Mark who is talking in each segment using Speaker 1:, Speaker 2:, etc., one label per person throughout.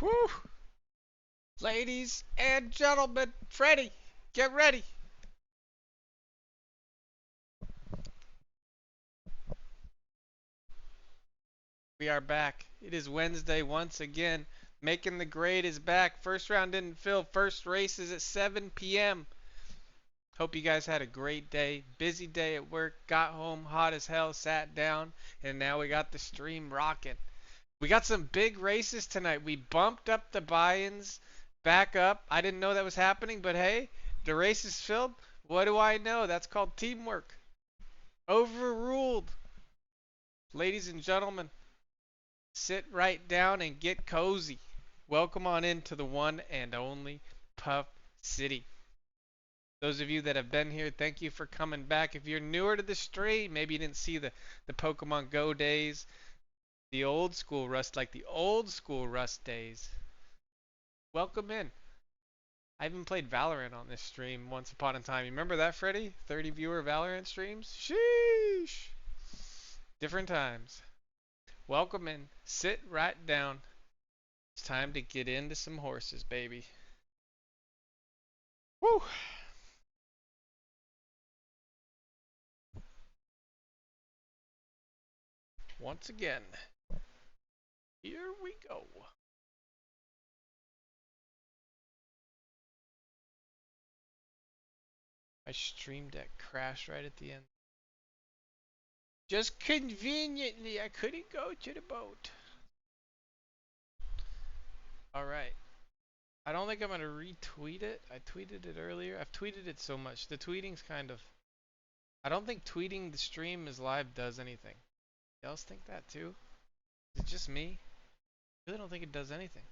Speaker 1: Whew. Ladies and gentlemen, Freddy, get ready. We are back. It is Wednesday once again. Making the Grade is back. First round didn't fill. First race is at 7 p.m. Hope you guys had a great day. Busy day at work. Got home hot as hell. Sat down. And now we got the stream rocking. We got some big races tonight. We bumped up the buy-ins back up. I didn't know that was happening, but hey, the race is filled. What do I know? That's called teamwork. Overruled. Ladies and gentlemen, sit right down and get cozy. Welcome on into the one and only Puff City. Those of you that have been here, thank you for coming back. If you're newer to the stream, maybe you didn't see the Pokemon Go days, the old school Rust, like the old school Rust days. Welcome in. I even played Valorant on this stream once upon a time. You remember that, Freddy? 30 viewer Valorant streams? Sheesh. Different times. Welcome in. Sit right down. It's time to get into some horses, baby. Woo! Once again, here we go. My stream deck crashed right at the end. Just conveniently, I couldn't go to the boat. Alright. I don't think I'm going to retweet it. I tweeted it earlier. I've tweeted it so much. The tweeting's kind of... I don't think tweeting the stream as live does anything. You else think that too? Is it just me? I really don't think it does anything.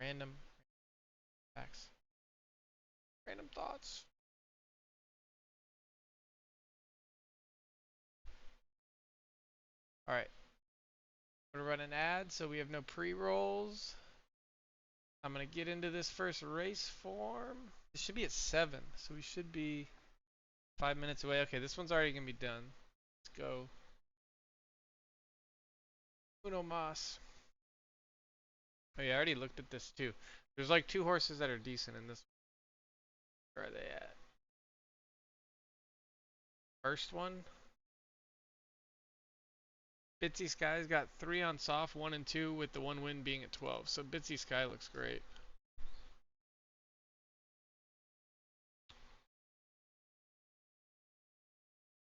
Speaker 1: Random facts. Random thoughts. Alright. I'm gonna run an ad so we have no pre-rolls. I'm gonna get into this first race form. It should be at 7, so we should be 5 minutes away. Okay, this one's already gonna be done. Let's go. Uno mas. Oh yeah, I already looked at this too. There's like 2 horses that are decent in this one. Where are they at? First one. Bitsy Sky's got 3 on soft, 1 and 2, with the 1 win being at 12. So Bitsy Sky looks great.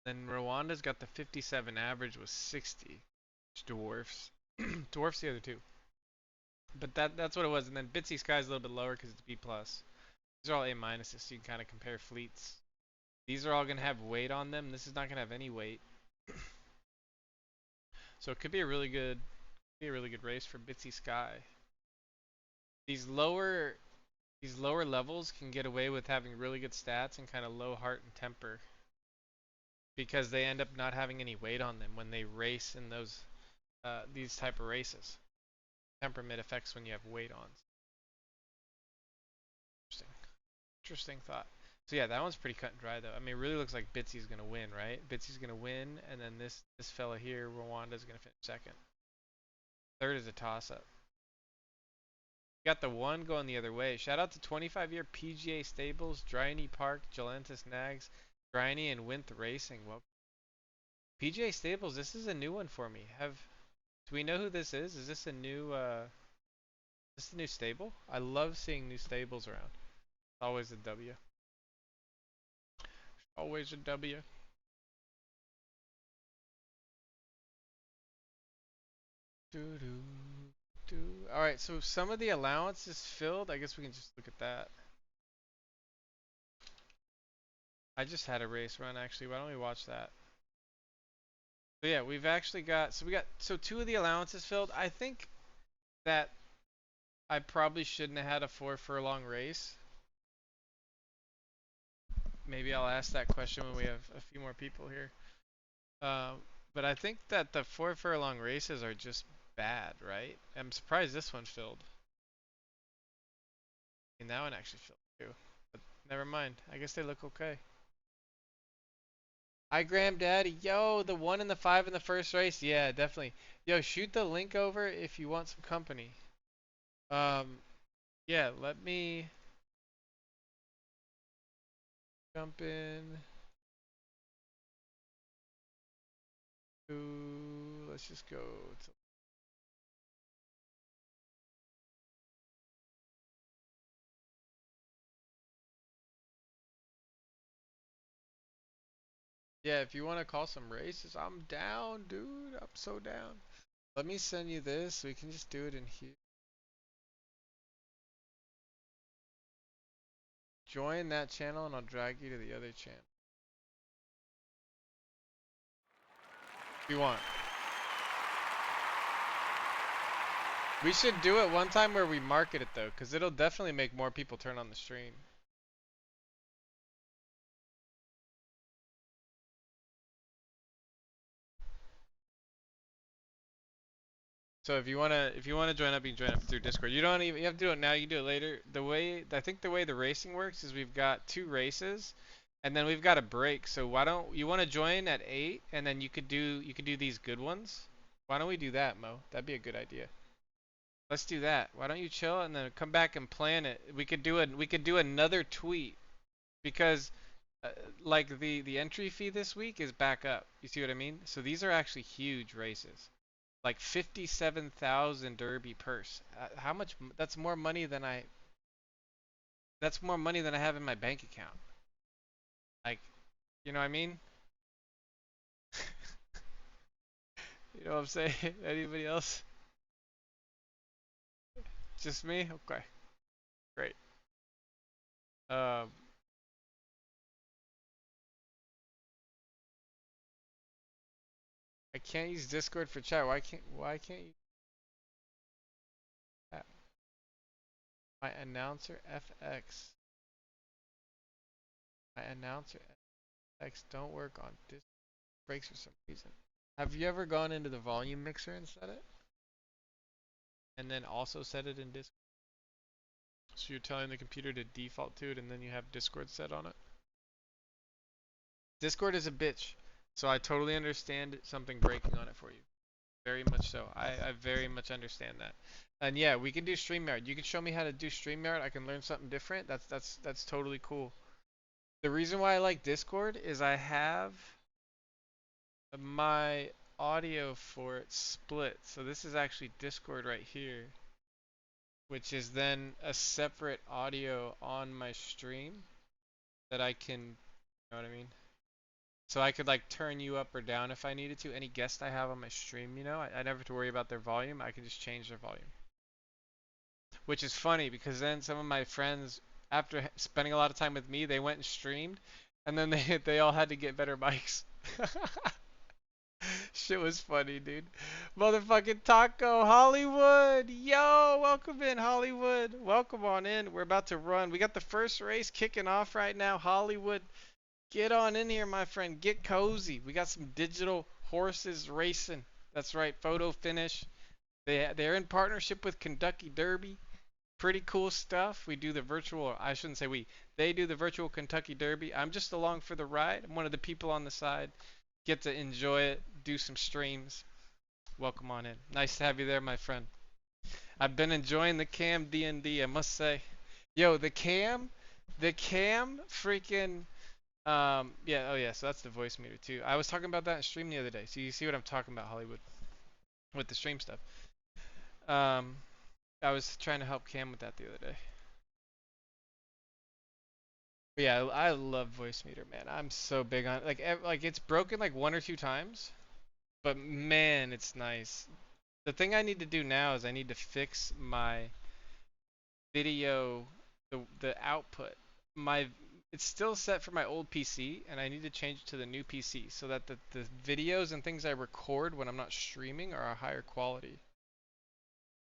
Speaker 1: Then Rwanda's got the 57 average with 60. Which dwarfs. Dwarfs the other 2. But that's what it was. And then Bitsy Sky's a little bit lower because it's B+. These are all A minuses, so you can kind of compare fleets. These are all going to have weight on them. This is not going to have any weight. So it could be a really good race for Bitsy Sky. These lower levels can get away with having really good stats and kind of low heart and temper because they end up not having any weight on them when they race in these type of races. Temperament affects when you have weight on. Interesting thought. So yeah, that one's pretty cut and dry though. I mean, it really looks like Bitsy's gonna win, right? Bitsy's gonna win, and then this fella here, Rwanda's gonna finish second. Third is a toss-up. Got the 1 going the other way. Shout out to 25-year PGA Stables, Dryany Park, Gelantis Nags, Dryany, and Winth Racing. Well, PGA Stables, this is a new one for me. Do we know who this is? Is this a new stable? I love seeing new stables around. Always a W. Always a W. Doo doo doo. Alright, so some of the allowance is filled. I guess we can just look at that. I just had a race run actually. Why don't we watch that? So yeah, we've actually got 2 of the allowances filled. I think that I probably shouldn't have had a 4 furlong race. Maybe I'll ask that question when we have a few more people here. But I think that the 4 furlong races are just bad, right? I'm surprised this one filled. And that one actually filled too. But never mind. I guess they look okay. Hi, Granddaddy. Yo, the 1 and the 5 in the first race. Yeah, definitely. Yo, shoot the link over if you want some company. Um, yeah, let me jump in to, let's just go to, yeah, if you want to call some races, I'm down, dude. I'm so down. Let me send you this. We can just do it in here. Join that channel and I'll drag you to the other channel. If you want. We should do it one time where we market it though, because it'll definitely make more people turn on the stream. So if you wanna join up, you can join up through Discord. You don't even you have to do it now. You can do it later. I think the way the racing works is we've got 2 races, and then we've got a break. So why don't you want to join at 8, and then you could do these good ones. Why don't we do that, Mo? That'd be a good idea. Let's do that. Why don't you chill and then come back and plan it? We could do another tweet because uh, like the entry fee this week is back up. You see what I mean? So these are actually huge races. Like 57,000 Derby purse. How much? That's more money than I have in my bank account. Like, you know what I mean? You know what I'm saying? Anybody else? Just me? Okay, great. Um, I can't use Discord for chat. Why can't you? My announcer FX. My announcer FX don't work on this breaks for some reason. Have you ever gone into the volume mixer and set it? And then also set it in Discord? So you're telling the computer to default to it and then you have Discord set on it? Discord is a bitch. So I totally understand something breaking on it for you. Very much so. I very much understand that. And yeah, we can do StreamYard. You can show me how to do StreamYard. I can learn something different. That's totally cool. The reason why I like Discord is I have my audio for it split. So this is actually Discord right here, which is then a separate audio on my stream that I can, you know what I mean? So I could like turn you up or down if I needed to. Any guest I have on my stream, I never have to worry about their volume. I can just change their volume. Which is funny because then some of my friends, after spending a lot of time with me, they went and streamed, and then they all had to get better mics. Shit was funny, dude. Motherfucking Taco Hollywood. Yo, welcome in Hollywood. Welcome on in. We're about to run. We got the first race kicking off right now. Hollywood, get on in here, my friend. Get cozy. We got some digital horses racing. That's right, PhotoFinish. They're in partnership with Kentucky Derby. Pretty cool stuff. We do the virtual, I shouldn't say we. They do the virtual Kentucky Derby. I'm just along for the ride. I'm one of the people on the side. Get to enjoy it, do some streams. Welcome on in. Nice to have you there, my friend. I've been enjoying the cam D&D, I must say. Yo, the cam freaking yeah, oh yeah, so that's the voice meter too. I was talking about that in stream the other day. So you see what I'm talking about, Hollywood, with the stream stuff. Um I was trying to help Cam with that the other day. But yeah, I love voice meter, man. I'm so big on like it's broken like 1 or 2 times, but man, it's nice. The thing I need to do now is I need to fix my video, the output. My It's still set for my old PC, and I need to change it to the new PC so that the videos and things I record when I'm not streaming are a higher quality.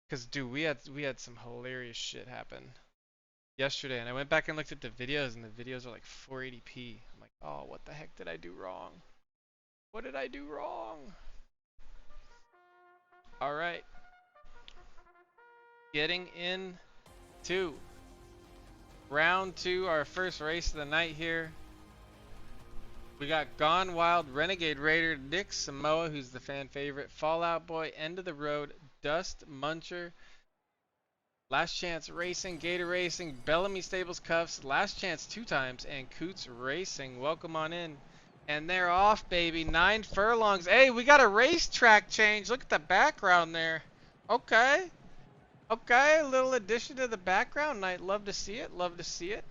Speaker 1: Cause dude, we had some hilarious shit happen yesterday, and I went back and looked at the videos, and the videos are like 480p. I'm like, oh, what the heck did I do wrong? What did I do wrong? All right, getting in to round 2, our first race of the night here. We got Gone Wild, Renegade Raider, Nick Samoa, who's the fan favorite, Fallout Boy, End of the Road, Dust Muncher, Last Chance Racing, Gator Racing, Bellamy Stables Cuffs, Last Chance 2 times, and Coots Racing. Welcome on in. And they're off, baby. 9 furlongs. Hey, we got a racetrack change. Look at the background there. Okay. Okay, a little addition to the background. I'd love to see it. Love to see it.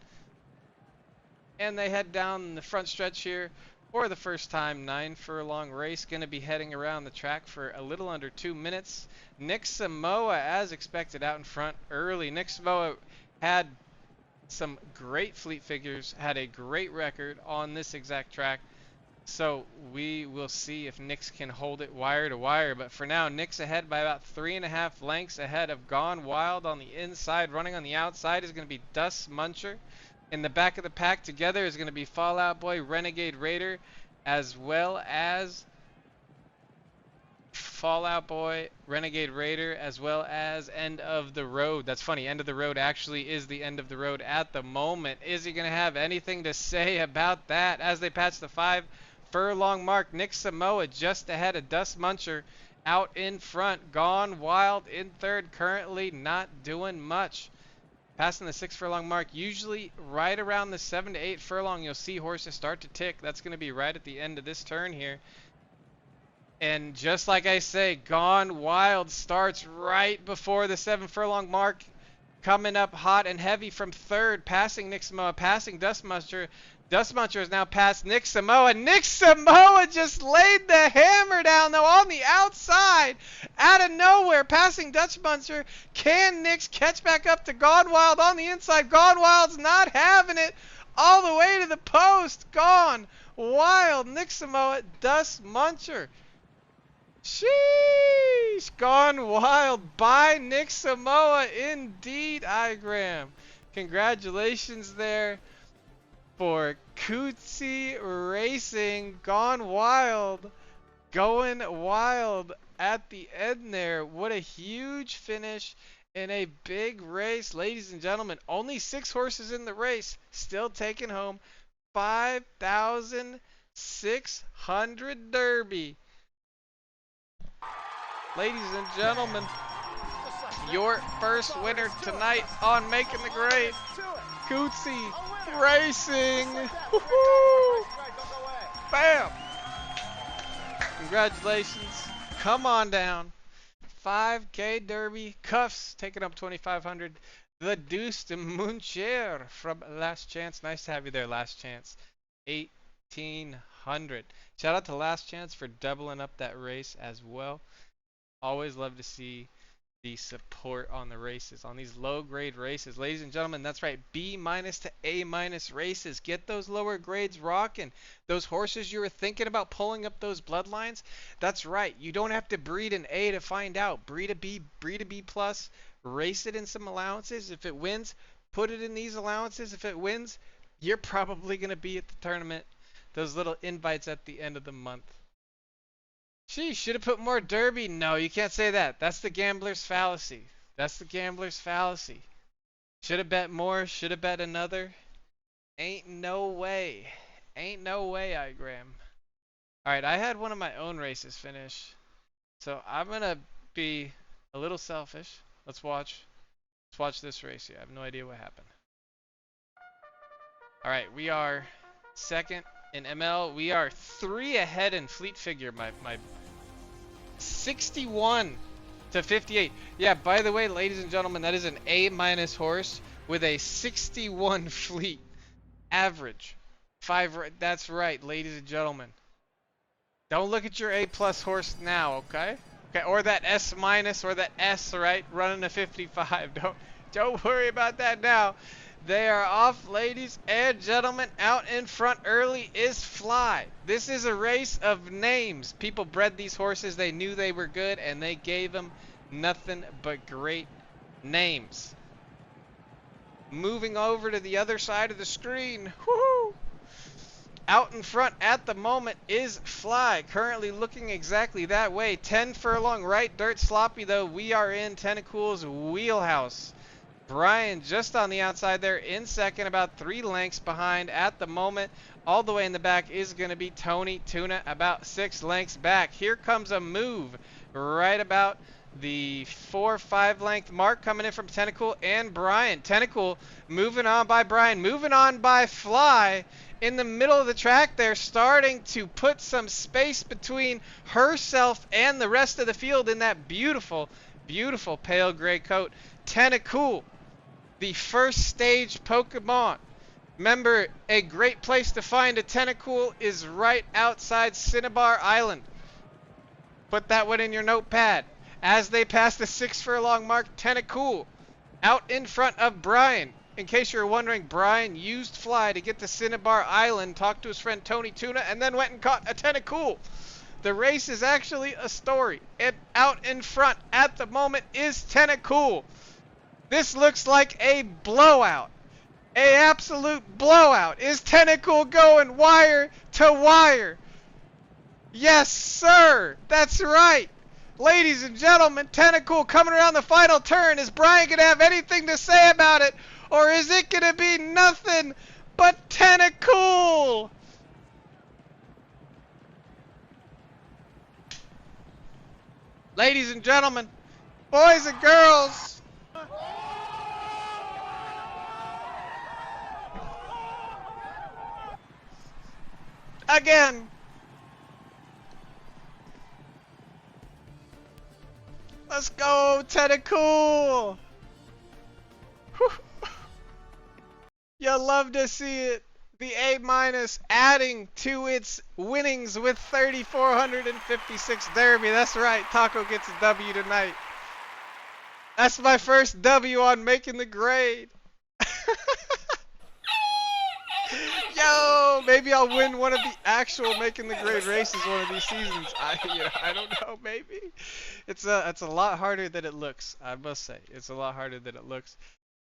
Speaker 1: And they head down the front stretch here for the first time. 9 furlong race. Going to be heading around the track for a little under 2 minutes. Nick Samoa, as expected, out in front early. Nick Samoa had some great fleet figures, had a great record on this exact track. So we will see if Nick's can hold it wire to wire. But for now, Nick's ahead by about 3.5 lengths ahead of Gone Wild on the inside. Running on the outside is going to be Dust Muncher. In the back of the pack together is going to be Fallout Boy, Renegade Raider, as well as Fallout Boy, Renegade Raider, as well as End of the Road. That's funny. End of the Road actually is the end of the road at the moment. Is he going to have anything to say about that as they patch the 5 furlong mark? Nick Samoa just ahead of Dust Muncher out in front. Gone Wild in third, currently not doing much. Passing the 6 furlong mark, usually right around the 7 to 8 furlong, you'll see horses start to tick. That's going to be right at the end of this turn here. And just like I say, Gone Wild starts right before the 7 furlong mark, coming up hot and heavy from third, passing Nick Samoa, passing Dust Muncher. Dust Muncher is now past Nick Samoa. Nick Samoa just laid the hammer down, though, on the outside. Out of nowhere, passing Dust Muncher. Can Nick's catch back up to Gone Wild on the inside? Gone Wild's not having it. All the way to the post. Gone Wild. Nick Samoa, Dust Muncher. Sheesh. Gone Wild by Nick Samoa. Indeed, Igram. Congratulations there for Cootsy Racing. Gone Wild, going wild at the end there. What a huge finish in a big race, ladies and gentlemen. Only 6 horses in the race, still taking home 5,600 Derby. Ladies and gentlemen, your first winner tonight on Making the Grade, Cootsy Racing. Woo-hoo! Bam! Congratulations. Come on down. 5K Derby. Cuffs taking up 2,500. The Deuce de Muncher from Last Chance. Nice to have you there, Last Chance. 1,800. Shout out to Last Chance for doubling up that race as well. Always love to see the support on the races, on these low grade races. Ladies and gentlemen, that's right, B- to A- races. Get those lower grades rocking. Those horses you were thinking about pulling up those bloodlines, that's right, you don't have to breed an A to find out. Breed a B, breed a B plus, race it in some allowances. If it wins, put it in these allowances. If it wins, you're probably going to be at the tournament. Those little invites at the end of the month. She should have put more Derby. No, you can't say that. That's the gambler's fallacy. That's the gambler's fallacy. Should have bet more. Should have bet another. Ain't no way. Ain't no way, Igram. Alright, I had one of my own races finish. So I'm going to be a little selfish. Let's watch this race here. I have no idea what happened. Alright, we are second in ML. We are 3 ahead in Fleet Figure. My 61 to 58. Yeah, by the way, ladies and gentlemen, that is an A- horse with a 61 fleet average. 5, that's right, ladies and gentlemen. Don't look at your A+ horse now, okay? Okay, or that S- or that S, right? Running a 55. Don't worry about that now. They are off, ladies and gentlemen. Out in front early is Fly. This is a race of names. People bred these horses. They knew they were good, and they gave them nothing but great names. Moving over to the other side of the screen. Woohoo! Out in front at the moment is Fly. Currently looking exactly that way. 10 furlong right. Dirt sloppy, though. We are in Tentacle's wheelhouse. Brian just on the outside there in second, about 3 lengths behind at the moment. All the way in the back is going to be Tony Tuna, about 6 lengths back. Here comes a move right about the 4-5 length mark coming in from Tentacool and Brian. Tentacool moving on by Brian, moving on by Fly in the middle of the track there, starting to put some space between herself and the rest of the field in that beautiful, beautiful pale gray coat. Tentacool, the first stage Pokemon. Remember, a great place to find a Tentacool is right outside Cinnabar Island. Put that one in your notepad. As they pass the 6 furlong mark, Tentacool out in front of Brian. In case you're wondering, Brian used Fly to get to Cinnabar Island, talked to his friend Tony Tuna, and then went and caught a Tentacool. The race is actually a story. And out in front at the moment is Tentacool. This looks like a blowout. A absolute blowout. Is Tentacool going wire to wire? Yes, sir. That's right. Ladies and gentlemen, Tentacool coming around the final turn. Is Brian going to have anything to say about it? Or is it going to be nothing but Tentacool? Ladies and gentlemen, boys and girls, again, let's go, Tentacool! You love to see it. The A- adding to its winnings with 3,456 Derby. That's right, Taco gets a W tonight. That's my first W on Making the Grade. Yo, maybe I'll win one of the actual Making the Grade races one of these seasons. I don't know, maybe. It's a lot harder than it looks, I must say. It's a lot harder than it looks.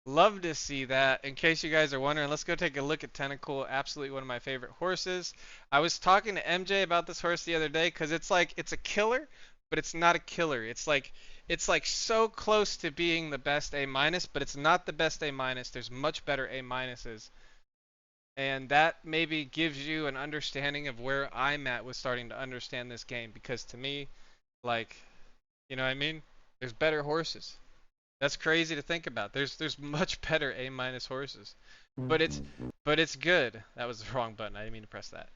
Speaker 1: Love to see that. In case you guys are wondering, let's go take a look at Tentacool. Absolutely one of my favorite horses. I was talking to MJ about this horse the other day because it's a killer, but it's not a killer. It's like so close to being the best A-, but it's not the best A-. There's much better A-. And that maybe gives you an understanding of where I'm at with starting to understand this game, because to me, like, you know what I mean? There's better horses. That's crazy to think about. There's much better A- horses. But it's good. That was the wrong button. I didn't mean to press that.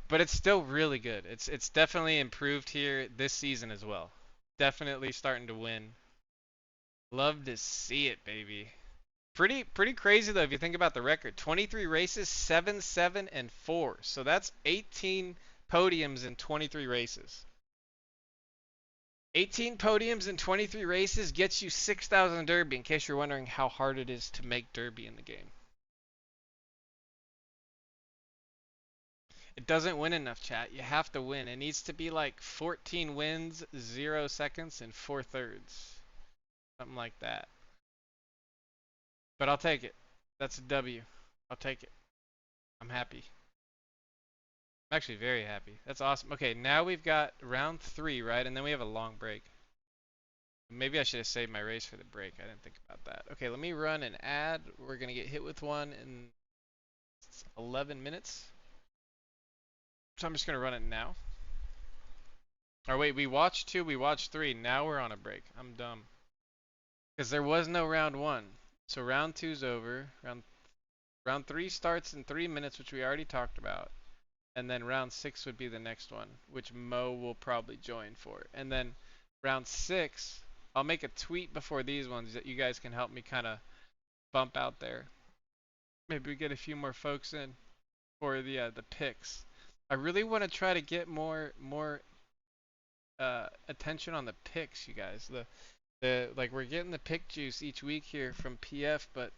Speaker 1: But it's still really good. It's definitely improved here this season as well. Definitely starting to win. Love to see it, baby. Pretty crazy though if you think about the record. 23 races, 7, 7, and 4. So that's 18 podiums in 23 races. 18 podiums in 23 races gets you 6,000 Derby, in case you're wondering how hard it is to make Derby in the game. It doesn't win enough, chat. You have to win. It needs to be like 14 wins, 0 seconds, and 4 thirds. Something like that. But I'll take it. That's a W. I'll take it. I'm happy. I'm actually very happy. That's awesome. Okay, now we've got round 3, right? And then we have a long break. Maybe I should have saved my race for the break. I didn't think about that. Okay, let me run an ad. We're going to get hit with one in 11 minutes. So I'm just going to run it now. Or wait, we watched 2, we watched 3. Now we're on a break. I'm dumb. Because there was no round 1. So round 2's over. Round 3 starts in 3 minutes, which we already talked about. And then round 6 would be the next one, which Mo will probably join for. And then round 6, I'll make a tweet before these ones that you guys can help me kind of bump out there. Maybe we get a few more folks in for the picks. I really want to try to get more attention on the picks, you guys. Like we're getting the pick juice each week here from PF, but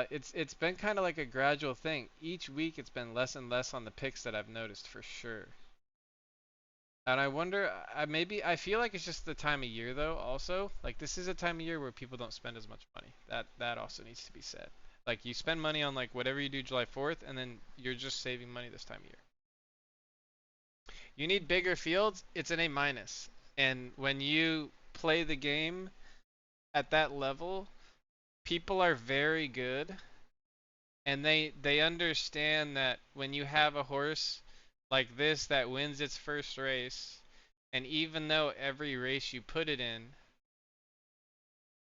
Speaker 1: it's been kind of like a gradual thing. Each week it's been less and less on the picks that I've noticed for sure. And I wonder, I feel like it's just the time of year though. Also, like this is a time of year where people don't spend as much money. That also needs to be said. Like you spend money on like whatever you do July 4th, and then you're just saving money this time of year. You need bigger fields. It's an A-, and when you play the game at that level, people are very good, and they understand that when you have a horse like this that wins its first race, and even though every race you put it in,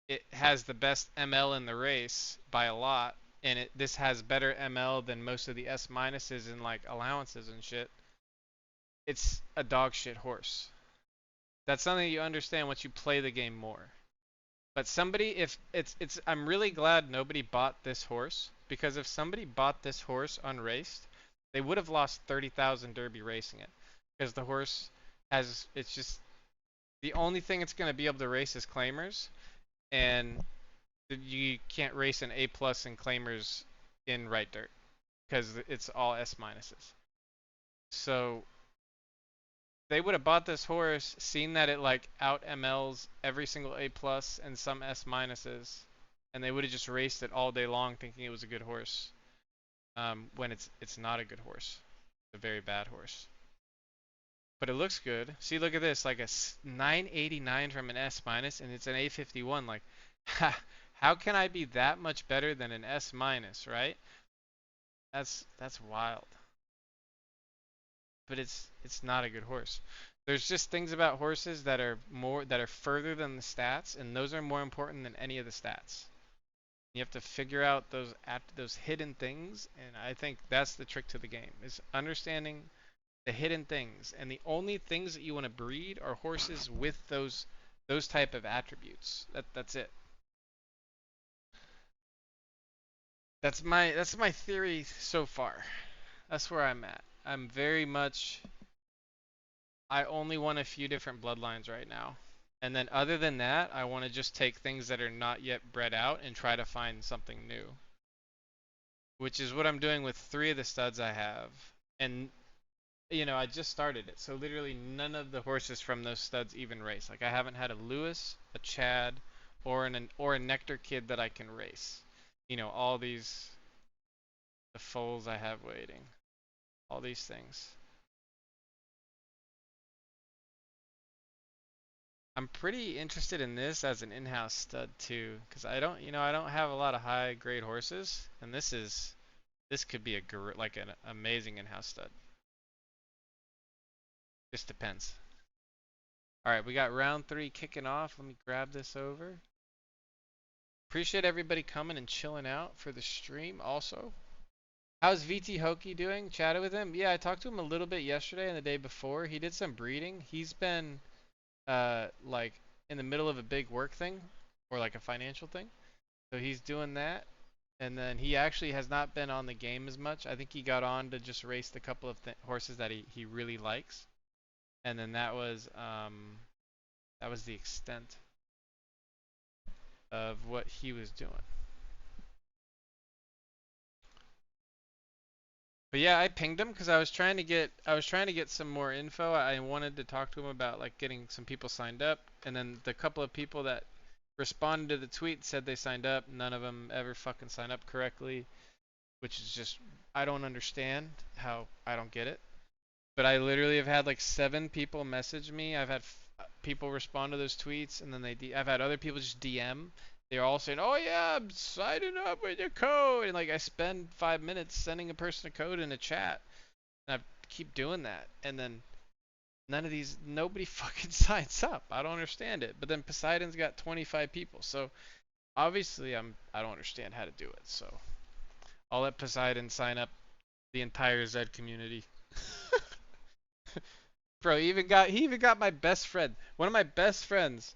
Speaker 1: it has the best ML in the race by a lot, and this has better ML than most of the S minuses and like allowances and shit. It's a dog shit horse. That's something you understand once you play the game more. But somebody, if I'm really glad nobody bought this horse, because if somebody bought this horse unraced, they would have lost 30,000 Derby racing it, because the horse it's just the only thing it's going to be able to race is claimers, and you can't race an A plus in claimers in right dirt, because it's all S minuses. So they would have bought this horse, seen that it like out MLs every single A plus and some S minuses, and they would have just raced it all day long thinking it was a good horse. When it's not a good horse, it's a very bad horse. But it looks good. See, look at this, like a 989 from an S minus, and it's an A51. Like, how can I be that much better than an S minus, right? That's wild. But it's not a good horse. There's just things about horses that are further than the stats, and those are more important than any of the stats. You have to figure out those hidden things, and I think that's the trick to the game, is understanding the hidden things. And the only things that you want to breed are horses with those type of attributes. That's it. That's my theory so far. That's where I'm at. I'm very much I only want a few different bloodlines right now. And then other than that, I want to just take things that are not yet bred out and try to find something new. Which is what I'm doing with 3 of the studs I have. And I just started it. So literally none of the horses from those studs even race. Like I haven't had a Lewis, a Chad, or a Nectar kid that I can race. All these the foals I have waiting. All these things. I'm pretty interested in this as an in-house stud too, because I don't have a lot of high grade horses, and this could be like an amazing in-house stud. Just depends. All right, we got round 3 kicking off. Let me grab this over. Appreciate everybody coming and chilling out for the stream also. How's VT Hokie doing? Chatted with him? Yeah, I talked to him a little bit yesterday and the day before. He did some breeding. He's been like in the middle of a big work thing or like a financial thing. So he's doing that. And then he actually has not been on the game as much. I think he got on to just race the couple of horses that he really likes. And then that was the extent of what he was doing. But yeah, I pinged him because I was trying to get some more info. I wanted to talk to him about like getting some people signed up, and then the couple of people that responded to the tweet said they signed up. None of them ever fucking signed up correctly, which is just I don't understand how I don't get it. But I literally have had like 7 people message me. I've had people respond to those tweets, and then I've had other people just DM. They're all saying, "Oh yeah, I'm signing up with your code," and like I spend 5 minutes sending a person a code in a chat, and I keep doing that, and then nobody fucking signs up. I don't understand it. But then Poseidon's got 25 people, so obviously I don't understand how to do it. So I'll let Poseidon sign up the entire Zed community. Bro, he even got my best friend. One of my best friends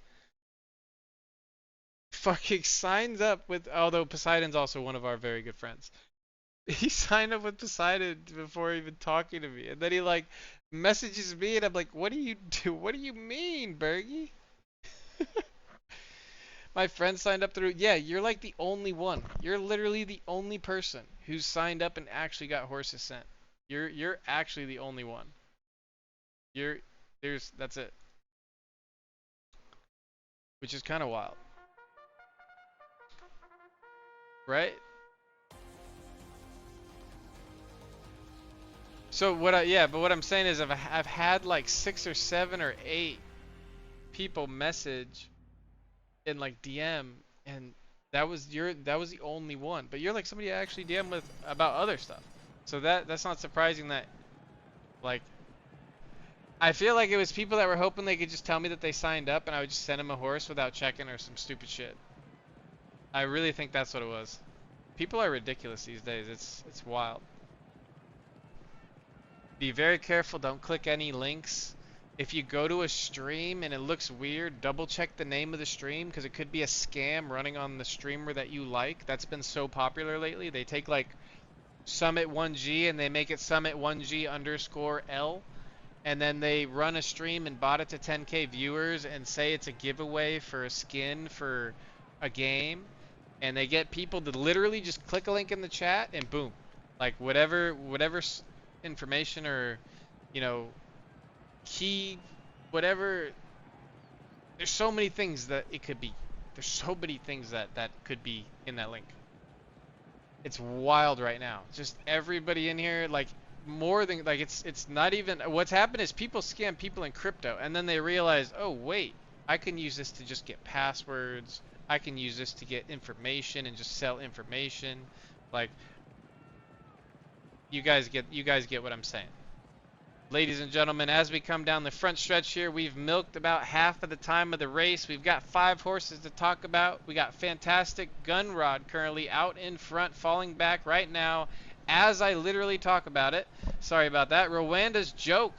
Speaker 1: fucking signs up with, although Poseidon's also one of our very good friends. He signed up with Poseidon before even talking to me, and then he like messages me, and I'm like, "What do you do? What do you mean, Bergie?" My friend signed up through. Yeah, you're like the only one. You're literally the only person who's signed up and actually got horses sent. You're actually the only one. That's it. Which is kind of wild. Right? So but what I'm saying is I've had like 6 or 7 or 8 people message in like DM, and That was the only one. But you're like somebody I actually DM with about other stuff. So that's not surprising that like I feel like it was people that were hoping they could just tell me that they signed up and I would just send them a horse without checking or some stupid shit. I really think that's what it was. People are ridiculous these days. It's wild. Be very careful. Don't click any links. If you go to a stream and it looks weird, double check the name of the stream because it could be a scam running on the streamer that you like. That's been so popular lately. They take like Summit1G and they make it Summit1G_L, and then they run a stream and bot it to 10K viewers and say it's a giveaway for a skin for a game, and they get people to literally just click a link in the chat and boom, like whatever information or you know key whatever. There's so many things that it could be. There's so many things that could be in that link. It's wild right now. Just everybody in here, like more than like it's not even what's happened is people scam people in crypto and then they realize, oh wait, I can use this to just get passwords. I can use this to get information and just sell information. Like you guys get what I'm saying. Ladies and gentlemen, as we come down the front stretch here, we've milked about half of the time of the race. We've got 5 horses to talk about. We got fantastic Gunrod currently out in front, falling back right now as I literally talk about it. Sorry about that. Rwanda's Joke,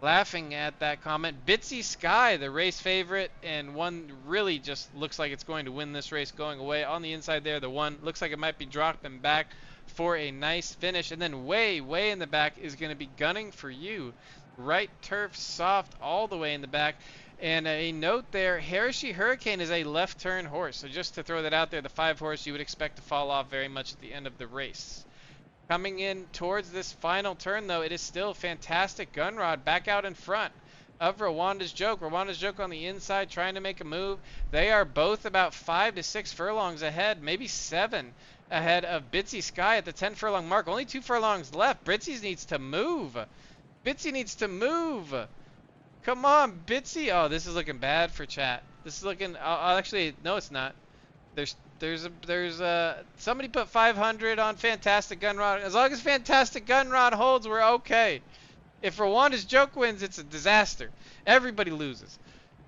Speaker 1: laughing at that comment. Bitsy Sky, the race favorite, and one really just looks like it's going to win this race going away. On the inside there, the one looks like it might be dropping back for a nice finish. And then way in the back is going to be gunning for you. Right turf soft all the way in the back. And a note there, Hershey Hurricane is a left turn horse. So just to throw that out there, the 5 horse you would expect to fall off very much at the end of the race. Coming in towards this final turn, though, it is still fantastic Gunrod back out in front of Rwanda's Joke. Rwanda's Joke on the inside trying to make a move. They are both about 5 to 6 furlongs ahead, maybe 7 ahead of Bitsy Sky at the 10 furlong mark. Only 2 furlongs left. Bitsy needs to move. Bitsy needs to move. Come on, Bitsy. Oh, this is looking bad for chat. This is looking. I'll actually, no, it's not. There's somebody put 500 on Fantastic Gunrod. As long as Fantastic Gunrod holds, we're okay. If Rwanda's Joke wins, it's a disaster. Everybody loses.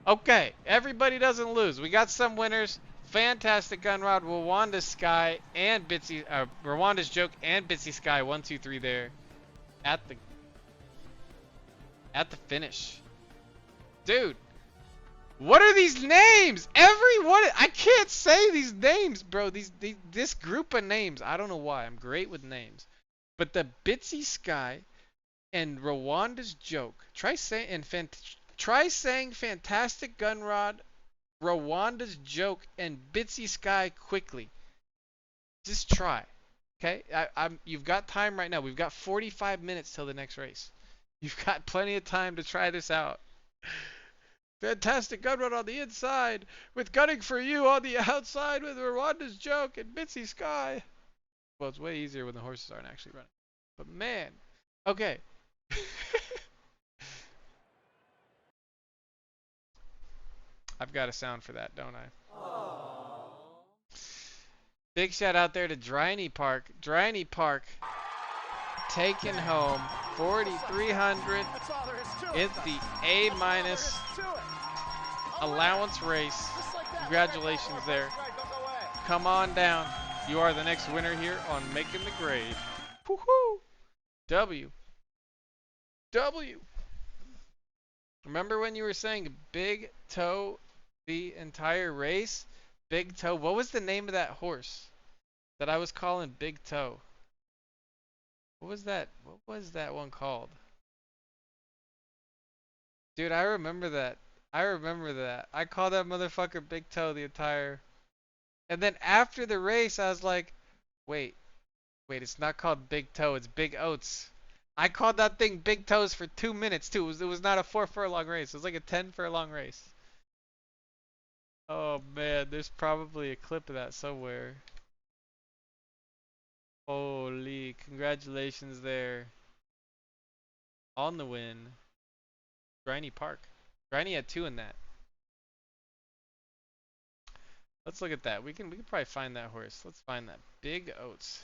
Speaker 1: Okay, everybody doesn't lose. We got some winners. Fantastic Gunrod, Rwanda's Sky, and Rwanda's Joke and Bitsy Sky. 1, 2, 3 there at the finish. Dude, what are these names? Everyone, I can't say these names, bro. This group of names, I don't know why. I'm great with names, but the Bitsy Sky and Rwanda's Joke. Try saying Fantastic Gunrod, Rwanda's Joke, and Bitsy Sky quickly. Just try. Okay? You've got time right now. We've got 45 minutes till the next race. You've got plenty of time to try this out. Fantastic Gunrod on the inside, with Gunning for You on the outside with Rwanda's Joke and Bitsy Sky. Well, it's way easier when the horses aren't actually running. But man, okay. I've got a sound for that, don't I? Aww. Big shout out there to Dryny Park. Dryny Park taking home 4,300 in the A- allowance race. Congratulations there. Come on down. You are the next winner here on Making the Grade. Woohoo! W. Remember when you were saying Big Toe the entire race? Big Toe. What was the name of that horse that I was calling Big Toe? What was that? What was that one called? Dude, I remember that. I called that motherfucker Big Toe the entire. And then after the race, I was like, wait, it's not called Big Toe, it's Big Oats. I called that thing Big Toes for 2 minutes too. It was not a 4 furlong race. It was like a 10 furlong race. Oh man, there's probably a clip of that somewhere. Holy, congratulations there. On the win. Dryny Park. Dryny had 2 in that. Let's look at that. We can probably find that horse. Let's find that. Big Oats.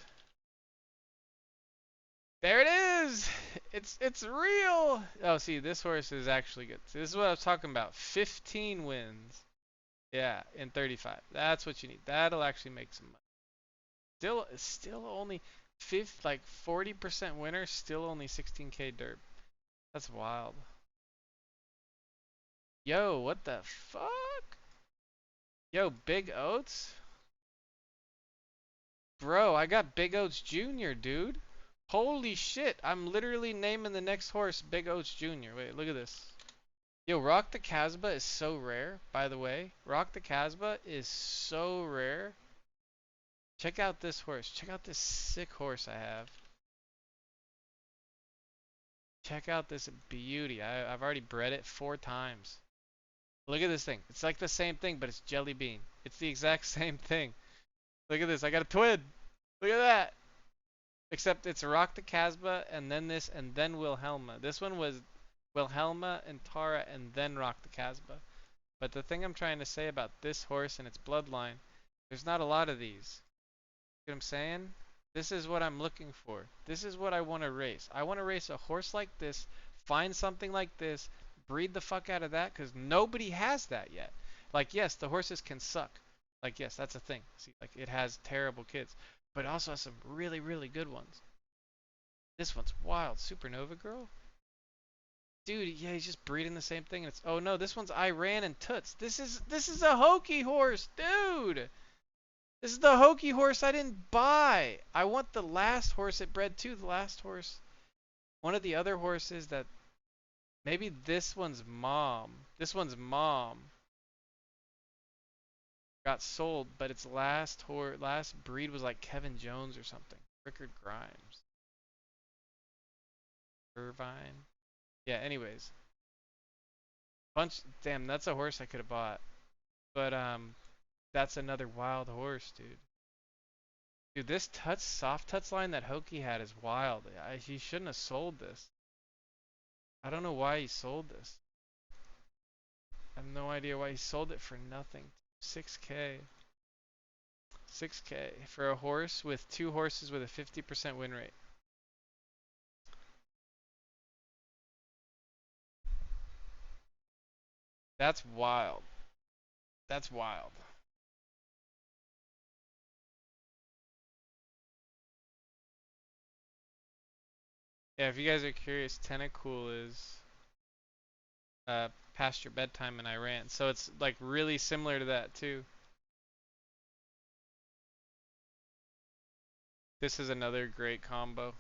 Speaker 1: There it is. It's real. Oh, see, this horse is actually good. See, this is what I was talking about. 15 wins. Yeah, in 35. That's what you need. That'll actually make some money. Still only fifth, like 40% winner. Still only 16K dirt. That's wild. Yo, what the fuck? Yo, Big Oats? Bro, I got Big Oats Jr., dude. Holy shit, I'm literally naming the next horse Big Oats Jr. Wait, look at this. Yo, Rock the Casbah is so rare, by the way. Rock the Casbah is so rare. Check out this horse. Check out this sick horse I have. Check out this beauty. I've already bred it 4 times. Look at this thing. It's like the same thing, but it's jelly bean. It's the exact same thing. Look at this. I got a twin. Look at that. Except it's Rock the Casbah, and then this, and then Wilhelma. This one was Wilhelma and Tara, and then Rock the Casbah. But the thing I'm trying to say about this horse and its bloodline, there's not a lot of these. You know what I'm saying? This is what I'm looking for. This is what I want to race. I want to race a horse like this, find something like this, breed the fuck out of that, because nobody has that yet. Like, yes, the horses can suck. Like, yes, that's a thing. See, like, it has terrible kids, but it also has some really, really good ones. This one's wild. Supernova Girl? Dude, yeah, he's just breeding the same thing. And it's, oh no, this one's Iran and Toots. This is a hokey horse, dude. This is the hokey horse I didn't buy. I want the last horse it bred too. The last horse. One of the other horses that maybe this one's mom. This one's mom got sold, but its last breed was like Kevin Jones or something. Rickard Grimes. Irvine. Yeah, anyways. Damn, that's a horse I could have bought. But that's another wild horse, dude. Dude, this soft tuts line that Hokey had is wild. He shouldn't have sold this. I don't know why he sold this. I have no idea why he sold it for nothing. 6K. 6K for a horse with 2 horses with a 50% win rate. That's wild. That's wild. Yeah, if you guys are curious, Tentacool is past your bedtime in Iran. So it's like really similar to that too. This is another great combo.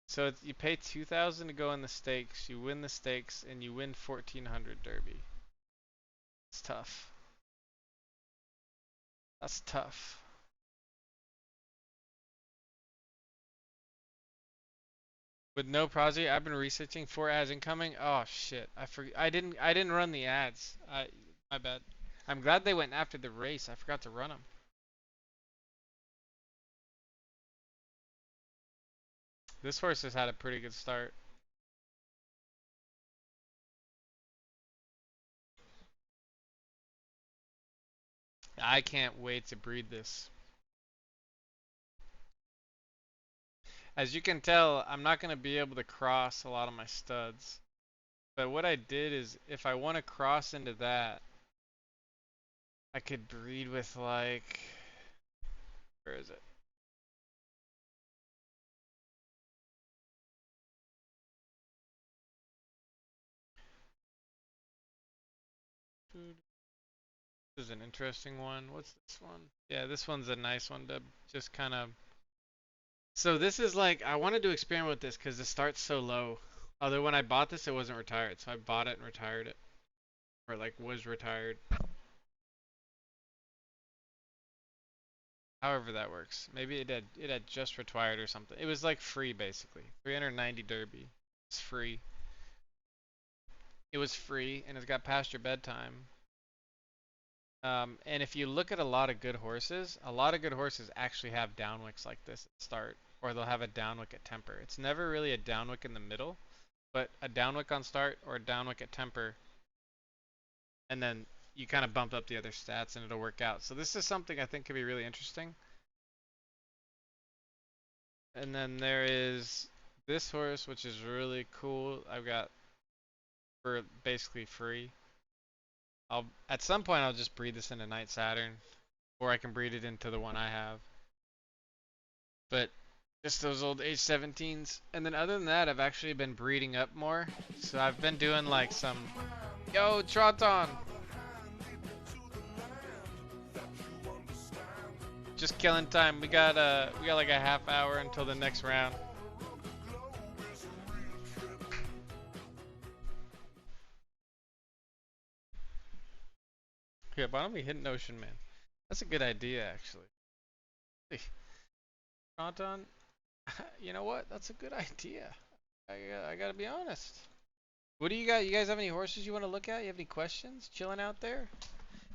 Speaker 1: So you pay 2,000 to go in the stakes, you win the stakes, and you win 1,400 Derby. It's tough. That's tough. With no project, I've been researching 4 ads incoming. Oh shit, I didn't run the ads. My bad. I'm glad they went after the race. I forgot to run them. This horse has had a pretty good start. I can't wait to breed this. As you can tell, I'm not going to be able to cross a lot of my studs. But what I did is, if I want to cross into that, I could breed with like, where is it? This is an interesting one. What's this one? Yeah, this one's a nice one to just kind of. So this is like, I wanted to experiment with this because the start's so low. Although when I bought this, it wasn't retired. So I bought it and retired it. Or like was retired. However that works. Maybe it had just retired or something. It was like free basically. 390 Derby. It's free. It was free and it's got past your bedtime. And if you look at a lot of good horses actually have downwicks like this at start, or they'll have a downwick at temper. It's never really a downwick in the middle. but a downwick on start or a downwick at temper, and then you kind of bump up the other stats and it'll work out. So this is something I think could be really interesting. And then there is this horse, which is really cool. I've got for basically free. I'll at some point I'll just breed this into Night Saturn, or I can breed it into the one I have. But just those old H17s. And then other than that, I've actually been breeding up more. So I've been doing like some, yo, Troton. Just killing time. We got like a half hour until the next round. Yeah, why don't we hit an Ocean Man? That's a good idea, actually. Troton, you know what? That's a good idea. I gotta be honest. What do you got? You guys have any horses you want to look at? You have any questions? Chilling out there?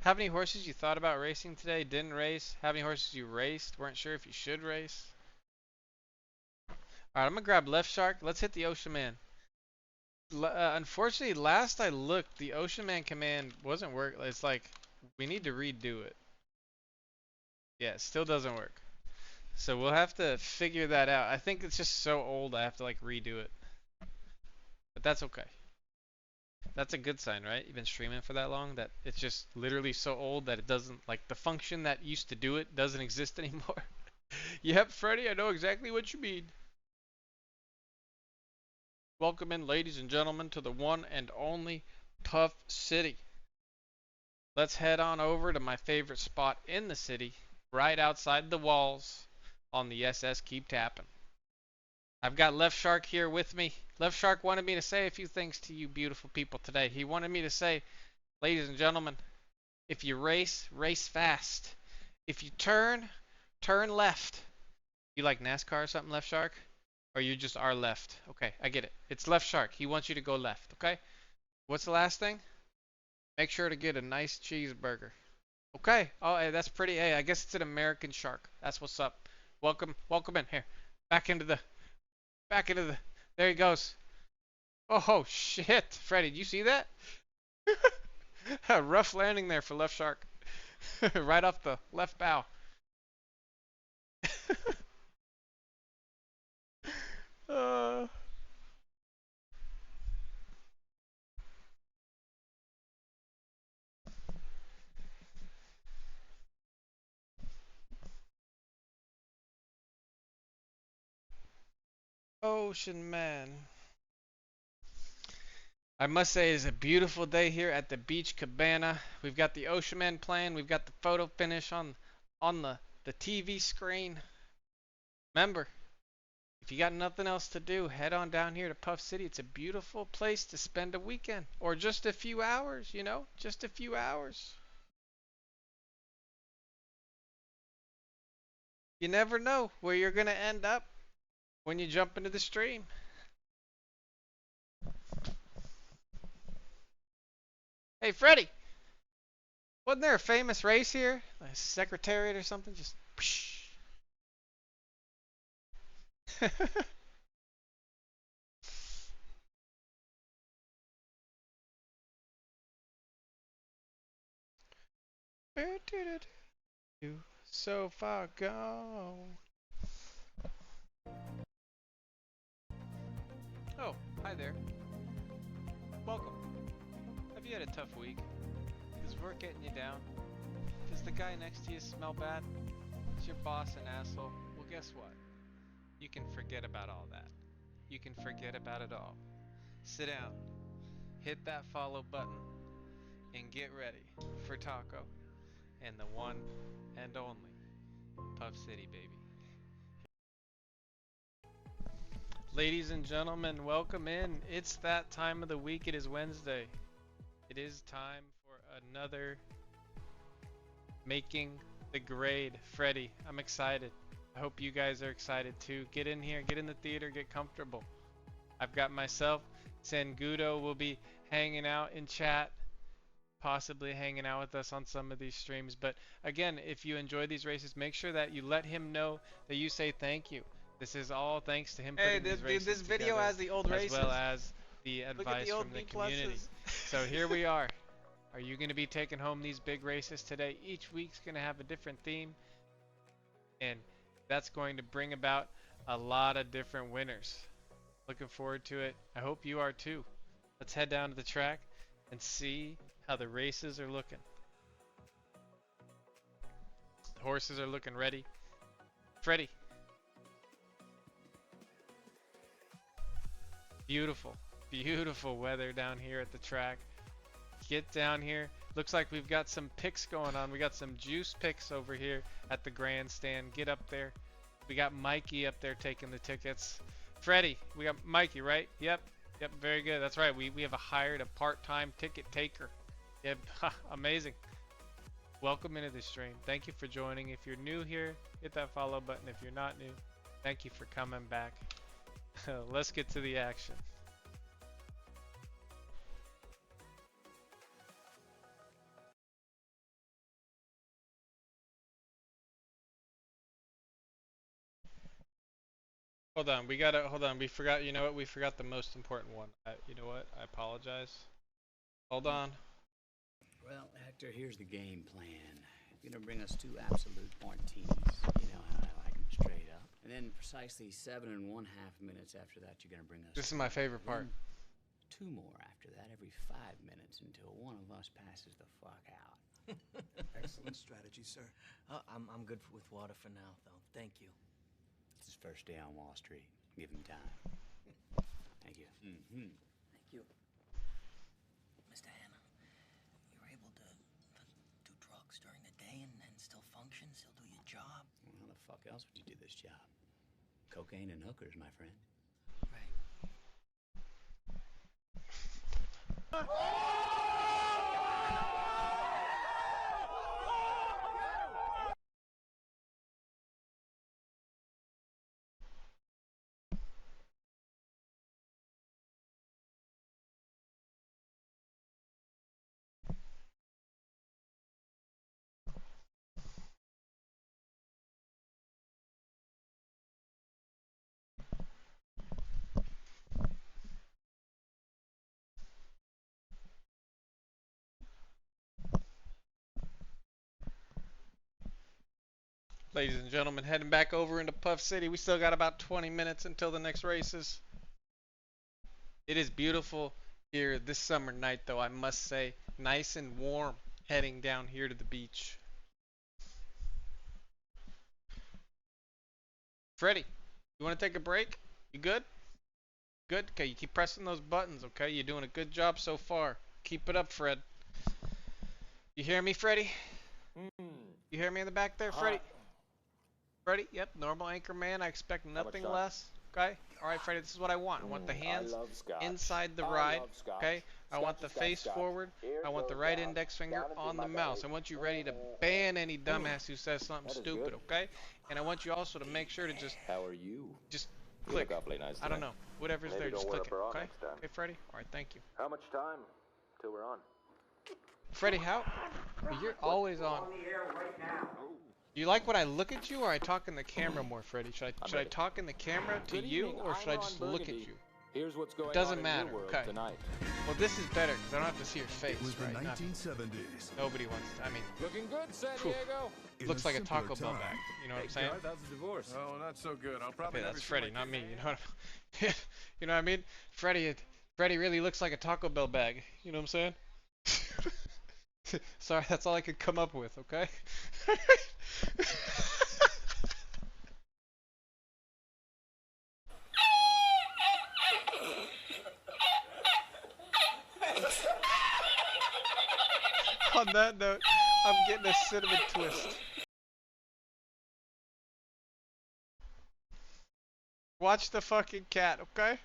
Speaker 1: Have any horses you thought about racing today, didn't race? Have any horses you raced, weren't sure if you should race? Alright, I'm gonna grab Left Shark. Let's hit the Ocean Man. Unfortunately, last I looked, the Ocean Man command wasn't working. It's like, we need to redo it. Yeah, it still doesn't work. So we'll have to figure that out. I think it's just so old I have to like redo it. But that's okay. That's a good sign, right? You've been streaming for that long that it's just literally so old that it doesn't, like, the function that used to do it doesn't exist anymore. Yep, Freddy, I know exactly what you mean. Welcome in, ladies and gentlemen, to the one and only Puff City. Let's head on over to my favorite spot in the city, right outside the walls on the SS Keep Tapping. I've got Left Shark here with me. Left Shark wanted me to say a few things to you beautiful people today. He wanted me to say, ladies and gentlemen, if you race, race fast. If you turn, turn left. You like NASCAR or something, Left Shark? Or you just are left? Okay, I get it. It's Left Shark. He wants you to go left, okay? What's the last thing? Make sure to get a nice cheeseburger. Okay. Oh, hey, that's pretty. Hey, I guess it's an American shark. That's what's up. Welcome in here. Back into the there he goes. Oh shit. Freddy, did you see that? A rough landing there for Left Shark. Right off the left bow. uh, Ocean Man. I must say it's a beautiful day here at the beach cabana. We've got the Ocean Man playing. We've got the PhotoFinish on the TV screen. Remember, if you got nothing else to do, head on down here to Puff City. It's a beautiful place to spend a weekend. Or just a few hours, you know? Just a few hours. You never know where you're going to end up when you jump into the stream. Hey, Freddy! Wasn't there a famous race here? Like a Secretariat or something? Just... You so far gone. Oh, hi there. Welcome. Have you had a tough week? Is work getting you down? Does the guy next to you smell bad? Is your boss an asshole? Well, guess what? You can forget about all that. You can forget about it all. Sit down, hit that follow button, and get ready for Taco and the one and only Puff City, baby. Ladies and gentlemen, welcome in. It's that time of the week. It is Wednesday. It is time for another Making the Grade. Freddy, I'm excited. I hope you guys are excited too. Get in here, get in the theater, get comfortable. I've got myself, Sangudo will be hanging out in chat, possibly hanging out with us on some of these streams. But again, if you enjoy these races, make sure that you let him know that you say thank you. This is all thanks to him putting these races
Speaker 2: this video
Speaker 1: together,
Speaker 2: has the old races.
Speaker 1: as well as the Look at advice the old from the B
Speaker 2: pluses.
Speaker 1: community. So here we are. Are you going to be taking home these big races today? Each week's going to have a different theme, and that's going to bring about a lot of different winners. Looking forward to it. I hope you are too. Let's head down to the track and see how the races are looking. The horses are looking ready. Freddie. Beautiful, beautiful weather down here at the track. Get down here. Looks like we've got some picks going on. We got some juice picks over here at the grandstand. Get up there. We got Mikey up there taking the tickets. Freddie, we got Mikey, right? Yep, very good. That's right. We have hired a part-time ticket taker. Yep, amazing. Welcome into the stream. Thank you for joining. If you're new here, hit that follow button. If you're not new, thank you for coming back. Let's get to the action. Hold on, hold on, we forgot, you know what, we forgot the most important one. You know what, I apologize. Hold on.
Speaker 3: Well, Hector, here's the game plan. You're gonna bring us 2 absolute martinis. You know how I like them, straight up. And then precisely 7½ minutes after that, you're gonna bring us...
Speaker 1: This is my favorite part.
Speaker 3: 2 more after that every 5 minutes until one of us passes the fuck out.
Speaker 4: Excellent strategy, sir.
Speaker 2: I'm good with water for now, though. Thank you.
Speaker 3: It's his first day on Wall Street. Give him time. Thank you.
Speaker 2: Thank you. Mr. Hanna, you're able to do drugs during the day and still function, still do your job?
Speaker 3: Well, how the fuck else would you do this job? Cocaine and hookers, my friend.
Speaker 2: Right.
Speaker 1: Ladies and gentlemen, heading back over into Puff City. We still got about 20 minutes until the next races. It is beautiful here this summer night, though, I must say. Nice and warm heading down here to the beach. Freddie, you want to take a break? You good? Good? Okay, you keep pressing those buttons, okay? You're doing a good job so far. Keep it up, Fred. You hear me, Freddie? You hear me in the back there, Freddie? Freddie, yep, normal anchor man. I expect nothing less. Okay? Alright, Freddie, this is what I want. I want the hands inside the ride. Okay? I want the face forward. I want the right index finger on the mouse. I want you ready to ban any dumbass who says something stupid, okay? And I want you also to make sure to just...
Speaker 5: How are you?
Speaker 1: Just click. I don't know. Whatever's there, just click it. Okay? Okay, Freddie? Alright, thank you.
Speaker 5: How much time till we're on?
Speaker 1: Freddie, how? You're always on. Do you like when I look at you, or I talk in the camera more, Freddie? Should I talk in the camera to you, or should I just look at you?
Speaker 5: Here's what's going
Speaker 1: Doesn't
Speaker 5: on
Speaker 1: matter.
Speaker 5: in your world
Speaker 1: Okay.
Speaker 5: tonight.
Speaker 1: Well, this is better because I don't have to see your face,
Speaker 6: It was the
Speaker 1: right?
Speaker 6: 1970s.
Speaker 1: Nobody wants to. I mean,
Speaker 5: Looking good, San
Speaker 1: Phew.
Speaker 5: Diego.
Speaker 6: In
Speaker 1: looks like a
Speaker 6: simpler
Speaker 1: Taco Bell
Speaker 6: time.
Speaker 1: bag. You know what I'm saying?
Speaker 5: That's a divorce.
Speaker 4: Oh, not so good. I'll probably
Speaker 1: Okay,
Speaker 4: never
Speaker 1: that's
Speaker 4: see
Speaker 1: Freddie,
Speaker 4: my
Speaker 1: not
Speaker 4: kids
Speaker 1: me. You know what you know what I mean? Freddie really looks like a Taco Bell bag. You know what I'm saying? Sorry, that's all I could come up with. Okay. On that note, I'm getting a cinnamon twist. Watch the fucking cat, okay?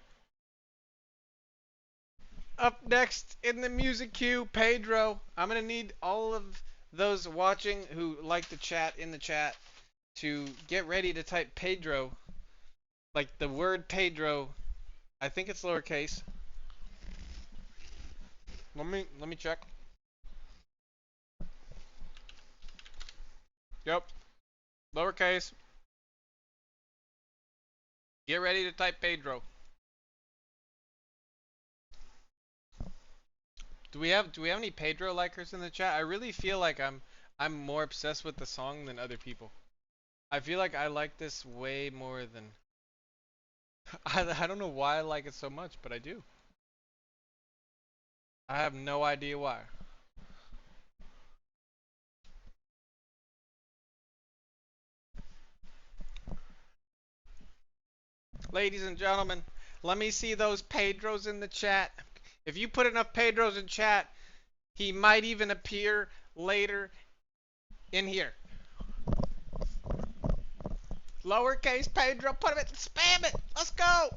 Speaker 1: Up next in the music queue, Pedro. I'm gonna need all of those watching who like to chat in the chat to get ready to type Pedro. Like the word Pedro. I think it's lowercase. Let me check. Yep. Lowercase. Get ready to type Pedro. Do we have any Pedro likers in the chat? I really feel like I'm more obsessed with the song than other people. I feel like I like this way more than I don't know why I like it so much, but I do. I have no idea why. Ladies and gentlemen, let me see those Pedros in the chat. If you put enough Pedros in chat, he might even appear later in here. Lowercase Pedro, put him in, spam it. Let's go.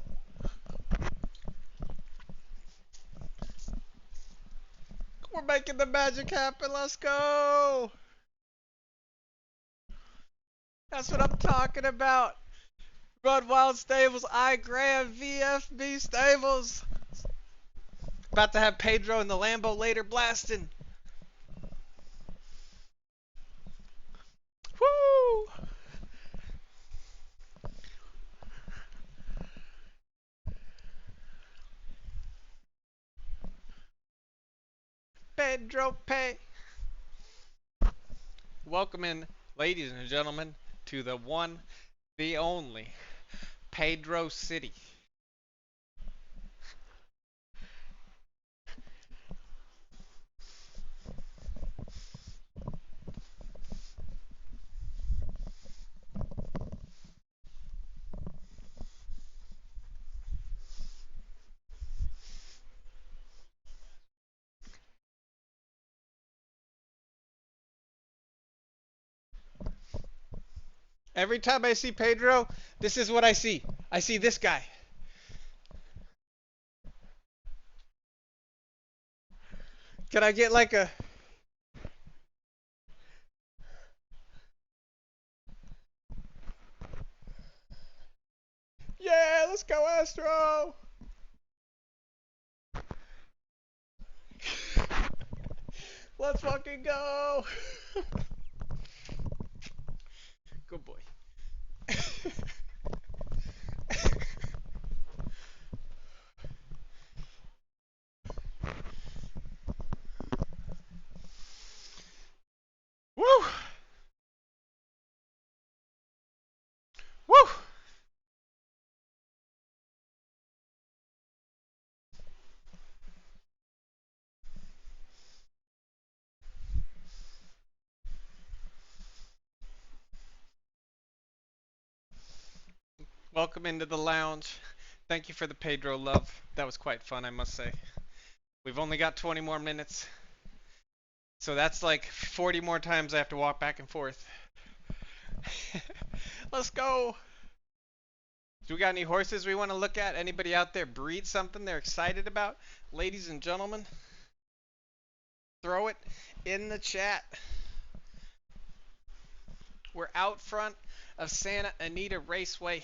Speaker 1: We're making the magic happen. Let's go. That's what I'm talking about. Run Wild Stables, iGram, VFB Stables. About to have Pedro in the Lambo later blasting. Woo! Pedro Pay. Welcome in, ladies and gentlemen, to the one, the only Pedro City. Every time I see Pedro, this is what I see. I see this guy. Can I get like a... Yeah, let's go Astro! Let's fucking go! Good boy. Woo! Woo! Welcome into the lounge. Thank you for the Pedro love. That was quite fun, I must say. We've only got 20 more minutes. So that's like 40 more times I have to walk back and forth. Let's go. Do we got any horses we want to look at? Anybody out there breed something they're excited about? Ladies and gentlemen, throw it in the chat. We're out front of Santa Anita Raceway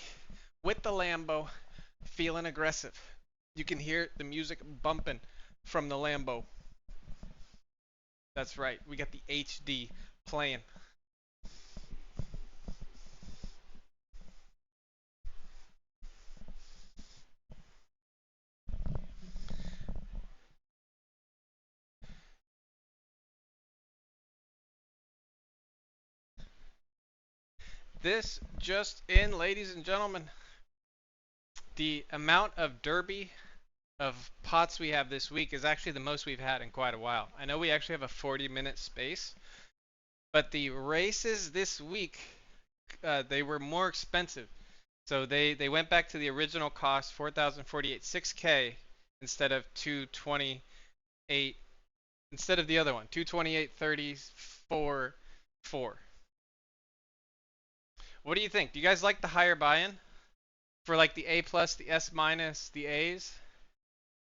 Speaker 1: with the Lambo, feeling aggressive. You can hear the music bumping from the Lambo. That's right, we got the HD playing. This just in, ladies and gentlemen, the amount of Derby of pots we have this week is actually the most we've had in quite a while. I know we actually have a 40-minute space, but the races this week, they were more expensive. So they went back to the original cost, 4,048, 6K instead of 228, instead of the other one, 228.34, 4. What do you think? Do you guys like the higher buy-in for like the A plus, the S minus, the A's?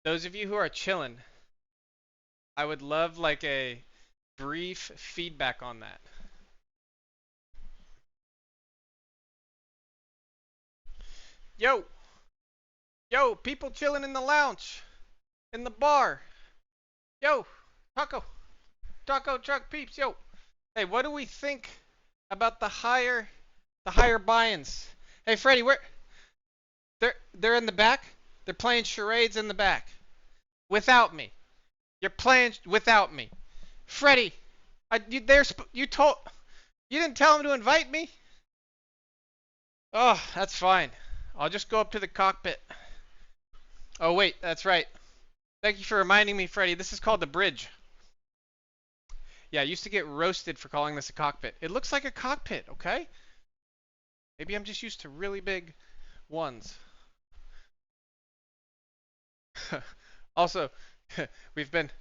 Speaker 1: Those of you who are chilling, I would love like a brief feedback on that. Yo, yo, people chilling in the lounge, in the bar. Yo, taco truck peeps. Yo, hey, what do we think about the higher buy-ins? Hey, Freddie, where? They're in the back. They're playing charades in the back, without me. You're playing without me. Freddy, you didn't tell him to invite me? Oh, that's fine. I'll just go up to the cockpit. Oh wait, that's right. Thank you for reminding me, Freddy. This is called the bridge. Yeah, I used to get roasted for calling this a cockpit. It looks like a cockpit, okay? Maybe I'm just used to really big ones. Also, we've been...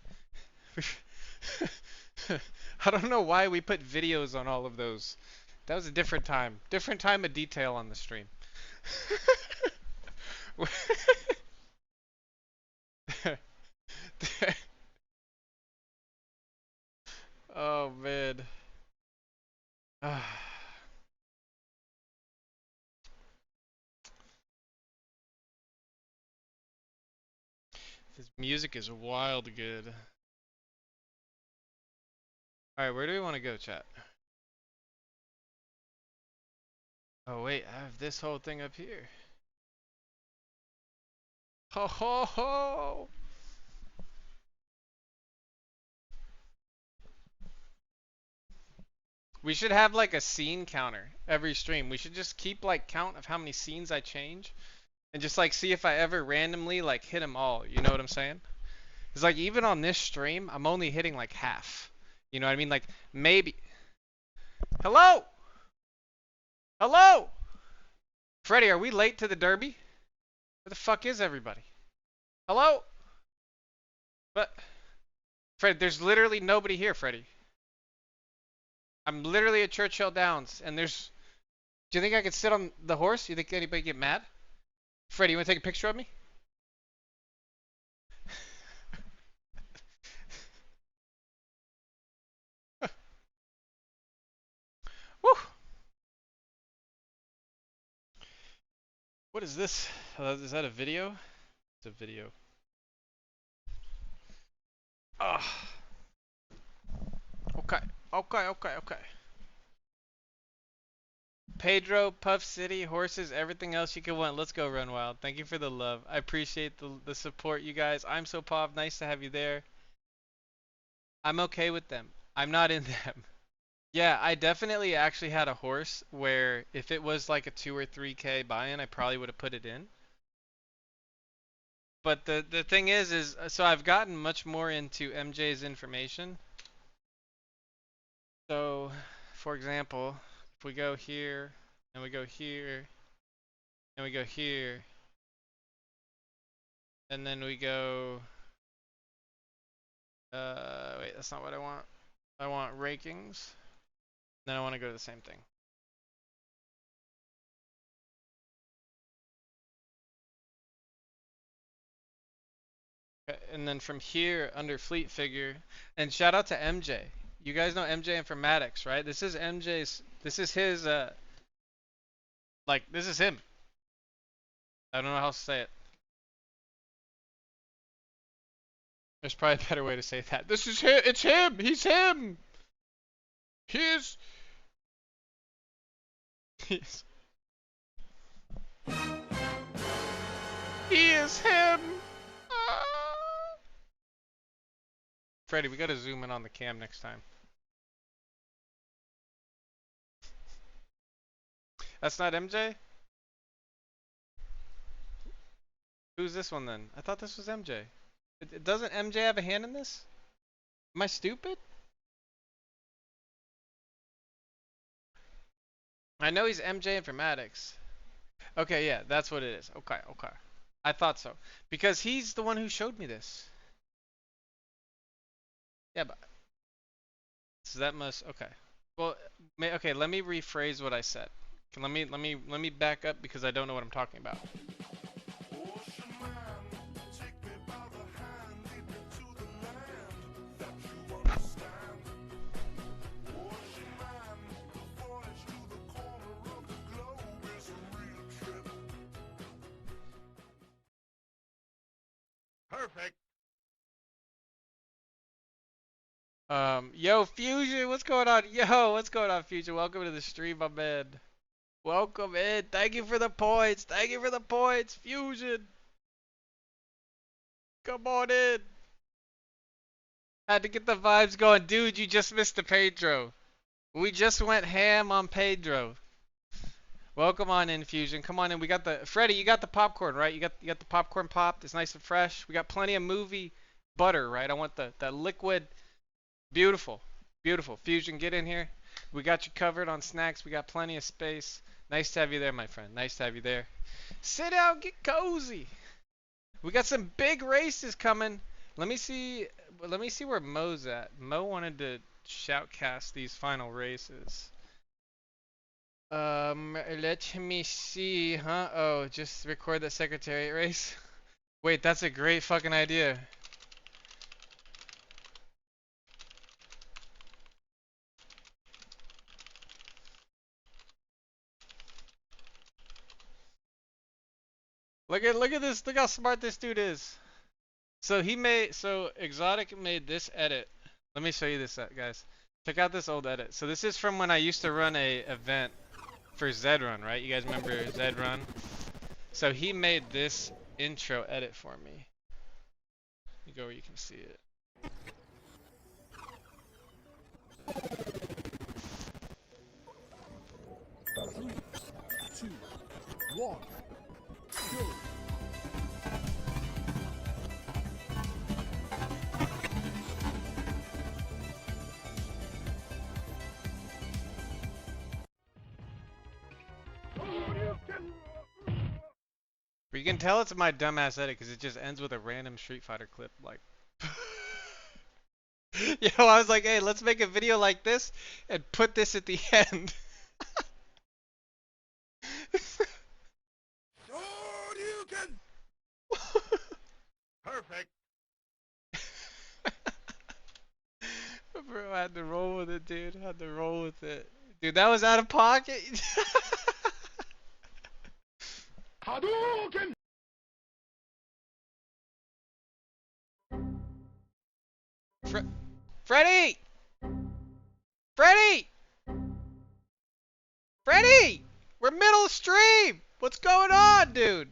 Speaker 1: I don't know why we put videos on all of those. That was a different time. Different time of detail on the stream. Oh, man. This music is wild good. Alright, where do we want to go, chat? Oh, wait, I have this whole thing up here. Ho ho ho! We should have like a scene counter every stream. We should just keep like count of how many scenes I change and just like see if I ever randomly like hit them all. You know what I'm saying? It's like even on this stream, I'm only hitting like half. You know what I mean? Like maybe. Hello? Hello? Freddy, are we late to the derby? Where the fuck is everybody? Hello? But Fred, there's literally nobody here, Freddy. I'm literally at Churchill Downs and there's do you think I could sit on the horse? You think anybody get mad? Freddy, you want to take a picture of me? Woo! What is this? Is that a video? It's a video. Ah. Okay. Okay. Pedro, Puff City, horses, everything else you could want. Let's go, Run Wild. Thank you for the love. I appreciate the support, you guys. I'm so pov. Nice to have you there. I'm okay with them. I'm not in them. Yeah, I definitely actually had a horse where if it was like a 2 or 3K buy-in, I probably would have put it in. But the thing is so I've gotten much more into MJ's information. So, for example, if we go here, and we go here, and we go here, and then we go, wait, that's not what I want. I want rankings. Then I want to go to the same thing. Okay, and then from here, under Fleet Figure, and shout out to MJ. You guys know MJ Informatics, right? This is MJ's, this is his, like, this is him. I don't know how to say it. There's probably a better way to say that. This is him. It's him. He's him. He's. He's. He is him. Ah. Freddy, we gotta zoom in on the cam next time. That's not MJ? Who's this one then? I thought this was MJ. Doesn't MJ have a hand in this? Am I stupid? I know he's MJ Informatics. Okay, yeah, that's what it is. Okay. I thought so. Because he's the one who showed me this. Yeah, but so that must okay. Well, okay, let me rephrase what I said. Let me back up because I don't know what I'm talking about.
Speaker 4: Perfect.
Speaker 1: Yo, Fusion, what's going on? Yo, what's going on, Fusion? Welcome to the stream, my man. Welcome in. Thank you for the points. Thank you for the points, Fusion. Come on in. Had to get the vibes going. Dude, you just missed the Pedro. We just went ham on Pedro. Welcome on in, Fusion. Come on in. We got the Freddy. You got the popcorn, right? You got the popcorn popped. It's nice and fresh. We got plenty of movie butter, right? I want the liquid. Beautiful, beautiful. Fusion, get in here. We got you covered on snacks. We got plenty of space. Nice to have you there, my friend. Nice to have you there. Sit down, get cozy. We got some big races coming. Let me see. Let me see where Mo's at. Mo wanted to shoutcast these final races. Let me see, huh? Oh, just record the Secretariat race. Wait, that's a great fucking idea. Look at this. Look how smart this dude is. So Exotic made this edit. Let me show you this, guys. Check out this old edit. So this is from when I used to run a event for Zrun, right? You guys remember Zrun? So he made this intro edit for me. You go where you can see it.
Speaker 4: Three, two, one, go.
Speaker 1: But you can tell it's my dumbass edit because it just ends with a random Street Fighter clip. Like, yo, I was like, hey, let's make a video like this and put this at the end.
Speaker 4: Perfect.
Speaker 1: Bro, I had to roll with it, dude. I had to roll with it. Dude, that was out of pocket.
Speaker 4: Hadouken!
Speaker 1: Freddy! Freddy! Freddy! We're middle of stream! What's going on, dude?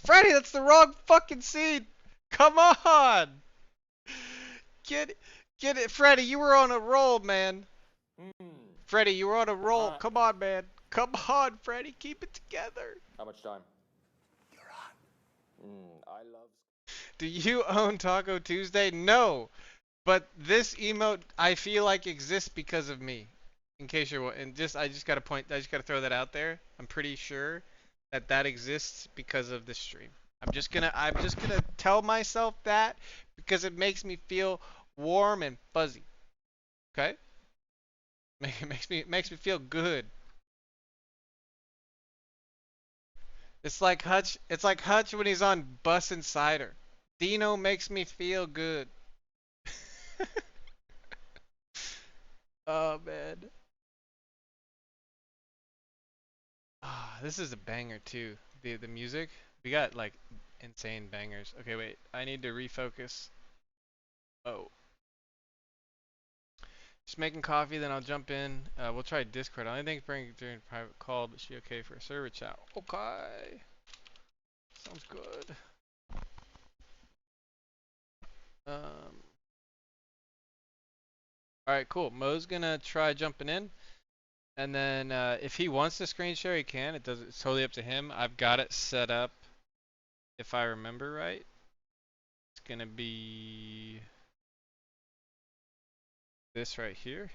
Speaker 1: Freddy, that's the wrong fucking scene! Come on! Get it, Freddy, you were on a roll, man. Freddy, you were on a roll. Come on, man. Come on, Freddy, keep it together.
Speaker 5: How much time?
Speaker 2: You're on.
Speaker 5: I love.
Speaker 1: Do you own Taco Tuesday? No. But this emote, I feel like exists because of me. In case you're, and I just gotta throw that out there. I'm pretty sure that exists because of this stream. I'm just gonna tell myself that because it makes me feel warm and fuzzy. Okay? It makes me feel good. It's like Hutch. It's like Hutch when he's on Bus and Cider. Dino makes me feel good. Oh man. Ah, this is a banger too. The music. We got like insane bangers. Okay, wait. I need to refocus. Oh. Just making coffee, then I'll jump in. We'll try Discord. I only think bring during private call, but should be okay for a server chat. Okay. Sounds good. Alright, cool. Mo's gonna try jumping in. And then if he wants to screen share, he can. It's totally up to him. I've got it set up, if I remember right. It's gonna be this right here.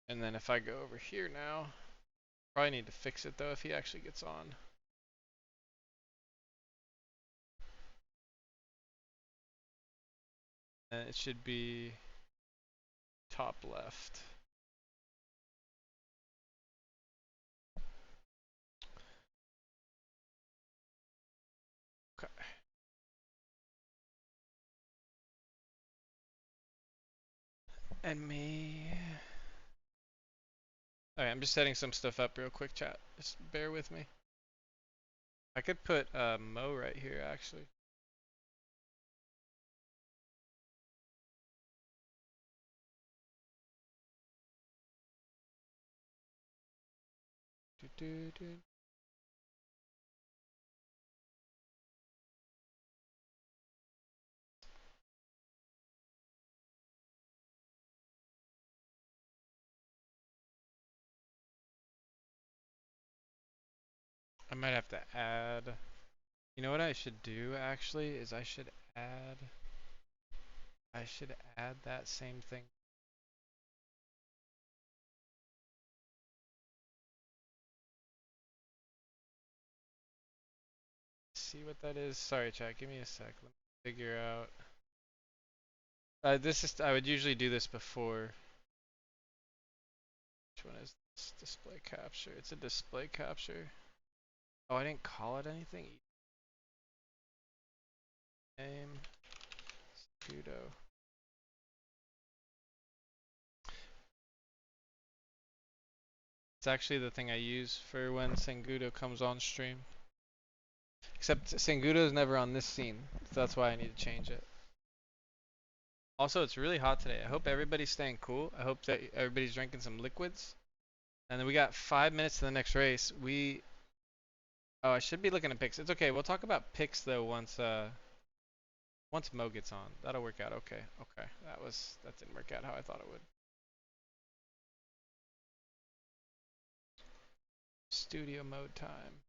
Speaker 1: And then if I go over here now, probably need to fix it though if he actually gets on. And it should be top left. Okay. And me. Alright, I'm just setting some stuff up real quick, chat. Just bear with me. I could put Mo right here actually. do, do. I might have to add. You know what I should do actually is I should add that same thing. See what that is. Sorry, chat. Give me a sec. Let me figure out. I would usually do this before. Which one is this? Display capture. It's a display capture. Oh, I didn't call it anything. Name. Sudo. It's actually the thing I use for when Sengudo comes on stream. Except Sengudo's never on this scene, so that's why I need to change it. Also, it's really hot today. I hope everybody's staying cool. I hope that everybody's drinking some liquids. And then we got 5 minutes to the next race. Oh, I should be looking at picks. It's okay. We'll talk about picks though once Mo gets on. That'll work out okay. Okay. That didn't work out how I thought it would. Studio mode time.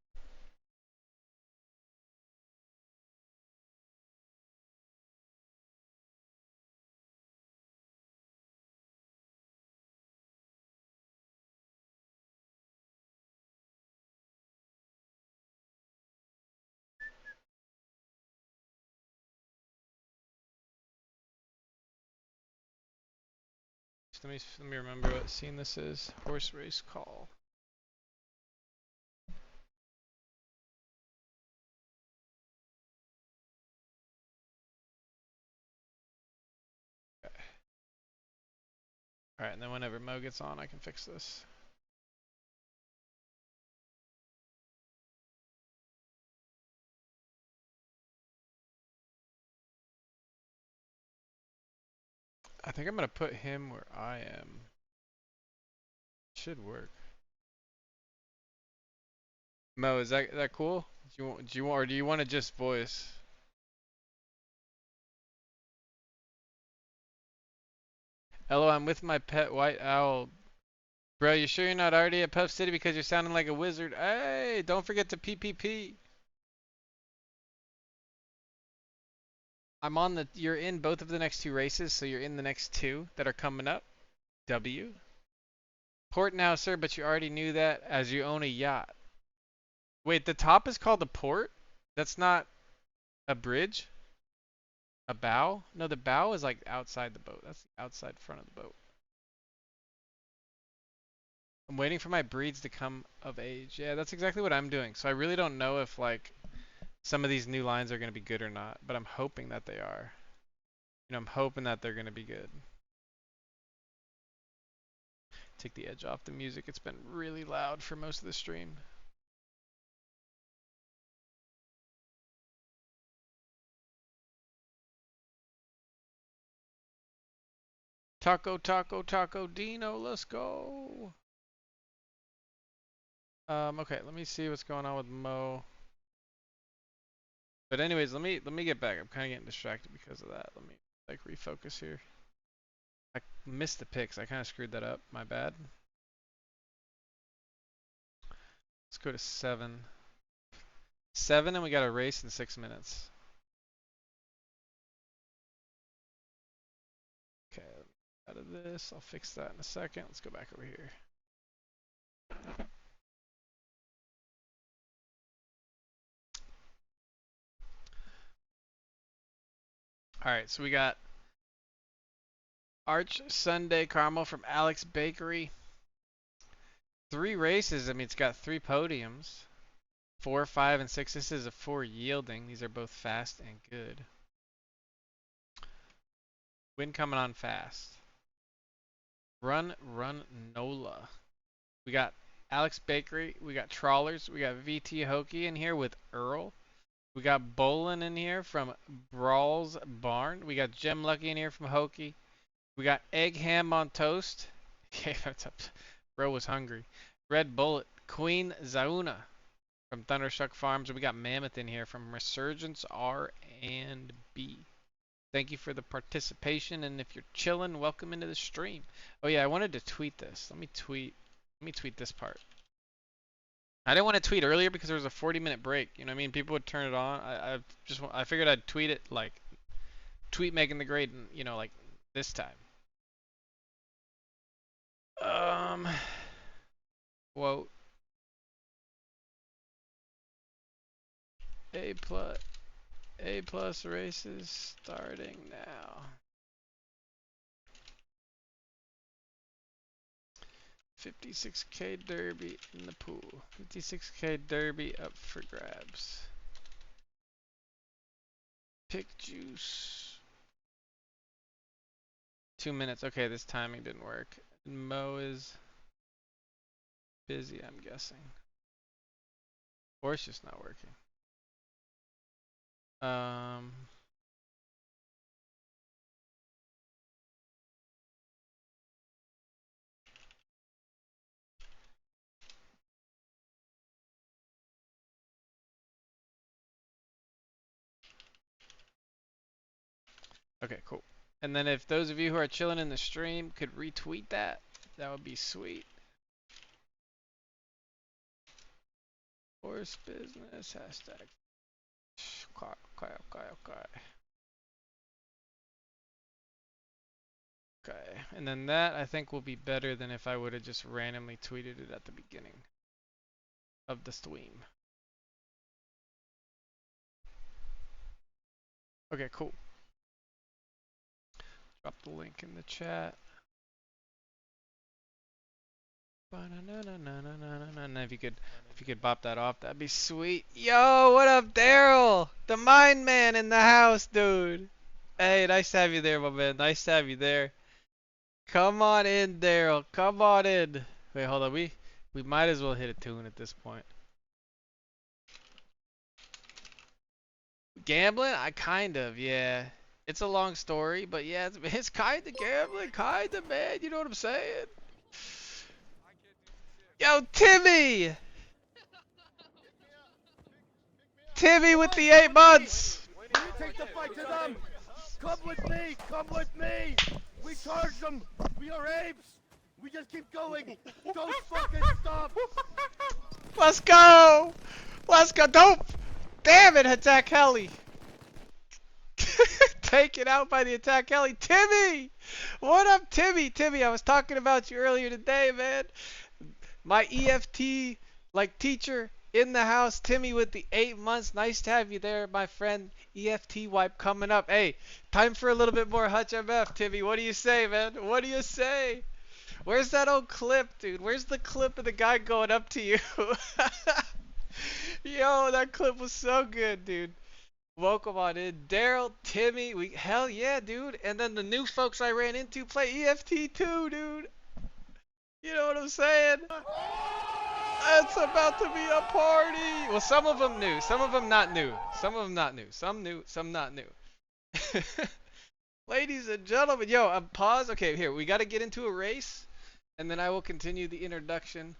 Speaker 1: Let me remember what scene this is. Horse race call. Okay. Alright, and then whenever Mo gets on, I can fix this. I think I'm gonna put him where I am. Should work. Mo, is that cool? Do you want to just voice? Hello, I'm with my pet white owl. Bro, you sure you're not already at Puff City because you're sounding like a wizard? Hey, don't forget to PPP. You're in both of the next two races, so you're in the next two that are coming up. W. Port now, sir, but you already knew that as you own a yacht. Wait, the top is called a port? That's not a bridge? A bow? No, the bow is like outside the boat. That's the outside front of the boat. I'm waiting for my breeds to come of age. Yeah, that's exactly what I'm doing. So I really don't know if like some of these new lines are going to be good or not, but I'm hoping that they are. You know, I'm hoping that they're going to be good. Take the edge off the music. It's been really loud for most of the stream. Taco, taco, taco, Dino, let's go. Okay, let me see what's going on with Mo. But anyways, let me get back. I'm kind of getting distracted because of that. Let me like refocus here. I missed the picks. I kind of screwed that up. My bad. Let's go to 7. 7 and we got a race in 6 minutes. Okay, out of this. I'll fix that in a second. Let's go back over here. Alright, so we got Arch Sunday Caramel from Alex Bakery. 3 races. I mean, it's got 3 podiums. 4, 5, and 6. This is a 4 yielding. These are both fast and good. Wind coming on fast. Run Nola. We got Alex Bakery. We got Trawlers. We got VT Hokey in here with Earl. We got Bolin in here from Brawl's Barn. We got Gem Lucky in here from Hokey. We got Egg Ham on Toast. Okay, that's up. Bro was hungry. Red Bullet, Queen Zauna from Thunderstruck Farms, and we got Mammoth in here from Resurgence R and B. Thank you for the participation, and if you're chilling, welcome into the stream. Oh yeah, I wanted to tweet this. Let me tweet this part. I didn't want to tweet earlier because there was a 40-minute break. You know what I mean? People would turn it on. I figured I'd tweet it, like tweet making the grade, you know, like this time. Quote, A plus races starting now. 56K derby in the pool. 56K derby up for grabs. Pick juice. 2 minutes. Okay, this timing didn't work. And Mo is busy, I'm guessing. Or it's just not working. Okay, cool. And then if those of you who are chilling in the stream could retweet that, that would be sweet. Horse business hashtag. Okay, and then that I think will be better than if I would have just randomly tweeted it at the beginning of the stream. Okay, cool. Drop the link in the chat. If you could bop that off, that'd be sweet. Yo, what up, Daryl? The Mind Man in the house, dude. Hey, nice to have you there, my man. Nice to have you there. Come on in, Daryl. Come on in. Wait, hold on. We might as well hit a tune at this point. Gambling? I kind of, yeah. It's a long story, but yeah, it's kind of gambling, kind of, man. You know what I'm saying? Yo, Timmy! Timmy with the 8 months!
Speaker 4: You take the fight to them! Come with me! Come with me! We charge them! We are apes! We just keep going! Don't fucking stop!
Speaker 1: Let's go! Let's go! Don't! Damn it, attack heli! Taken out by the attack heli. Timmy! What up, Timmy? Timmy, I was talking about you earlier today, man. My EFT, like, teacher in the house. Timmy with the 8 months. Nice to have you there, my friend. EFT wipe coming up. Hey, time for a little bit more Hutch MF, Timmy. What do you say, man? What do you say? Where's that old clip, dude? Where's the clip of the guy going up to you? Yo, that clip was so good, dude. Welcome on in. Daryl, Timmy, hell yeah, dude. And then the new folks I ran into play EFT too, dude. You know what I'm saying? It's about to be a party. Well, some of them new, some of them not new. Some of them not new. Some new, some not new. Ladies and gentlemen, yo, pause. Okay, here, we got to get into a race, and then I will continue the introduction.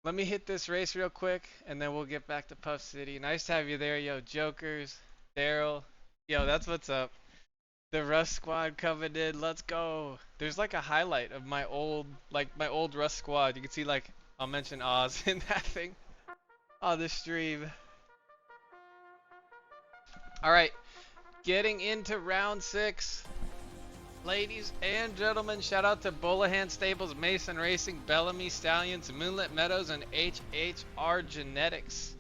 Speaker 1: Let me hit this race real quick, and then we'll get back to Puff City. Nice to have you there, yo, Jokers, Daryl. Yo, that's what's up. The Rust Squad coming in. Let's go. There's like a highlight of my old Rust Squad. You can see, like, I'll mention Oz in that thing on the stream. All right, getting into round 6. Ladies and gentlemen, shout out to Bolahan Stables, Mason Racing, Bellamy Stallions, Moonlit Meadows, and HHR Genetics.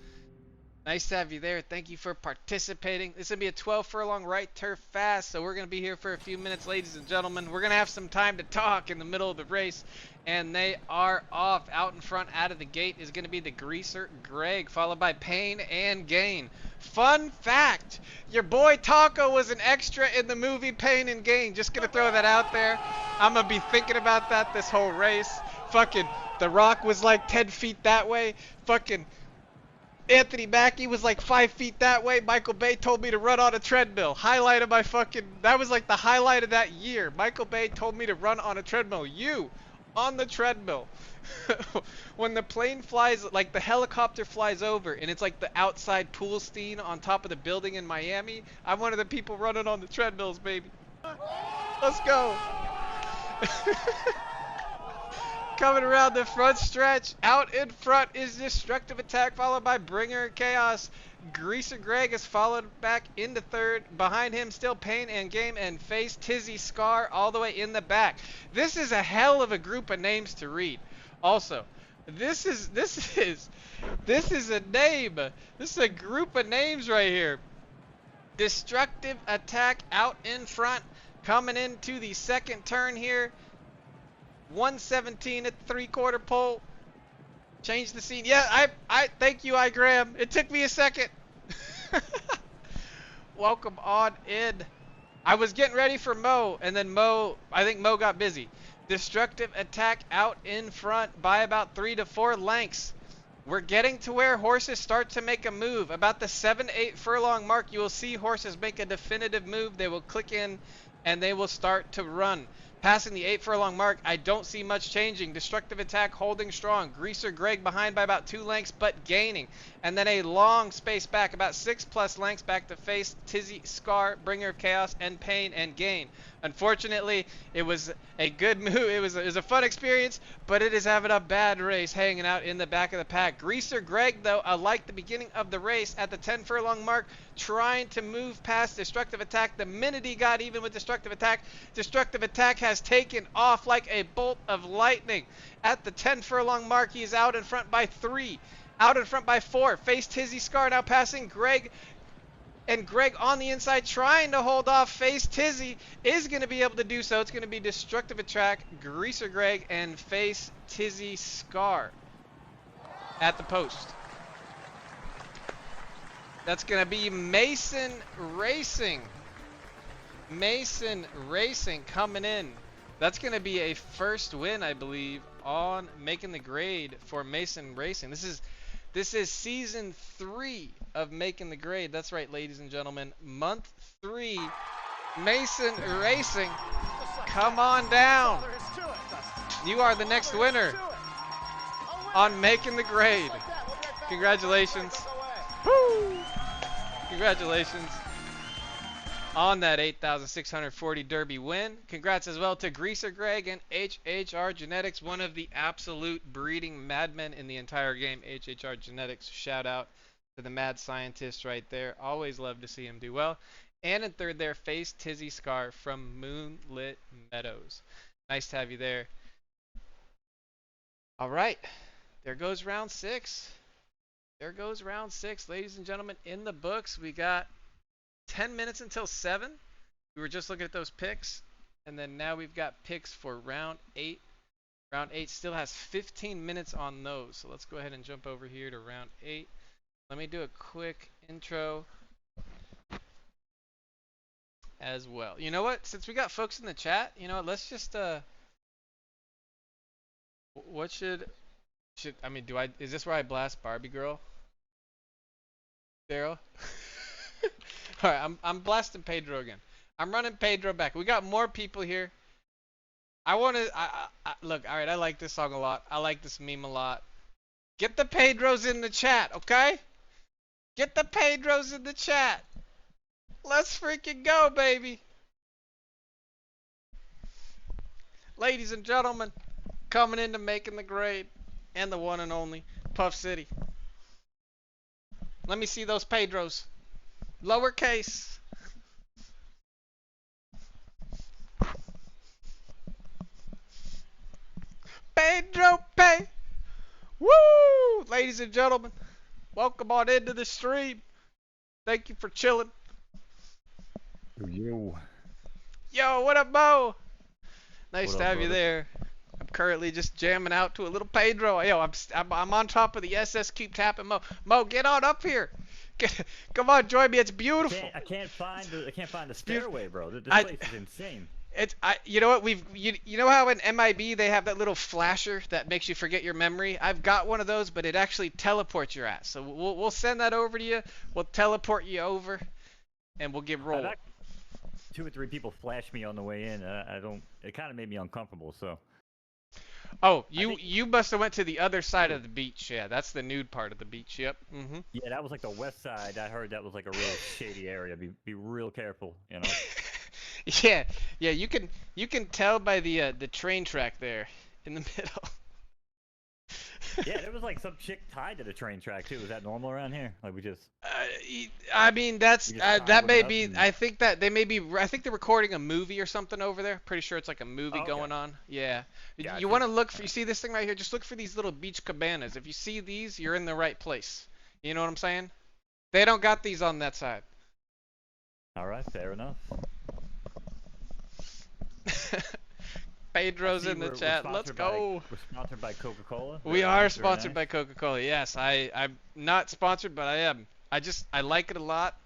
Speaker 1: Nice to have you there. Thank you for participating. This is going to be a 12 furlong right turf fast, so we're going to be here for a few minutes, ladies and gentlemen. We're going to have some time to talk in the middle of the race, and they are off. Out in front, out of the gate, is going to be the Greaser Greg, followed by Pain and Gain. Fun fact, your boy Taco was an extra in the movie Pain and Gain. Just going to throw that out there. I'm going to be thinking about that this whole race. Fucking The Rock was like 10 feet that way. Fucking Anthony Mackie was like 5 feet that way. Michael Bay told me to run on a treadmill. Highlight of my fucking... That was like the highlight of that year. Michael Bay told me to run on a treadmill. You on the treadmill. When the plane flies, like the helicopter flies over, and it's like the outside pool scene on top of the building in Miami, I'm one of the people running on the treadmills, baby. Let's go. Coming around the front stretch, out in front is Destructive Attack, followed by Bringer of Chaos. Greaser Greg is followed back into third. Behind him, still Pain and Game and Face Tizzy Scar all the way in the back. This is a hell of a group of names to read. Also, this is a name. This is a group of names right here. Destructive Attack out in front, coming into the second turn here. 117 at the 3/4 pole. Change the scene. Yeah, I thank you, Graham. It took me a second. Welcome on in. I was getting ready for Mo, and then I think Mo got busy. Destructive Attack out in front by about 3 to 4 lengths. We're getting to where horses start to make a move. About the 7-8 furlong mark, you will see horses make a definitive move. They will click in, and they will start to run. Passing the 8 furlong mark, I don't see much changing. Destructive Attack holding strong. Greaser Greg behind by about 2 lengths, but gaining. And then a long space back, about 6+ lengths back to Face Tizzy Scar, Bringer of Chaos, and Pain and Gain. Unfortunately, it was a good move. It was a fun experience, but it is having a bad race hanging out in the back of the pack. Greaser Greg, though, like the beginning of the race at the 10 furlong mark, trying to move past Destructive Attack. The minute he got even with Destructive Attack has taken off like a bolt of lightning. At the 10 furlong mark, he is out in front by 3, out in front by 4. Face Tizzy Scar now passing Greg, and Greg on the inside trying to hold off Face Tizzy is going to be able to do so. It's going to be Destructive Attack, Greaser Greg, and Face Tizzy Scar at the post. That's going to be Mason Racing. Mason Racing coming in. That's going to be a first win, I believe, on Making the Grade for Mason Racing. This is season 3 of Making the Grade. That's right, ladies and gentlemen. Month 3, Mason Racing. Come on down. You are the next winner on Making the Grade. Congratulations. Woo! Congratulations on that 8,640 Derby win. Congrats as well to Greaser Greg and HHR Genetics, one of the absolute breeding madmen in the entire game. HHR Genetics, shout out to the mad scientist right there. Always love to see him do well. And in third there, Face Tizzy Scar from Moonlit Meadows. Nice to have you there. All right, there goes round 6. There goes round 6, ladies and gentlemen. In the books, we got 10 minutes until 7. We were just looking at those picks, and then now we've got picks for round 8. Round 8 still has 15 minutes on those, so let's go ahead and jump over here to round 8. Let me do a quick intro as well. You know what? Since we got folks in the chat, you know what? Let's just what should I mean? Is this where I blast Barbie Girl? Daryl? All right, I'm blasting Pedro again. I'm running Pedro back. We got more people here. I want to look. All right, I like this song a lot. I like this meme a lot. Get the Pedros in the chat, okay? Get the Pedros in the chat. Let's freaking go, baby. Ladies and gentlemen, coming into Making the Grade and the one and only Puff City. Let me see those Pedros. Lowercase. Pedro Pay. Woo! Ladies and gentlemen, welcome on into the stream. Thank you for chilling.
Speaker 6: Yo.
Speaker 1: Yo, what up, Mo? Nice
Speaker 6: What
Speaker 1: to
Speaker 6: up,
Speaker 1: have you
Speaker 6: brother?
Speaker 1: there. I'm currently just jamming out to a little Pedro. Yo, I'm on top of the SS, keep tapping Mo. Mo, get on up here. Come on, join me. It's beautiful.
Speaker 6: I can't find the stairway, bro. This
Speaker 1: I-
Speaker 6: place is insane.
Speaker 1: You know what, you know how in MIB they have that little flasher that makes you forget your memory? I've got one of those, but it actually teleports your ass. So we'll send that over to you. We'll teleport you over, and we'll get rolling.
Speaker 6: 2 or 3 people flashed me on the way in. I don't. It kind of made me uncomfortable. So.
Speaker 1: Oh,
Speaker 6: I think,
Speaker 1: you must have went to the other side of the beach. Yeah, that's the nude part of the beach. Yep. Mhm.
Speaker 6: yeah, that was like the west side. I heard that was like a real shady area. Be real careful, you know.
Speaker 1: Yeah, yeah. You can tell by the train track there in the middle.
Speaker 6: Yeah, there was like some chick tied to the train track too. Is that normal around here? Like
Speaker 1: I mean,
Speaker 6: we just tie
Speaker 1: that may
Speaker 6: women up
Speaker 1: be.
Speaker 6: and.
Speaker 1: I think that they may be. I think they're recording a movie or something over there. Pretty sure it's like a movie
Speaker 6: Oh, okay.
Speaker 1: going on. Yeah. You
Speaker 6: Gotcha.
Speaker 1: want to look for. You see this thing right here? Just look for these little beach cabanas. If you see these, you're in the right place. You know what I'm saying? They don't got these on that side.
Speaker 6: All right, fair enough. I
Speaker 1: Pedro's
Speaker 6: see
Speaker 1: in the
Speaker 6: we're
Speaker 1: chat. Let's
Speaker 6: sponsored by
Speaker 1: go.
Speaker 6: we're sponsored by Coca-Cola.
Speaker 1: We
Speaker 6: Very
Speaker 1: are
Speaker 6: nice, very
Speaker 1: sponsored
Speaker 6: nice.
Speaker 1: by Coca-Cola. Yes, I'm not sponsored, but I am. I like it a lot.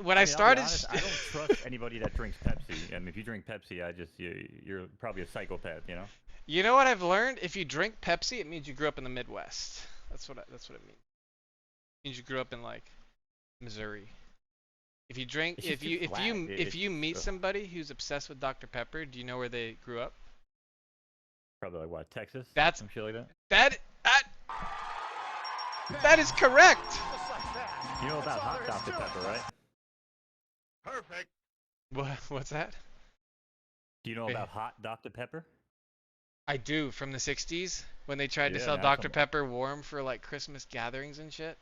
Speaker 1: When I
Speaker 6: I mean, I'll be
Speaker 1: started,
Speaker 6: honest, I don't trust anybody that drinks Pepsi. And if you drink Pepsi, you're probably a psychopath, you know?
Speaker 1: you know what I've learned? If you drink Pepsi, it means you grew up in the Midwest. That's what it means. It means you grew up in like Missouri. If you drink,
Speaker 6: It's just too flat.
Speaker 1: if you meet
Speaker 6: Ugh,
Speaker 1: somebody who's obsessed with Dr Pepper, do you know where they grew up?
Speaker 6: probably like what, Texas?
Speaker 1: That's
Speaker 6: Some shit like that.
Speaker 1: that that that is correct.
Speaker 4: Just like that.
Speaker 6: You know
Speaker 4: That's
Speaker 6: about
Speaker 4: all
Speaker 6: hot
Speaker 4: there is
Speaker 6: Dr
Speaker 4: to it.
Speaker 6: Pepper, right?
Speaker 4: Perfect.
Speaker 1: What's that?
Speaker 6: Do you know
Speaker 1: Eh.
Speaker 6: about hot Dr Pepper?
Speaker 1: I do, from the 60s when they tried to
Speaker 6: Yeah,
Speaker 1: sell
Speaker 6: man,
Speaker 1: Dr Pepper warm for like Christmas gatherings and shit.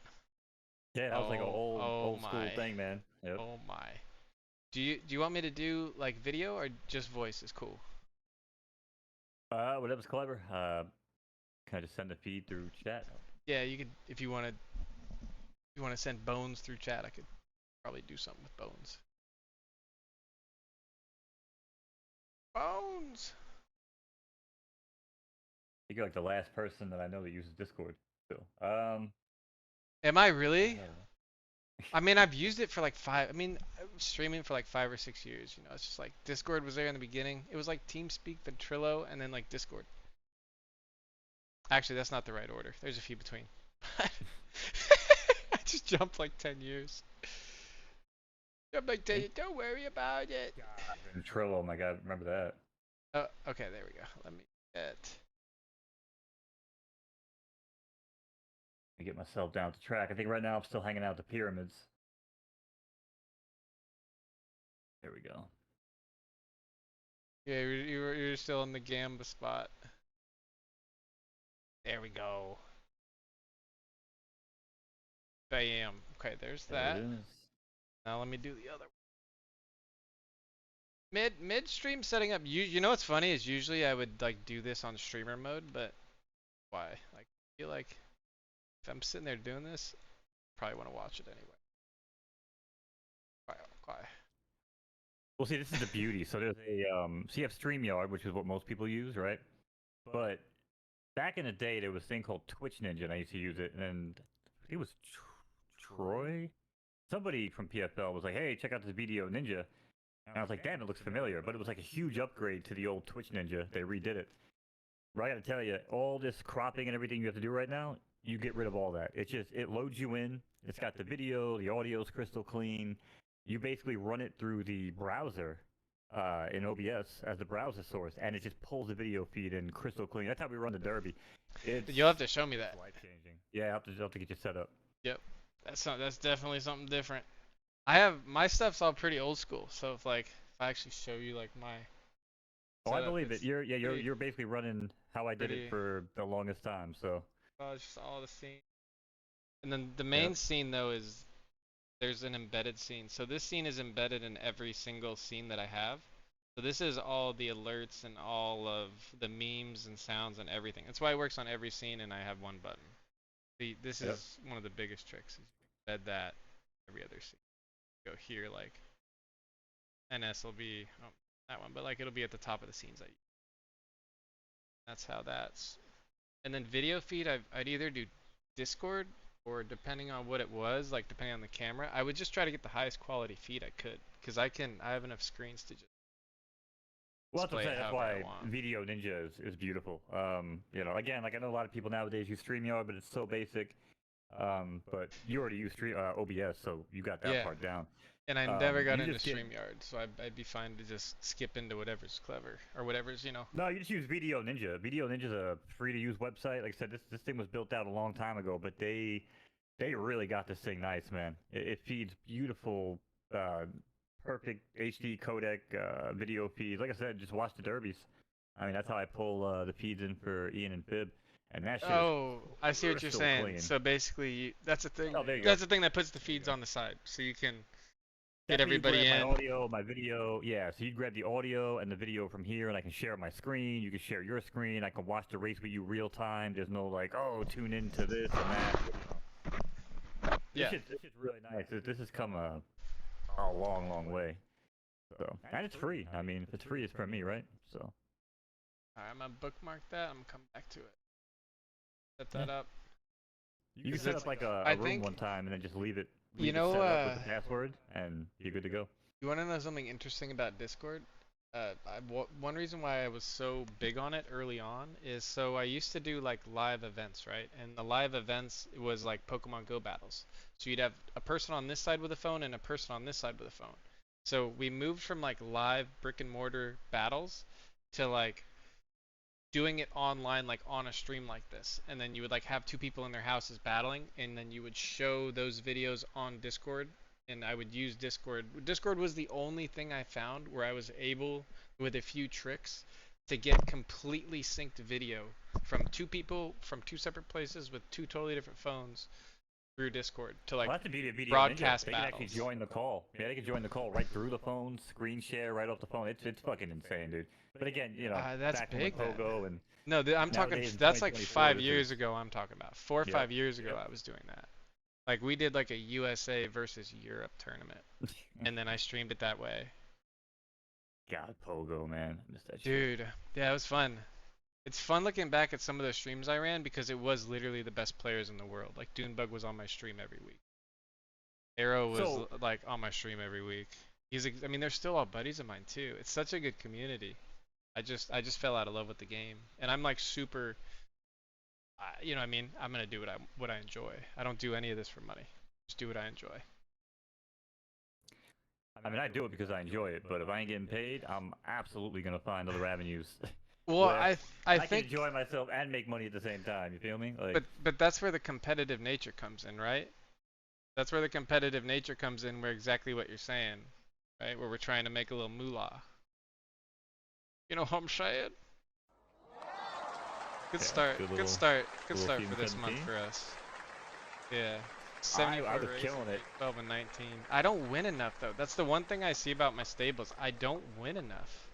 Speaker 6: Yeah, that was like an
Speaker 1: Oh,
Speaker 6: old school
Speaker 1: my.
Speaker 6: thing, man. Yep.
Speaker 1: Oh my. Do you want me to do like video or just voice is cool?
Speaker 6: Whatever's clever. Can I just send the feed through chat?
Speaker 1: Yeah, you could if you want to send Bones through chat, I could probably do something with Bones. Bones.
Speaker 6: You're like the last person that I know that uses Discord still.
Speaker 1: Am I really?
Speaker 6: I don't know.
Speaker 1: I mean, I've used it for like I mean, I was streaming for like 5 or 6 years. You know, it's just like Discord was there in the beginning. It was like TeamSpeak, then Trello, and then like Discord. Actually, that's not the right order. There's a few between. I just jumped like 10 years. Jumped like 10 years. Don't worry about it.
Speaker 6: And Trello, oh my god, remember that?
Speaker 1: Oh, okay, there we go. Let
Speaker 6: Me get myself down to track. I think right now I'm still hanging out at the pyramids. There we go.
Speaker 1: Yeah, you're still in the Gamba spot. There we go. Bam. Okay, there's
Speaker 6: There
Speaker 1: that.
Speaker 6: it is.
Speaker 1: Now let me do the other. Midstream setting up. You know what's funny is usually I would like do this on streamer mode, but why? Like I feel like if I'm sitting there doing this, probably want to watch it anyway. Why?
Speaker 6: Well, see, this is the beauty. So there's so you have StreamYard, which is what most people use, right? But back in the day, there was a thing called Twitch Ninja, and I used to use it. And I think it was Troy. Somebody from PFL was like, "Hey, check out this video Ninja." And I was like, "Damn, it looks familiar." But it was like a huge upgrade to the old Twitch Ninja. They redid it. But I gotta tell you, all this cropping and everything you have to do right now, you get rid of all that. It loads you in. It's got the video, the audio's crystal clean. You basically run it through the browser in OBS as the browser source, and it just pulls the video feed in crystal clean. That's how we run the Derby.
Speaker 1: You'll have to show me that.
Speaker 6: Life changing. Yeah, I'll have to get you set up.
Speaker 1: Yep. That's definitely something different. I have my stuff's all pretty old school, so if I actually show you like my
Speaker 6: Oh, I
Speaker 1: setup,
Speaker 6: believe it.
Speaker 1: it's
Speaker 6: You're basically running how I did
Speaker 1: pretty-
Speaker 6: it for the longest time. So
Speaker 1: just all the scene. And then the main scene though is there's an embedded scene. So this scene is embedded in every single scene that I have. So this is all the alerts and all of the memes and sounds and everything. That's why it works on every scene and I have one button. This is one of the biggest tricks. Is embed that every other scene. Go here like NS will be that one, but like it'll be at the top of the scenes. That's how that's. And then video feed, I'd either do Discord or depending on what it was, like depending on the camera, I would just try to get the highest quality feed I could, because I have enough screens to just
Speaker 6: well,
Speaker 1: display it
Speaker 6: that's
Speaker 1: however I
Speaker 6: why
Speaker 1: want.
Speaker 6: Video Ninja is beautiful. You know, again, like I know a lot of people nowadays use StreamYard, but it's so basic. But you already use OBS, so you got that
Speaker 1: Yeah.
Speaker 6: part down.
Speaker 1: And I never got
Speaker 6: You
Speaker 1: into
Speaker 6: just get
Speaker 1: StreamYard, so I'd be fine to just skip into whatever's clever or whatever's, you know.
Speaker 6: no, you just use Video Ninja. Video Ninja's a free-to-use website. Like I said, this thing was built out a long time ago, but they really got this thing nice, man. It feeds beautiful, perfect HD codec video feeds. Like I said, just watch the derbies. I mean, that's how I pull the feeds in for Ian and Fib, and that shit is
Speaker 1: Oh, I see what you're
Speaker 6: crystal
Speaker 1: saying.
Speaker 6: clean.
Speaker 1: So basically, that's the thing.
Speaker 6: Oh, there you go.
Speaker 1: That's the thing that puts the feeds on the side, so you can get
Speaker 6: That's where you
Speaker 1: everybody
Speaker 6: grab
Speaker 1: in.
Speaker 6: my audio, my video. Yeah, so you grab the audio and the video from here, and I can share my screen. You can share your screen. I can watch the race with you real time. There's no like, oh, tune into this and that.
Speaker 1: Yeah.
Speaker 6: This shit's really nice. This has come a long, long way. So, and it's free. I mean, if it's free, it's for me, right? So.
Speaker 1: Alright, I'm gonna bookmark that. I'm gonna come back to it. Set that up.
Speaker 6: You can set up like a room
Speaker 1: think-
Speaker 6: one time and then just leave it.
Speaker 1: You
Speaker 6: Leave it
Speaker 1: know,
Speaker 6: set up with the password, and you're good to go.
Speaker 1: You want to know something interesting about Discord? One reason why I was so big on it early on is so I used to do like live events, right? And the live events was like Pokemon Go battles. So you'd have a person on this side with a phone and a person on this side with a phone. So we moved from like live brick and mortar battles to like doing it online, like on a stream like this. And then you would like have two people in their houses battling, and then you would show those videos on Discord. And I would use Discord. Discord was the only thing I found where I was able, with a few tricks, to get completely synced video from two people from two separate places with two totally different phones through Discord to like
Speaker 6: Well, that's the beauty of Video
Speaker 1: broadcast
Speaker 6: Ninja. They can
Speaker 1: battles.
Speaker 6: actually join the call. Yeah, they can join the call right through the phone, screen share right off the phone. It's fucking insane, dude. But again, you know,
Speaker 1: That's
Speaker 6: back
Speaker 1: big,
Speaker 6: when
Speaker 1: then.
Speaker 6: Pogo and
Speaker 1: No, I'm talking.
Speaker 6: nowadays in
Speaker 1: That's like
Speaker 6: 2024,
Speaker 1: 5
Speaker 6: this
Speaker 1: years
Speaker 6: is-
Speaker 1: ago. I'm talking about 4 or
Speaker 6: Yep,
Speaker 1: 5 years ago.
Speaker 6: yep.
Speaker 1: I was doing that. Like we did like a USA versus Europe tournament, and then I streamed it that way.
Speaker 6: God, Pogo, man, I miss that shit.
Speaker 1: Dude, yeah, it was fun. It's fun looking back at some of the streams I ran because it was literally the best players in the world. Like Dunebug was on my stream every week. Arrow was
Speaker 6: So-
Speaker 1: like on my stream every week. I mean, they're still all buddies of mine too. It's such a good community. I just fell out of love with the game, and I'm like super. You know, what I mean, I'm gonna do what I enjoy. I don't do any of this for money. Just do what I enjoy.
Speaker 6: I mean, I do it because I enjoy it, but if I ain't getting paid, I'm absolutely gonna find other avenues.
Speaker 1: Well,
Speaker 6: where
Speaker 1: I
Speaker 6: can
Speaker 1: think,
Speaker 6: enjoy myself and make money at the same time. You feel me? Like,
Speaker 1: but that's where the competitive nature comes in, right? That's where the competitive nature comes in, where exactly what you're saying, right? Where we're trying to make a little moolah. You know what I'm saying? Good
Speaker 6: Yeah,
Speaker 1: start.
Speaker 6: good
Speaker 1: Good
Speaker 6: little-
Speaker 1: start. Good
Speaker 6: little
Speaker 1: start
Speaker 6: team
Speaker 1: for this month
Speaker 6: 17.
Speaker 1: for us. Yeah.
Speaker 6: I
Speaker 1: 74
Speaker 6: was
Speaker 1: races,
Speaker 6: killing it.
Speaker 1: 12 and 19. I don't win enough though. That's the one thing I see about my stables. I don't win enough.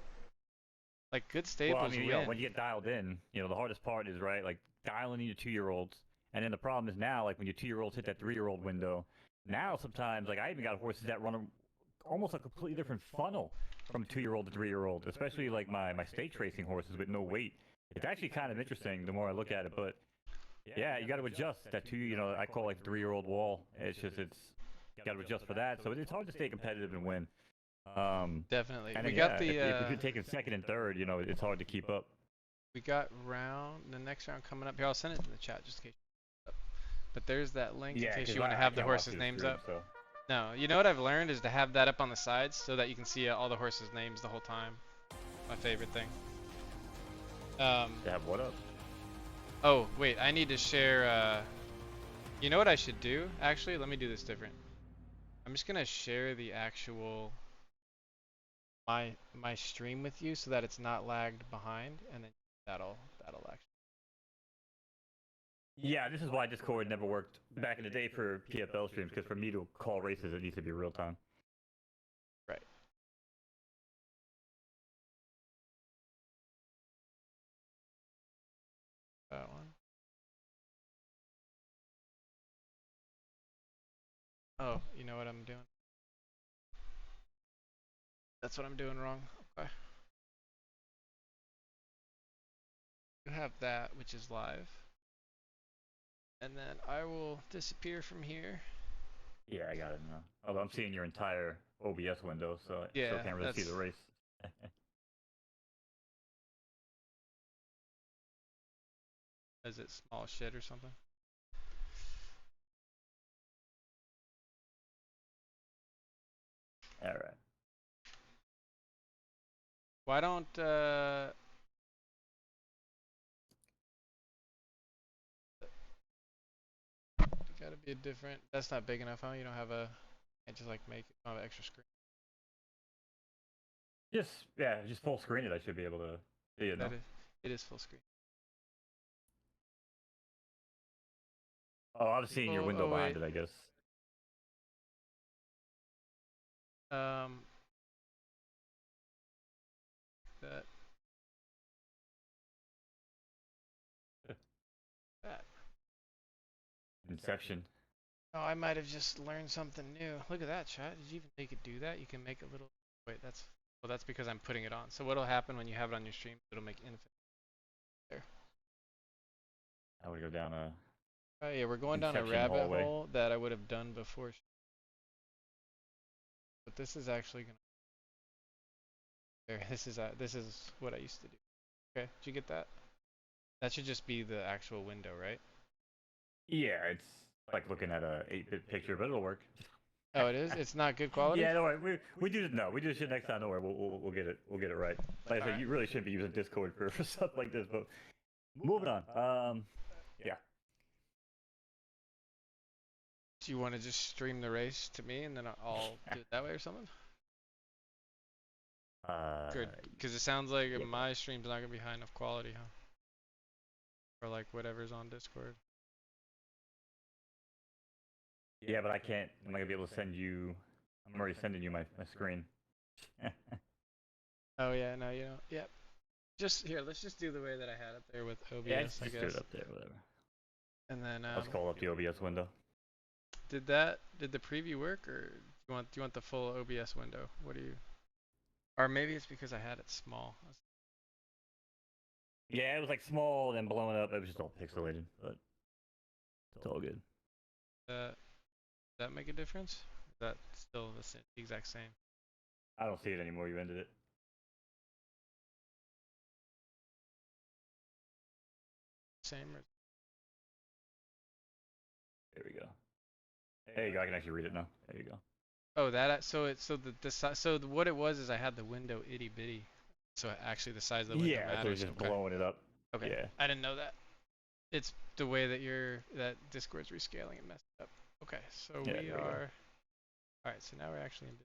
Speaker 1: Like good stables
Speaker 6: well, I mean,
Speaker 1: win.
Speaker 6: you know, when you get dialed in, you know, the hardest part is right, like dialing in your 2-year-olds, and then the problem is now, like when your 2-year-olds hit that 3-year-old window, now sometimes, like I even got horses that run almost a completely different funnel from 2-year-old to 3-year-old, especially like my stage racing horses with no weight. It's actually kind of interesting the more I look at it, but yeah, you got to adjust that you know, I call like 3-year-old wall. It's you got to adjust for that. So it's hard to stay competitive and win.
Speaker 1: Definitely.
Speaker 6: And
Speaker 1: We
Speaker 6: then,
Speaker 1: got
Speaker 6: yeah,
Speaker 1: the
Speaker 6: if you're taking second and third, you know, it's hard to keep up.
Speaker 1: we got the next round coming up here. I'll send it in the chat just in case. But there's that link in case
Speaker 6: 'cause
Speaker 1: you want to
Speaker 6: I
Speaker 1: have the
Speaker 6: can't watch
Speaker 1: horses'
Speaker 6: the
Speaker 1: names
Speaker 6: stream,
Speaker 1: up.
Speaker 6: so.
Speaker 1: No, you know what I've learned is to have that up on the sides so that you can see all the horses' names the whole time. My favorite thing.
Speaker 6: To have what up?
Speaker 1: Oh, wait, I need to share, you know what I should do? Actually, let me do this different. I'm just gonna share the actual, my stream with you so that it's not lagged behind, and then that'll actually.
Speaker 6: Yeah, this is why Discord never worked back in the day for PFL streams, because for me to call races, it needs to be real time.
Speaker 1: Right. That one. Oh, you know what I'm doing? That's what I'm doing wrong. Okay. You have that, which is live. And then I will disappear from here.
Speaker 6: Yeah, I got it now. Although I'm seeing your entire OBS window, so I still
Speaker 1: Yeah,
Speaker 6: can't really see the race.
Speaker 1: Is it small shit or something?
Speaker 6: All right.
Speaker 1: Why don't gotta be a different. That's not big enough, huh? You don't have a. Can't just like make it. Don't have an extra screen.
Speaker 6: Just full screen it. I should be able to see it. No?
Speaker 1: That is. It is full screen.
Speaker 6: Oh, I was seeing your window behind
Speaker 1: wait.
Speaker 6: it, I guess.
Speaker 1: That. That.
Speaker 6: Inception.
Speaker 1: Oh, I might have just learned something new. Look at that, chat. Did you even make it do that? You can make a little. Wait, that's. Well, that's because I'm putting it on. So what'll happen when you have it on your stream? It'll make infinite. There.
Speaker 6: I would go down a.
Speaker 1: Oh yeah, we're going down a
Speaker 6: Inception
Speaker 1: rabbit
Speaker 6: hallway.
Speaker 1: hole that I would have done before. But this is actually gonna. There. This is what I used to do. Okay, did you get that? That should just be the actual window, right?
Speaker 6: Yeah, it's like looking at a 8-bit picture, but it'll work.
Speaker 1: Oh, it is. It's not good quality.
Speaker 6: Yeah, don't worry. We do this shit next time. Don't worry. We'll get it right. Like I said, you really shouldn't be using Discord for stuff like this. But moving on. Yeah.
Speaker 1: Do you want to just stream the race to me and then I'll do it that way or something? Good, because it sounds like
Speaker 6: yeah.
Speaker 1: my stream's not gonna be high enough quality, huh? Or like whatever's on Discord.
Speaker 6: Yeah, but I can't. I'm not gonna be able to send you. I'm already sending you my screen.
Speaker 1: Oh yeah, no, you don't. Yep. Just here. Let's just do the way that I had it there with OBS.
Speaker 6: Yeah, just
Speaker 1: I
Speaker 6: do
Speaker 1: guess.
Speaker 6: it up there, whatever.
Speaker 1: And then
Speaker 6: Let's call up the OBS window.
Speaker 1: did the preview work, or do you want the full OBS window? What do you? Or maybe it's because I had it small.
Speaker 6: Yeah, it was like small and then blowing up. It was just all pixelated, but it's all good.
Speaker 1: Does that make a difference? Is that still the exact same?
Speaker 6: I don't see it anymore. You ended it.
Speaker 1: Same or?
Speaker 6: There we go. There you go. I can actually read it now. There you go.
Speaker 1: Oh, that what it was is I had the window itty bitty, so actually the size of the window
Speaker 6: Yeah, so
Speaker 1: matters.
Speaker 6: it's just blowing it up.
Speaker 1: Okay.
Speaker 6: Yeah.
Speaker 1: I didn't know that. It's the way that Discord's rescaling and messed up. Okay, so
Speaker 6: Yeah,
Speaker 1: we
Speaker 6: there we go.
Speaker 1: are. All right, so now we're actually in.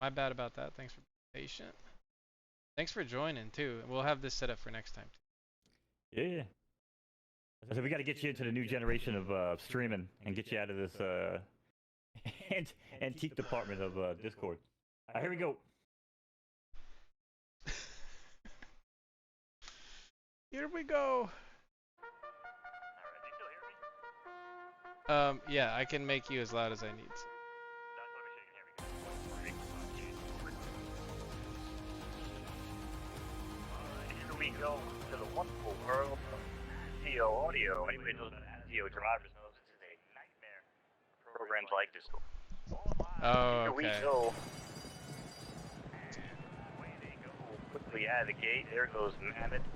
Speaker 1: My bad about that. Thanks for being patient. Thanks for joining too. We'll have this set up for next time.
Speaker 6: Yeah. So we got to get you into the new generation of streaming and get you out of this antique department of Discord. Here we go.
Speaker 1: Here we go. Yeah, I can make you as loud as I need.
Speaker 6: Here we go to the wonderful world of ASIO audio. Anybody knows about ASIO drivers knows this is a nightmare for programs like this.
Speaker 1: Oh,
Speaker 6: Here we
Speaker 1: okay.
Speaker 6: go. And away they go quickly out of the gate. There goes Mammoth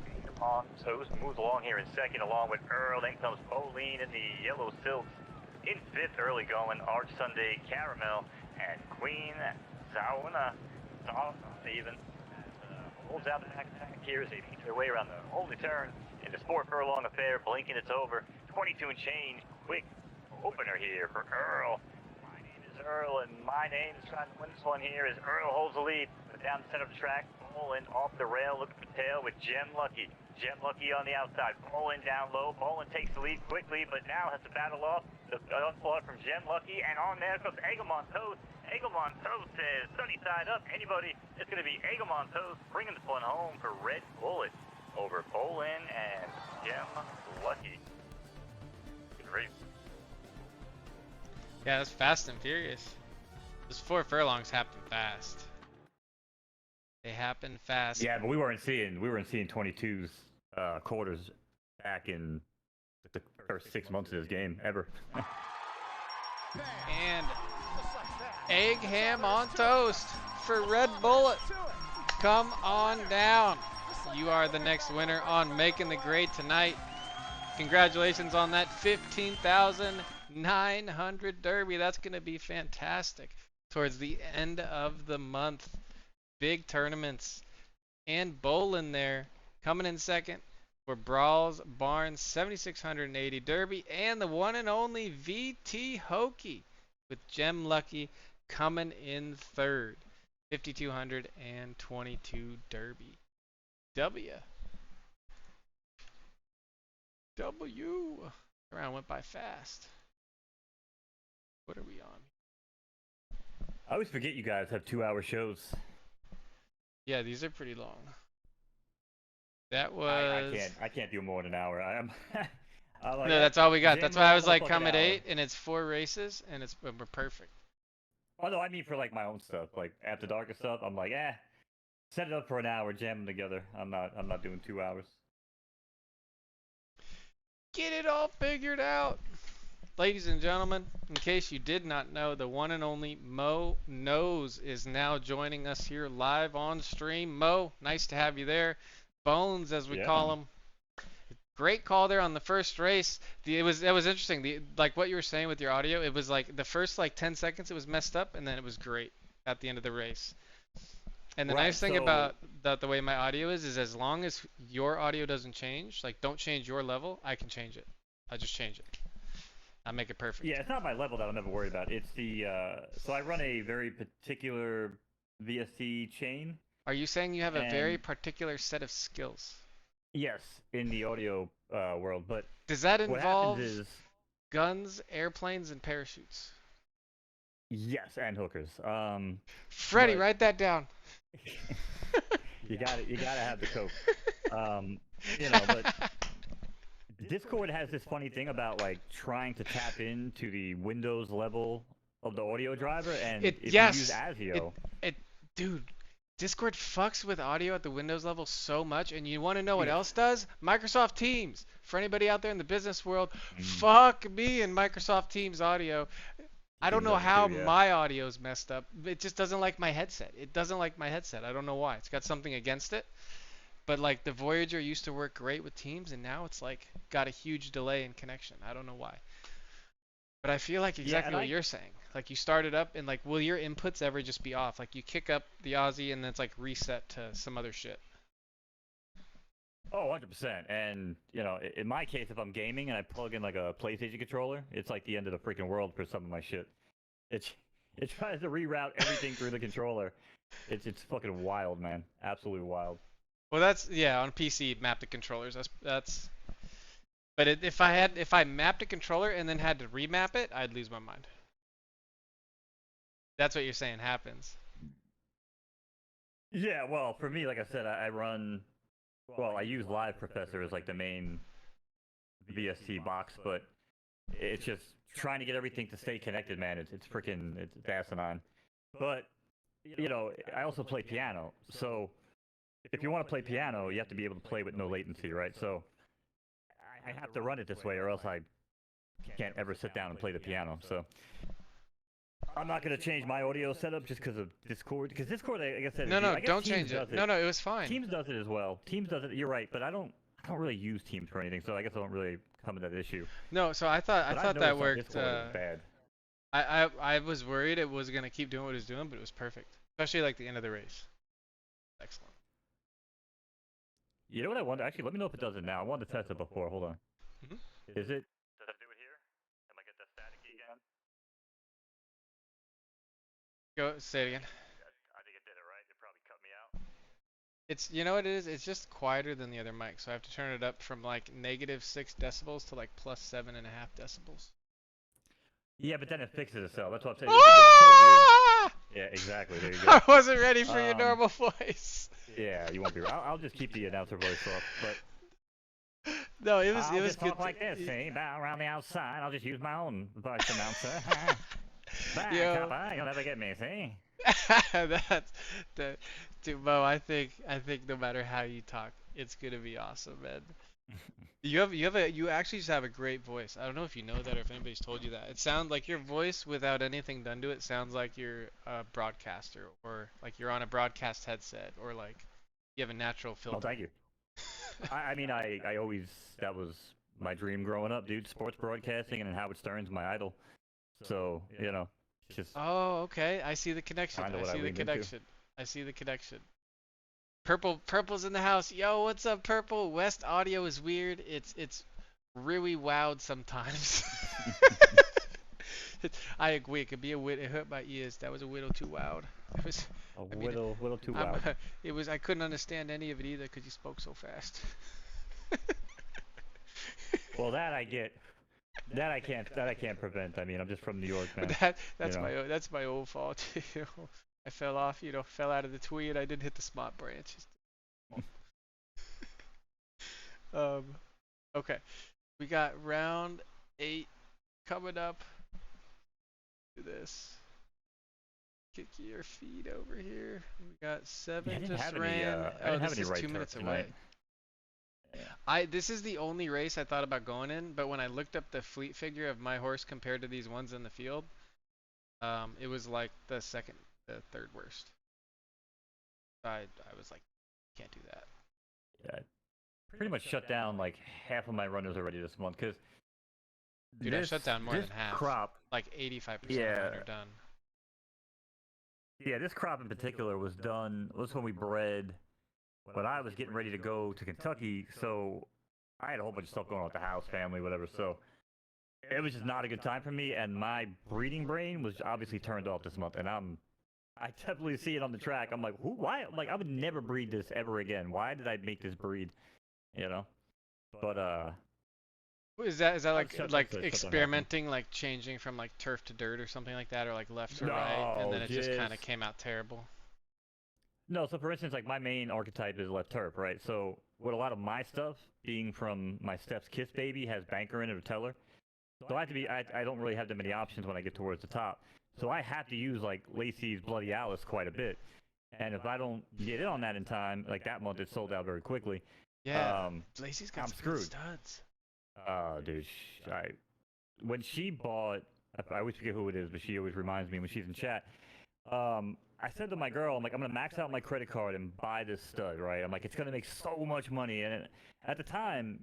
Speaker 6: on toast. Moves along here in second along with Earl. Then comes Pauline in the yellow silks. In fifth, early going, Arch Sunday Caramel and Queen Zauna even holds out the back here as they beat their way around the holy turn in the sport furlong affair. Blinking, it's over. 22 and change. Quick opener here for Earl. My name is Earl, and my name is trying to win this one here as Earl holds the lead. But down the center of the track, Bolin off the rail, looking for tail with Gem Lucky. Gem Lucky on the outside. Bolin down low. Bolin takes the lead quickly, but now has to battle off the onslaught from Gem Lucky, and on there comes Egamon Toast. Egamon Toast says, sunny side up. Anybody, it's going to be Egamon Toast bringing this one home for Red Bullet over Bolin and Gem Lucky. Good race.
Speaker 1: Yeah, that's fast and furious. Those 4 furlongs happen fast. They happen fast.
Speaker 6: Yeah, but we weren't seeing 22's quarters back in the first 6 months of this game ever.
Speaker 1: And egg ham on toast for Red Bullet. Come on down. You are the next winner on Making the Grade tonight. Congratulations on that 15,900 derby. That's going to be fantastic. towards the end of the month. Big tournaments and bowling there. Coming in second were Brawls Barnes 7680 Derby and the one and only VT Hokey with Gem Lucky coming in third. 5222 Derby. W. W. The round went by fast. What are we on?
Speaker 6: I always forget you guys have 2-hour shows.
Speaker 1: Yeah, these are pretty long. That was.
Speaker 6: I can't do more than an hour. I'm. I'm like,
Speaker 1: No, that's all we got.
Speaker 6: jam
Speaker 1: That's
Speaker 6: it
Speaker 1: why I
Speaker 6: on
Speaker 1: was
Speaker 6: a
Speaker 1: like,
Speaker 6: fucking
Speaker 1: come at
Speaker 6: hour.
Speaker 1: 8, and it's 4 races, and we're perfect.
Speaker 6: Oh no, I mean for like my own stuff, like After Dark and stuff. I'm like, set it up for an hour, jam them together. I'm not doing 2 hours.
Speaker 1: Get it all figured out. Ladies and gentlemen, in case you did not know, the one and only Mo Knows is now joining us here live on stream. Mo, nice to have you there. Bones, as we call him. Great call there on the first race. It was interesting. Like what you were saying with your audio, it was like the first like 10 seconds it was messed up, and then it was great at the end of the race. And the nice thing about the way my audio is as long as your audio doesn't change, like don't change your level, I can change it. I just change it. I make it perfect.
Speaker 6: Yeah, it's not my level that I'm never worried about. It's the so I run a very particular VST chain.
Speaker 1: Are you saying you have a very particular set of skills?
Speaker 6: Yes, in the audio world, but
Speaker 1: does that involve
Speaker 6: what happens is,
Speaker 1: guns, airplanes, and parachutes?
Speaker 6: Yes, and hookers.
Speaker 1: Freddie, write that down.
Speaker 6: You gotta have the coke. But Discord has this funny thing about like trying to tap into the Windows level of the audio driver, and if you use ASIO,
Speaker 1: dude, Discord fucks with audio at the Windows level so much, and you want to know what else does? Microsoft Teams. For anybody out there in the business world, fuck me in Microsoft Teams audio. I don't know how my audio's messed up. It just doesn't like my headset. It doesn't like my headset. I don't know why. It's got something against it. But like the Voyager used to work great with Teams, and now it's like got a huge delay in connection. I don't know why. But I feel like exactly what you're saying. Like you start it up, and like, will your inputs ever just be off? Like you kick up the Aussie, and then it's like reset to some other shit.
Speaker 6: Oh, 100%. And, in my case, if I'm gaming and I plug in like a PlayStation controller, it's like the end of the freaking world for some of my shit. It tries to reroute everything through the controller. It's fucking wild, man. Absolutely wild.
Speaker 1: Well, that's on PC mapped to controllers. That's. But if I mapped a controller and then had to remap it, I'd lose my mind. That's what you're saying happens.
Speaker 6: Yeah, well, for me, like I said, I run. Well, I use Live Professor as like the main VST box, but it's just trying to get everything to stay connected, man. It's asinine. But I also play piano, so if you want to play piano, you have to be able to play with no latency, right? So I have to run it this way, or else I can't ever sit down and play the piano. So I'm not going to change my audio setup just because of Discord. Because Discord, like I said,
Speaker 1: No, don't change it. No, it was fine.
Speaker 6: Teams does it as well. Teams does it. You're right, but I don't really use Teams for anything, so I guess I don't really come to that issue.
Speaker 1: No, so I thought that worked.
Speaker 6: Bad.
Speaker 1: I was worried it was gonna keep doing what it was doing, but it was perfect. Especially like the end of the race. Excellent.
Speaker 6: You know what I wonder? Actually, let me know if it does it now. I wanted to test it before. Hold on.
Speaker 1: Mhm.
Speaker 6: Is it? Does it do it here? Am I get that staticky again?
Speaker 1: Go say it again.
Speaker 6: I think it did it right. It probably cut me out.
Speaker 1: It's what it is. It's just quieter than the other mic, so I have to turn it up from like -6 decibels to like +7.5 decibels.
Speaker 6: Yeah, but then it fixes itself. That's what I'm saying.
Speaker 1: Ah!
Speaker 6: Yeah, exactly. There you go.
Speaker 1: I wasn't ready for your normal voice.
Speaker 6: Yeah, you won't be. I'll just keep the announcer voice off. But
Speaker 1: no, it was
Speaker 6: just
Speaker 1: good.
Speaker 6: Talk like this, see? Around the outside, I'll just use my own voice announcer. You'll never get me, see?
Speaker 1: Dude, Mo, I think no matter how you talk, it's gonna be awesome, man. You actually just have a great voice. I don't know if you know that or if anybody's told you that. It sounds like your voice without anything done to it sounds like you're a broadcaster or like you're on a broadcast headset or like you have a natural filter.
Speaker 6: Oh, thank you. I mean, I always, that was my dream growing up, dude. Sports broadcasting, and Howard Stern's my idol. So, Just
Speaker 1: Oh, okay. I see the connection.
Speaker 6: kind of
Speaker 1: I
Speaker 6: what I
Speaker 1: see the
Speaker 6: leaned into.
Speaker 1: connection. I see the connection. Purple's in the house. Yo, what's up, Purple? West audio is weird. It's really loud sometimes. I agree. It could be a wit. It hurt my ears. That was a little too loud. It was.
Speaker 6: A
Speaker 1: I mean,
Speaker 6: little too
Speaker 1: I'm.
Speaker 6: loud.
Speaker 1: It was. I couldn't understand any of it either because you spoke so fast.
Speaker 6: Well, that I get. That I can't. That I can't prevent. I mean, I'm just from New York,
Speaker 1: But
Speaker 6: man.
Speaker 1: that's
Speaker 6: You know.
Speaker 1: that's my own fault. I fell off. Fell out of the tree and I didn't hit the smart branches. Um. Okay. We got round 8 coming up. Do this. Kick your feet over here. We got
Speaker 6: Yeah,
Speaker 1: 7 just ran.
Speaker 6: I
Speaker 1: Oh,
Speaker 6: didn't have
Speaker 1: this
Speaker 6: any
Speaker 1: is
Speaker 6: right
Speaker 1: 2
Speaker 6: turf
Speaker 1: minutes away.
Speaker 6: tonight.
Speaker 1: This is the only race I thought about going in, but when I looked up the fleet figure of my horse compared to these ones in the field, it was like the third worst. I was like, can't do that.
Speaker 6: Yeah, I pretty much shut down like half of my runners already this month because
Speaker 1: Dude, I shut down more
Speaker 6: this
Speaker 1: than half.
Speaker 6: crop.
Speaker 1: Like 85% of
Speaker 6: Yeah.
Speaker 1: mine are done.
Speaker 6: Yeah, this crop in particular was done. Was when we bred. When I was getting ready to go to Kentucky, so I had a whole bunch of stuff going on with the house, family, whatever. So it was just not a good time for me, and my breeding brain was obviously turned off this month. And I definitely see it on the track. I'm like, who? Why? Like, I would never breed this ever again. Why did I make this breed? You know. But
Speaker 1: Is that like
Speaker 6: shut
Speaker 1: like
Speaker 6: that
Speaker 1: experimenting, like changing from like turf to dirt or something like that, or like left to right, and then it just kind of came out terrible?
Speaker 6: No, so for instance, like my main archetype is left turf, right? So with a lot of my stuff being from my Steph's Kiss baby has banker in it or teller. So I have to be I don't really have that many options when I get towards the top. So I have to use like Lacey's Bloody Alice quite a bit. And if I don't get in on that in time, like that month it sold out very quickly.
Speaker 1: Yeah, Lacey's got
Speaker 6: I'm
Speaker 1: some
Speaker 6: screwed.
Speaker 1: good studs.
Speaker 6: Dude, when she bought, I always forget who it is, but she always reminds me when she's in chat. I said to my girl, I'm like, I'm gonna max out my credit card and buy this stud, right? I'm like, it's gonna make so much money. And at the time,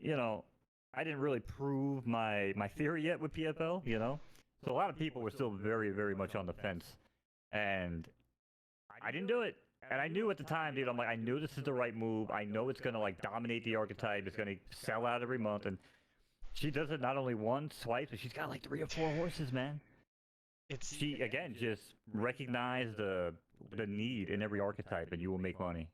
Speaker 6: I didn't really prove my theory yet with PFL, So a lot of people were still very, very much on the fence, and I didn't do it. And I knew at the time, dude, I'm like, I knew this is the right move. I know it's gonna like dominate the archetype. It's gonna sell out every month, and she does it not only once, twice, but she's got like 3 or 4 horses, man. She again just recognized the need in every archetype, and you will make money.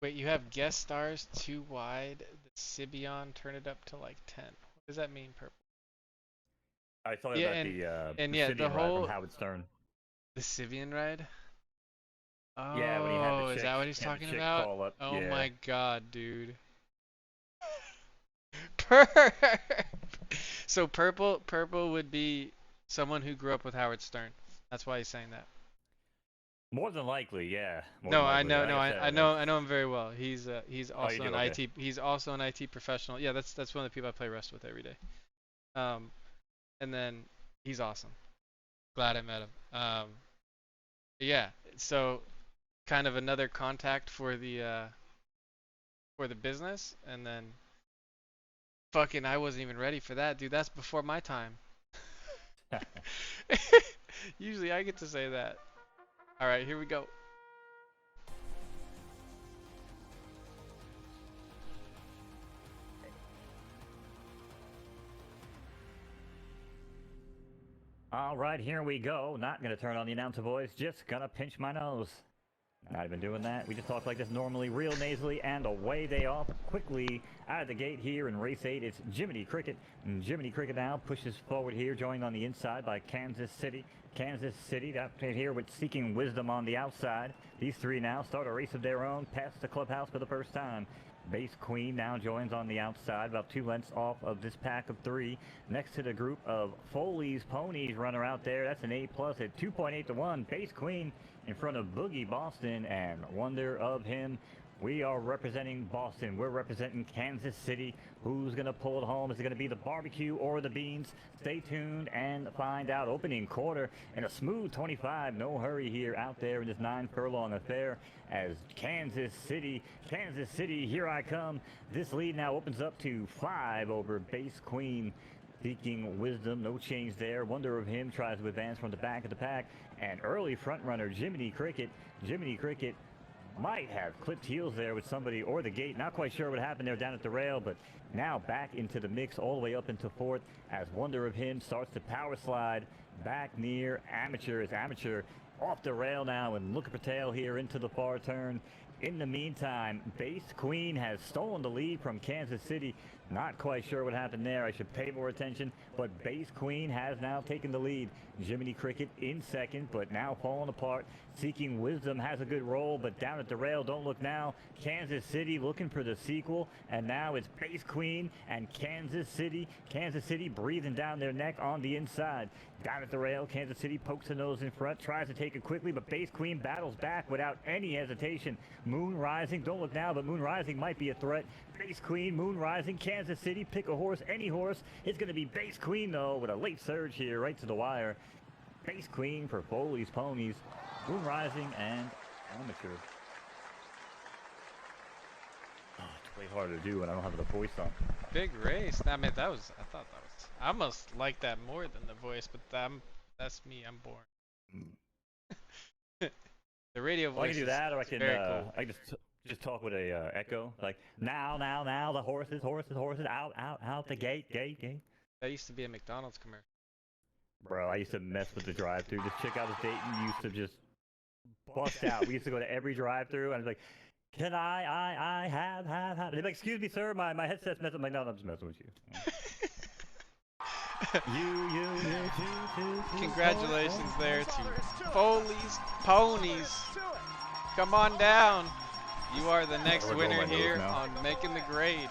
Speaker 1: Wait, you have guest stars too wide. The Sibion turn it up to like 10. What does that mean, Purple?
Speaker 6: I thought
Speaker 1: Yeah,
Speaker 6: about
Speaker 1: and
Speaker 6: the
Speaker 1: yeah,
Speaker 6: Sibian
Speaker 1: the
Speaker 6: ride
Speaker 1: whole
Speaker 6: from Howard Stern.
Speaker 1: the Sibian ride. Oh,
Speaker 6: Yeah, when he had the
Speaker 1: is
Speaker 6: chick,
Speaker 1: that what he's
Speaker 6: had the
Speaker 1: talking
Speaker 6: chick
Speaker 1: about?
Speaker 6: call up.
Speaker 1: Oh
Speaker 6: Yeah.
Speaker 1: my God, dude. So purple would be someone who grew up with Howard Stern. That's why he's saying that.
Speaker 6: More than likely, yeah.
Speaker 1: No, I know, no, I know him very well. He's also
Speaker 6: do?
Speaker 1: an
Speaker 6: Okay.
Speaker 1: IT. He's also an IT professional. Yeah, that's one of the people I play Rust with every day. And then he's awesome. Glad I met him. Yeah. So, kind of another contact for the business, and then fucking I wasn't even ready for that, dude. That's before my time. Usually I get to say that. All right, here we go.
Speaker 6: All right, here we go. Not gonna turn on the announcer voice. Just gonna pinch my nose. Not even doing that. We just talk like this normally, real nasally, and away they off quickly out of the gate here in race 8. It's Jiminy Cricket. And Jiminy Cricket now pushes forward here, joined on the inside by Kansas City. Kansas City, that here with Seeking Wisdom on the outside. These 3 now start a race of their own past the clubhouse for the first time. Base Queen now joins on the outside, about 2 lengths off of this pack of 3. Next to the group of Foley's Ponies runner out there. That's an A+ at 2.8 to 1. Base Queen in front of Boogie Boston and Wonder of Him. We are representing Boston. We're representing Kansas City. Who's going to pull it home? Is it going to be the barbecue or the beans? Stay tuned and find out. Opening quarter and a smooth 25. No hurry here out there in this 9 furlong affair as Kansas City, here I come. This lead now opens up to 5 over Base Queen. Seeking Wisdom, no change there. Wonder of Him tries to advance from the back of the pack. And early front runner Jiminy Cricket. Jiminy Cricket might have clipped heels there with somebody or the gate. Not quite sure what happened there down at the rail, but now back into the mix all the way up into fourth as Wonder of Him starts to power slide back near Amateur. As Amateur off the rail now and Luca Patel here into the far turn. In the meantime, Base Queen has stolen the lead from Kansas City. Not quite sure what happened there. I should pay more attention, but Base Queen has now taken the lead. Jiminy Cricket in second, but now falling apart. Seeking Wisdom has a good roll, but down at the rail, don't look now. Kansas City looking for the sequel, and now it's Base Queen and Kansas City. Kansas City breathing down their neck on the inside. Down at the rail, Kansas City pokes the nose in front, tries to take it quickly, but Base Queen battles back without any hesitation. Moon Rising, don't look now, but Moon Rising might be a threat. Base Queen, Moon Rising, Kansas City, pick a horse, any horse. It's going to be Base Queen, though, with a late surge here, right to the wire. Base Queen for Foley's Ponies, Moon Rising, and Amateur. Oh, it's way harder to do when I don't have the voice on.
Speaker 1: Big race. I mean, I thought that was, I almost like that more than the voice, but that's me. I'm boring. The radio voice.
Speaker 6: Well, I can do that, or I can
Speaker 1: very cool.
Speaker 6: I can just talk with a echo, like now, the horses, out the gate.
Speaker 1: That used to be a McDonald's commercial.
Speaker 6: Bro, I used to mess with the drive-thru. Just check out the Dayton used to just bust out. We used to go to every drive-thru, and I was like, can I have? They'd be like, excuse me, sir, my headset's messing. I'm like, no, I'm just messing with you. you.
Speaker 1: Congratulations there to Foley's Ponies. Come on down. You are the next winner here on Making the Grade.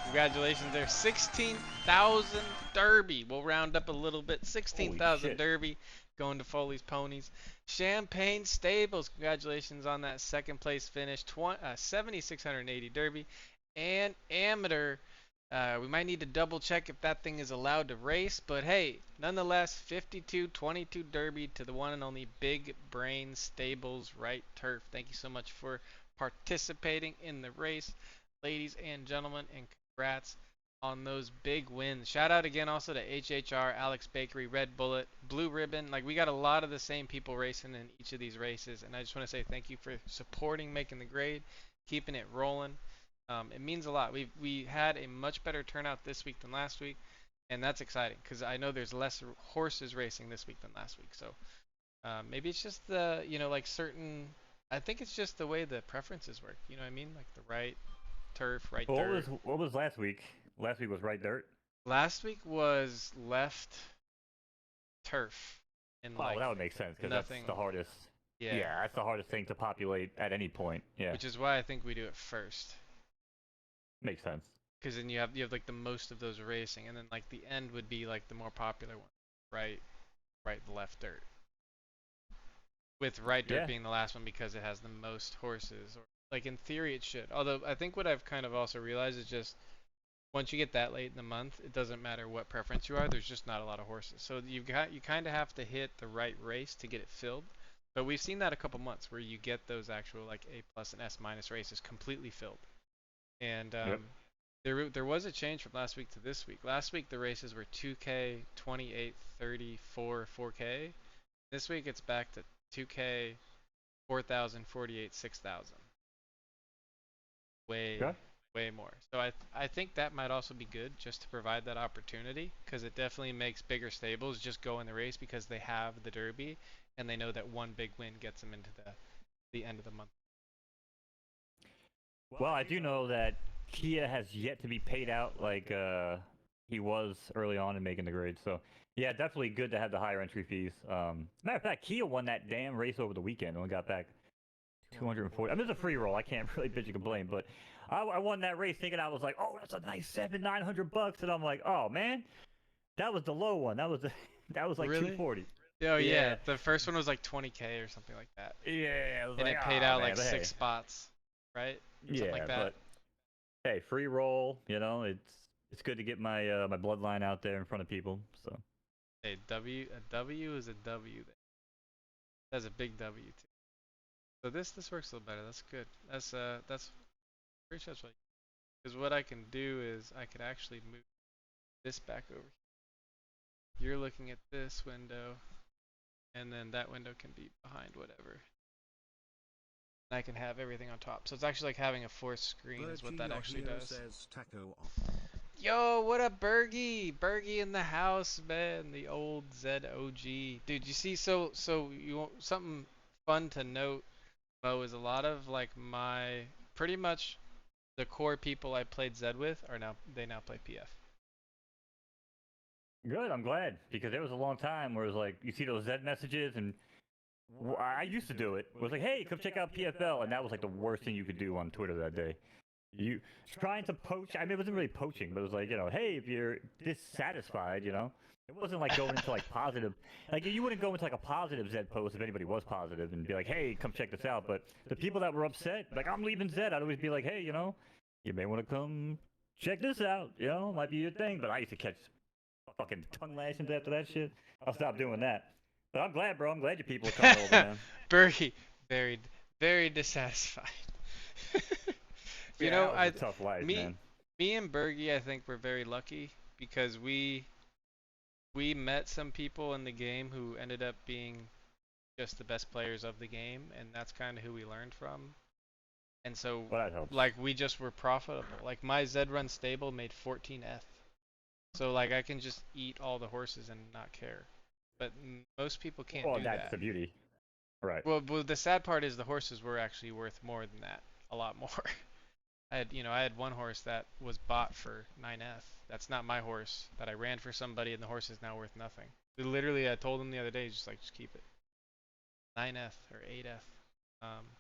Speaker 1: Congratulations there. 16,000 Derby. We'll round up a little bit. 16,000 Derby going to Foley's Ponies. Champagne Stables. Congratulations on that second place finish. 7,680 Derby. And Amateur. We might need to double check if that thing is allowed to race, but hey, nonetheless, 52-22 Derby to the one and only Big Brain Stables Right Turf. Thank you so much for participating in the race, ladies and gentlemen, and congrats on those big wins. Shout out again also to HHR, Alex Bakery, Red Bullet, Blue Ribbon. Like, we got a lot of the same people racing in each of these races, and I just want to say thank you for supporting Making the Grade, keeping it rolling. It means a lot. We had a much better turnout this week than last week, and that's exciting because I know there's less horses racing this week than last week. So maybe it's just the, like certain, I think it's just the way the preferences work. You know what I mean? Like the right turf, right dirt.
Speaker 6: What was last week? Last week was right dirt?
Speaker 1: Last week was left turf. And
Speaker 6: well, that would make sense because that's the hardest. Yeah, that's the hardest thing to populate at any point. Yeah.
Speaker 1: Which is why I think we do it first.
Speaker 6: Makes sense.
Speaker 1: Because then you have like the most of those racing, and then like the end would be like the more popular one, right, left dirt. With right dirt being the last one because it has the most horses, or like in theory it should. Although I think what I've kind of also realized is just once you get that late in the month, it doesn't matter what preference you are. There's just not a lot of horses, so you kind of have to hit the right race to get it filled. But we've seen that a couple months where you get those actual like A+ and S- races completely filled. And there was a change from last week to this week. Last week the races were 2K, 28, 30, 4K. This week it's back to 2K, 4,000, 48, 6,000. Way more. So I think that might also be good just to provide that opportunity, because it definitely makes bigger stables just go in the race because they have the Derby and they know that one big win gets them into the end of the month.
Speaker 6: Well, I do know that Kia has yet to be paid out like he was early on in Making the Grade. So, yeah, definitely good to have the higher entry fees. Matter of fact, Kia won that damn race over the weekend and got back 240. I mean, it's a free roll. I can't really bitch and complain, but I won that race thinking I was like, oh, that's a nice $900, and I'm like, oh man, that was the low one. That was like
Speaker 1: really?
Speaker 6: 240.
Speaker 1: Oh yeah, the first one was like 20K or something like that.
Speaker 6: Yeah,
Speaker 1: and it paid out like 6 spots, right? Something like that.
Speaker 6: But hey, free roll. It's good to get my my bloodline out there in front of people. So
Speaker 1: hey, a W is a W. That's a big W too. So this works a little better. That's good. That's pretty much like, because what I can do is I could actually move this back over here. You're looking at this window, and then that window can be behind whatever. And I can have everything on top. So it's actually like having a fourth screen is what that actually does.
Speaker 7: Says taco off.
Speaker 1: Yo, what up, Bergie? Bergie in the house, man. The old ZOG. Dude, you see, so you something fun to note, Mo, is a lot of like pretty much the core people I played Zed with now play PF.
Speaker 6: Good, I'm glad, because there was a long time where it was like, you see those Z messages, and I used to do it. It was like, hey, come check out PFL, and that was like the worst thing you could do on Twitter that day. You trying to poach, I mean, it wasn't really poaching, but it was like, hey, if you're dissatisfied, it wasn't like going into like positive, like you wouldn't go into like a positive Zed post if anybody was positive and be like, hey, come check this out. But the people that were upset, like, I'm leaving Zed, I'd always be like, hey, you may want to come check this out, might be your thing. But I used to catch fucking tongue lashings after that shit. I'll stop doing that. But I'm glad, bro. I'm glad your people are coming over, man.
Speaker 1: Bergie, very, very dissatisfied.
Speaker 6: That was a tough life, man.
Speaker 1: Me and Bergie, I think we're very lucky because we met some people in the game who ended up being just the best players of the game, and that's kind of who we learned from. And so, like, we just were profitable. Like, my Zed run stable made 14F. So, like, I can just eat all the horses and not care. But most people can't do that.
Speaker 6: Well, that's the beauty. Right.
Speaker 1: Well, the sad part is the horses were actually worth more than that. A lot more. I had one horse that was bought for 9F. That's not my horse that I ran for somebody, and the horse is now worth nothing. Literally, I told him the other day, just keep it. 9F or 8F.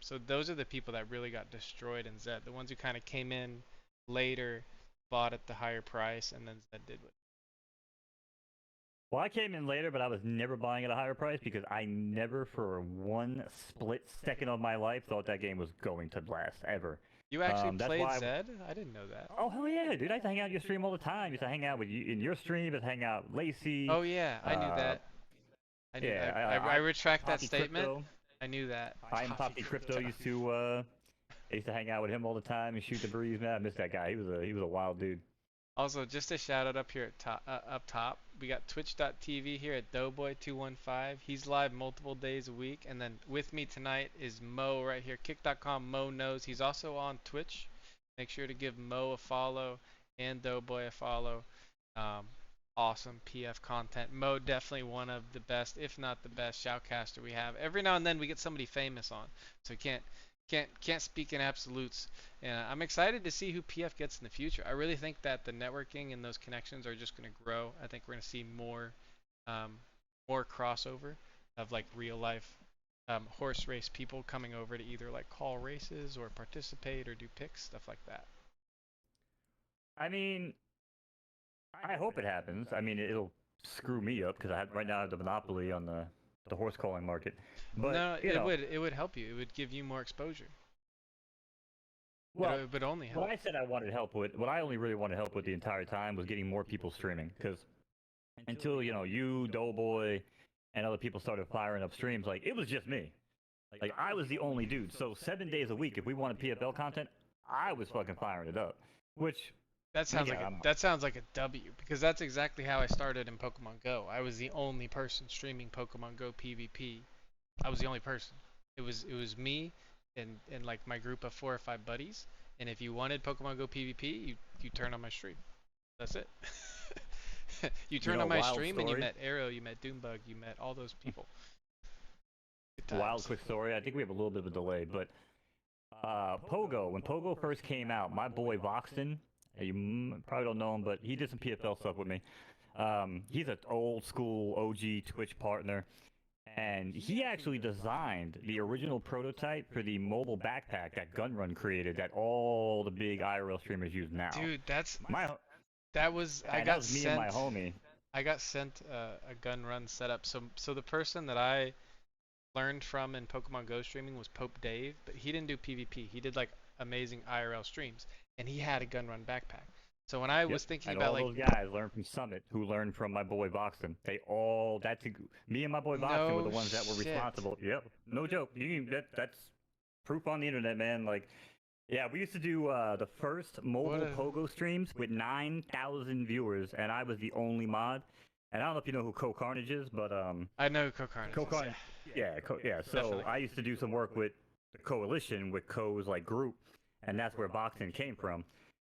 Speaker 1: So those are the people that really got destroyed in Zed. The ones who kind of came in later, bought at the higher price, and then Zed did what.
Speaker 6: Well, I came in later, but I was never buying at a higher price because I never, for one split second of my life, thought that game was going to last ever.
Speaker 1: You actually played Zed? I didn't know that.
Speaker 6: Oh, hell yeah, dude. I used to hang out in your stream all the time. I used to hang out with you in your stream. I used to hang out with Lacey.
Speaker 1: Oh, yeah. I knew that. I retract that statement.
Speaker 6: Crypto.
Speaker 1: I knew that.
Speaker 6: I am Poppy Crypto. Used to hang out with him all the time and shoot the breeze, man. I miss that guy. He was a wild dude.
Speaker 1: Also, just a shout out up here at up top, we got twitch.tv here at Doughboy215. He's live multiple days a week. And then with me tonight is Mo right here. Kick.com, Mo knows. He's also on Twitch. Make sure to give Mo a follow and Doughboy a follow. Awesome PF content. Mo definitely one of the best, if not the best, shoutcaster we have. Every now and then we get somebody famous on, so can't speak in absolutes. And I'm excited to see who PF gets in the future. I really think that the networking and those connections are just going to grow. I think we're going to see more crossover of like real life horse race people coming over to either like call races or participate or do picks, stuff like that.
Speaker 6: I mean, I hope it happens. I mean, it'll screw me up because right now I have the monopoly on the horse calling market. But,
Speaker 1: no, it would help you. It would give you more exposure.
Speaker 6: Well,
Speaker 1: it would only help.
Speaker 6: What I said I wanted help with, what I only really wanted help with the entire time was getting more people streaming. Because until, you, Doughboy, and other people started firing up streams, like, it was just me. Like, I was the only dude. So 7 days a week, if we wanted PFL content, I was fucking firing it up. Which...
Speaker 1: That sounds like a W, because that's exactly how I started in Pokemon Go. I was the only person streaming Pokemon Go PvP. I was the only person. It was me and like my group of 4 or 5 buddies. And if you wanted Pokemon Go PvP, you turn on my stream. That's it. You turn on my stream and you met Arrow, you met Doombug, you met all those people.
Speaker 6: Wild quick story. I think we have a little bit of a delay, but Pogo, when Pogo first came out, my boy Voxton, you probably don't know him, but he did some PFL stuff with me. He's an old school OG Twitch partner, and he actually designed the original prototype for the mobile backpack that Gunrun created that all the big IRL streamers use now.
Speaker 1: Dude, that was
Speaker 6: me and my homie.
Speaker 1: I got sent a Gunrun setup. So the person that I learned from in Pokemon Go streaming was Pope Dave, but he didn't do PvP. He did like amazing IRL streams. And he had a Gunrun backpack. So when I was thinking about
Speaker 6: all those guys learned from Summit, who learned from my boy Voxton. Me and my boy Voxton were the ones that were responsible. Yep, no joke. That's proof on the internet, man. Like, Yeah, we used to do the first mobile pogo streams with 9,000 viewers, and I was the only mod. And I don't know if you know who Co Carnage is, but
Speaker 1: I know who Carnage
Speaker 6: Co
Speaker 1: is,
Speaker 6: Carnage, yeah. So
Speaker 1: Definitely.
Speaker 6: I used to do some work with the Coalition, with Co's like group, and that's where boxing came from.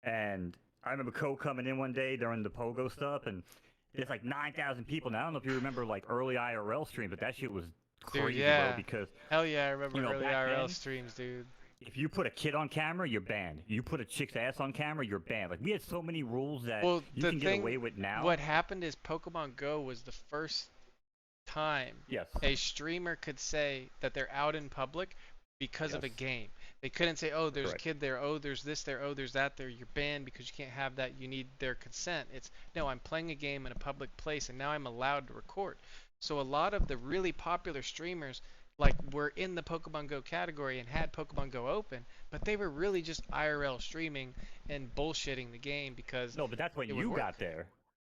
Speaker 6: And I remember Co coming in one day during the pogo stuff, and there's like 9,000 people. Now I don't know if you remember like early IRL streams, but that shit was crazy,
Speaker 1: Dude, yeah.
Speaker 6: bro. Because
Speaker 1: Hell yeah, I remember
Speaker 6: you know,
Speaker 1: early
Speaker 6: back
Speaker 1: IRL
Speaker 6: then,
Speaker 1: streams, dude.
Speaker 6: if you put a kid on camera, you're banned. You put a chick's ass on camera, you're banned. Like we had so many rules that
Speaker 1: Well,
Speaker 6: you
Speaker 1: the
Speaker 6: can
Speaker 1: thing,
Speaker 6: get away with now.
Speaker 1: what happened is Pokemon Go was the first time
Speaker 6: Yes.
Speaker 1: a streamer could say that they're out in public because of a
Speaker 6: Yes.
Speaker 1: game. They couldn't say, oh, there's
Speaker 6: Correct.
Speaker 1: a kid there, oh, there's this there, oh, there's that there. You're banned because you can't have that. You need their consent. It's, no, I'm playing a game in a public place and now I'm allowed to record. So a lot of the really popular streamers like were in the Pokemon Go category and had Pokemon Go open, but they were really just IRL streaming and bullshitting the game because
Speaker 6: No, but that's when
Speaker 1: it would
Speaker 6: you
Speaker 1: work.
Speaker 6: got there.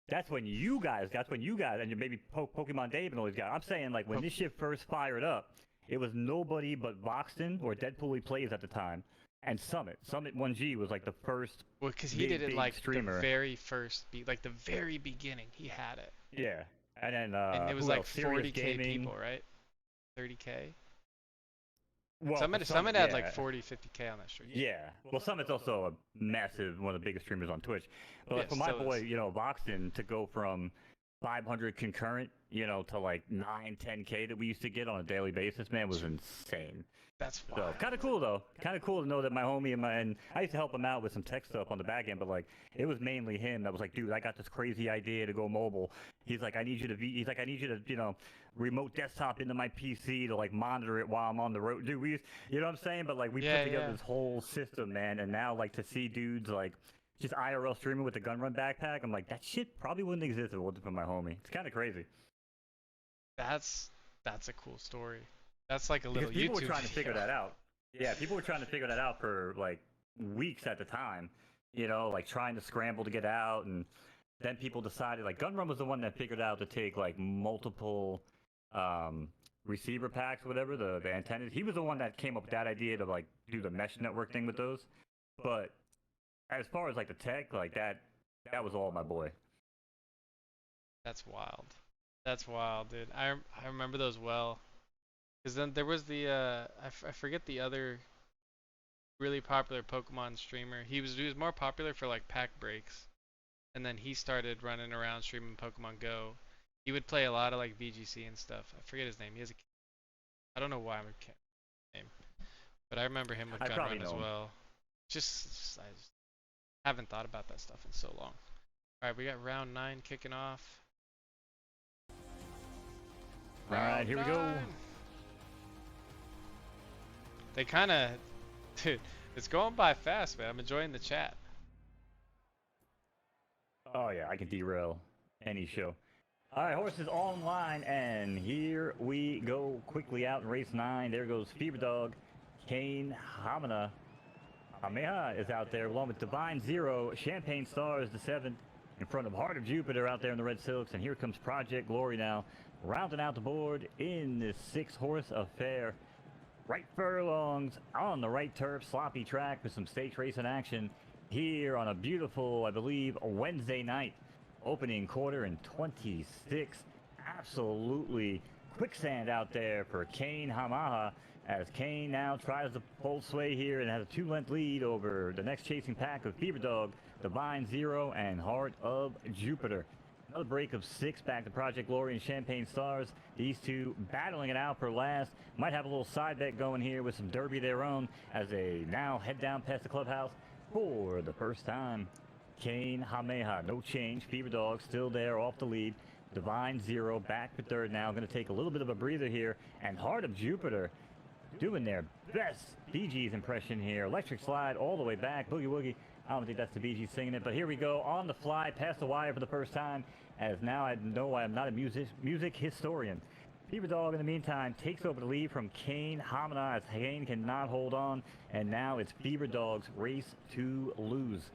Speaker 6: That's when you guys, and maybe Pokemon Dave and all these guys. I'm saying, like, when this shit first fired up, it was nobody but Voxton or Deadpool Plays at the time, and Summit. Summit 1G was like the first.
Speaker 1: Well, because he did it
Speaker 6: big
Speaker 1: like
Speaker 6: streamer.
Speaker 1: the very first, like the very beginning, he had it.
Speaker 6: Yeah, and then
Speaker 1: And it was
Speaker 6: who
Speaker 1: like
Speaker 6: else? Serious
Speaker 1: 40K
Speaker 6: Gaming.
Speaker 1: people, right? 30K.
Speaker 6: Well,
Speaker 1: Summit had like 40, 50K on that stream.
Speaker 6: Yeah. Well, Summit's also a massive, one of the biggest streamers on Twitch. But
Speaker 1: Yeah,
Speaker 6: for my
Speaker 1: still
Speaker 6: boy,
Speaker 1: is.
Speaker 6: you know, Voxton, to go from 500 concurrent, you know, to like 9, 10K that we used to get on a daily basis, man, was insane.
Speaker 1: That's
Speaker 6: So
Speaker 1: wild.
Speaker 6: kind of cool though. Kind of cool to know that my homie and I used to help him out with some tech stuff on the back end, but like it was mainly him that was like, dude, I got this crazy idea to go mobile. He's like, I need you to, you know, remote desktop into my PC to like monitor it while I'm on the road. Dude, you know what I'm saying? But like we
Speaker 1: Yeah,
Speaker 6: put together
Speaker 1: yeah.
Speaker 6: this whole system, man, and now like to see dudes like just IRL streaming with a gun run backpack, I'm like, that shit probably wouldn't exist if it wasn't for my homie. It's kind of crazy.
Speaker 1: That's a cool story. That's like a little
Speaker 6: Because people
Speaker 1: YouTube
Speaker 6: were trying to figure
Speaker 1: video.
Speaker 6: that out. Yeah, people were trying to figure that out for like weeks at the time. You know, like trying to scramble to get out, and then people decided like Gunrun was the one that figured out to take like multiple receiver packs, whatever the antennas. He was the one that came up with that idea to like do the mesh network thing with those. But as far as like the tech, like that was all my boy.
Speaker 1: That's wild. That's wild, dude. I remember those well. Because then there was the I forget the other really popular Pokemon streamer. He was more popular for like pack breaks, and then he started running around streaming Pokemon Go. He would play a lot of like VGC and stuff. I forget his name. He has a I don't know why I can't remember his name, but I remember him with
Speaker 6: I probably
Speaker 1: Gunrun as
Speaker 6: know him.
Speaker 1: well. I just haven't thought about that stuff in so long. All right, we got round 9 kicking off.
Speaker 6: All right, here we go.
Speaker 1: Round 9. They kind of, dude, it's going by fast, man. I'm enjoying the chat.
Speaker 6: Oh yeah, I can derail any show. All right, horses online, and here we go quickly out in race 9. There goes Fever Dog. Kane Hameha is out there along with Divine Zero. Champagne Star is the 7th in front of Heart of Jupiter out there in the red silks. And here comes Project Glory now, rounding out the board in this 6-horse affair. Right furlongs on the right turf, sloppy track with some stakes racing action here on a beautiful, I believe, Wednesday night. Opening quarter in 26. Absolutely quicksand out there for Kane Hamaha as Kane now tries to pull sway here and has a 2-length lead over the next chasing pack of Fever Dog, Divine Zero, and Heart of Jupiter. Another break of 6 back to Project Glory and Champagne Stars. These two battling it out for last. Might have a little side bet going here with some derby of their own as they now head down past the clubhouse for the first time. Kane Hameha, no change. Fever Dog still there off the lead. Divine Zero back for third now. Going to take a little bit of a breather here. And Heart of Jupiter doing their best Bee Gees impression here. Electric Slide all the way back. Boogie Woogie. I don't think that's the Bee Gees singing it, but here we go on the fly, past the wire for the first time, as now I know I'm not a music historian. Fever Dog, in the meantime, takes over the lead from Kane Hamana as Kane cannot hold on, and now it's Fever Dog's race to lose.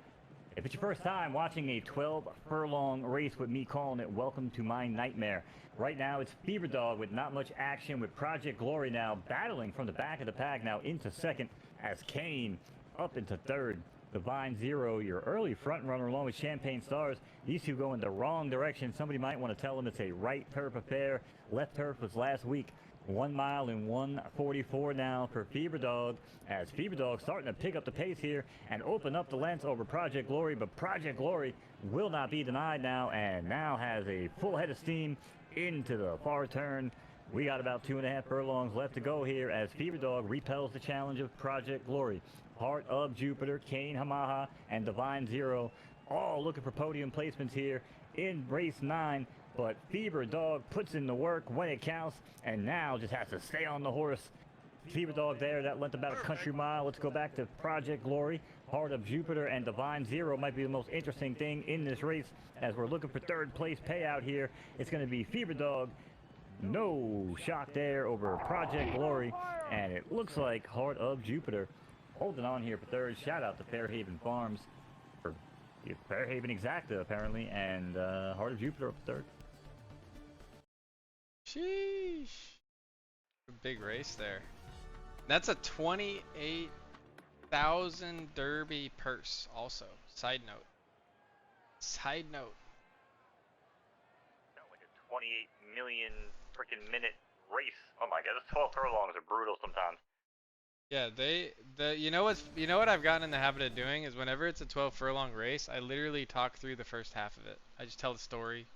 Speaker 6: If it's your first time watching a 12-furlong race with me calling it, welcome to my nightmare. Right now, it's Fever Dog with not much action, with Project Glory now battling from the back of the pack now into second as Kane up into third. Divine Zero, your early front runner, along with Champagne Stars. These two go in the wrong direction. Somebody might want to tell them it's a right turf affair. Left turf was last week. 1 mile and 1:44 now for Fever Dog, as Fever Dog starting to pick up the pace here and open up the length over Project Glory, but Project Glory will not be denied now, and now has a full head of steam into the far turn. We got about 2.5 furlongs left to go here as Fever Dog repels the challenge of Project Glory. Heart of Jupiter, Kane Hamaha, and Divine Zero all looking for podium placements here in race 9. But Fever Dog puts in the work when it counts, and now just has to stay on the horse. Fever Dog there, that length about a country mile. Let's go back to Project Glory. Heart of Jupiter and Divine Zero might be the most interesting thing in this race, as we're looking for third place payout here. It's going to be Fever Dog. No shock there over Project Glory, and it looks like Heart of Jupiter holding on here for third. Shout out to Fairhaven Farms, or Fairhaven Exacta apparently, and Heart of Jupiter up third.
Speaker 1: Sheesh. A big race there. That's a 28,000 Derby purse also. Side note. Side note.
Speaker 6: Like a 28 million freaking minute race. Oh my god, those 12 furlongs are brutal sometimes.
Speaker 1: Yeah, you know what I've gotten in the habit of doing is whenever it's a 12 furlong race, I literally talk through the first half of it. I just tell the story.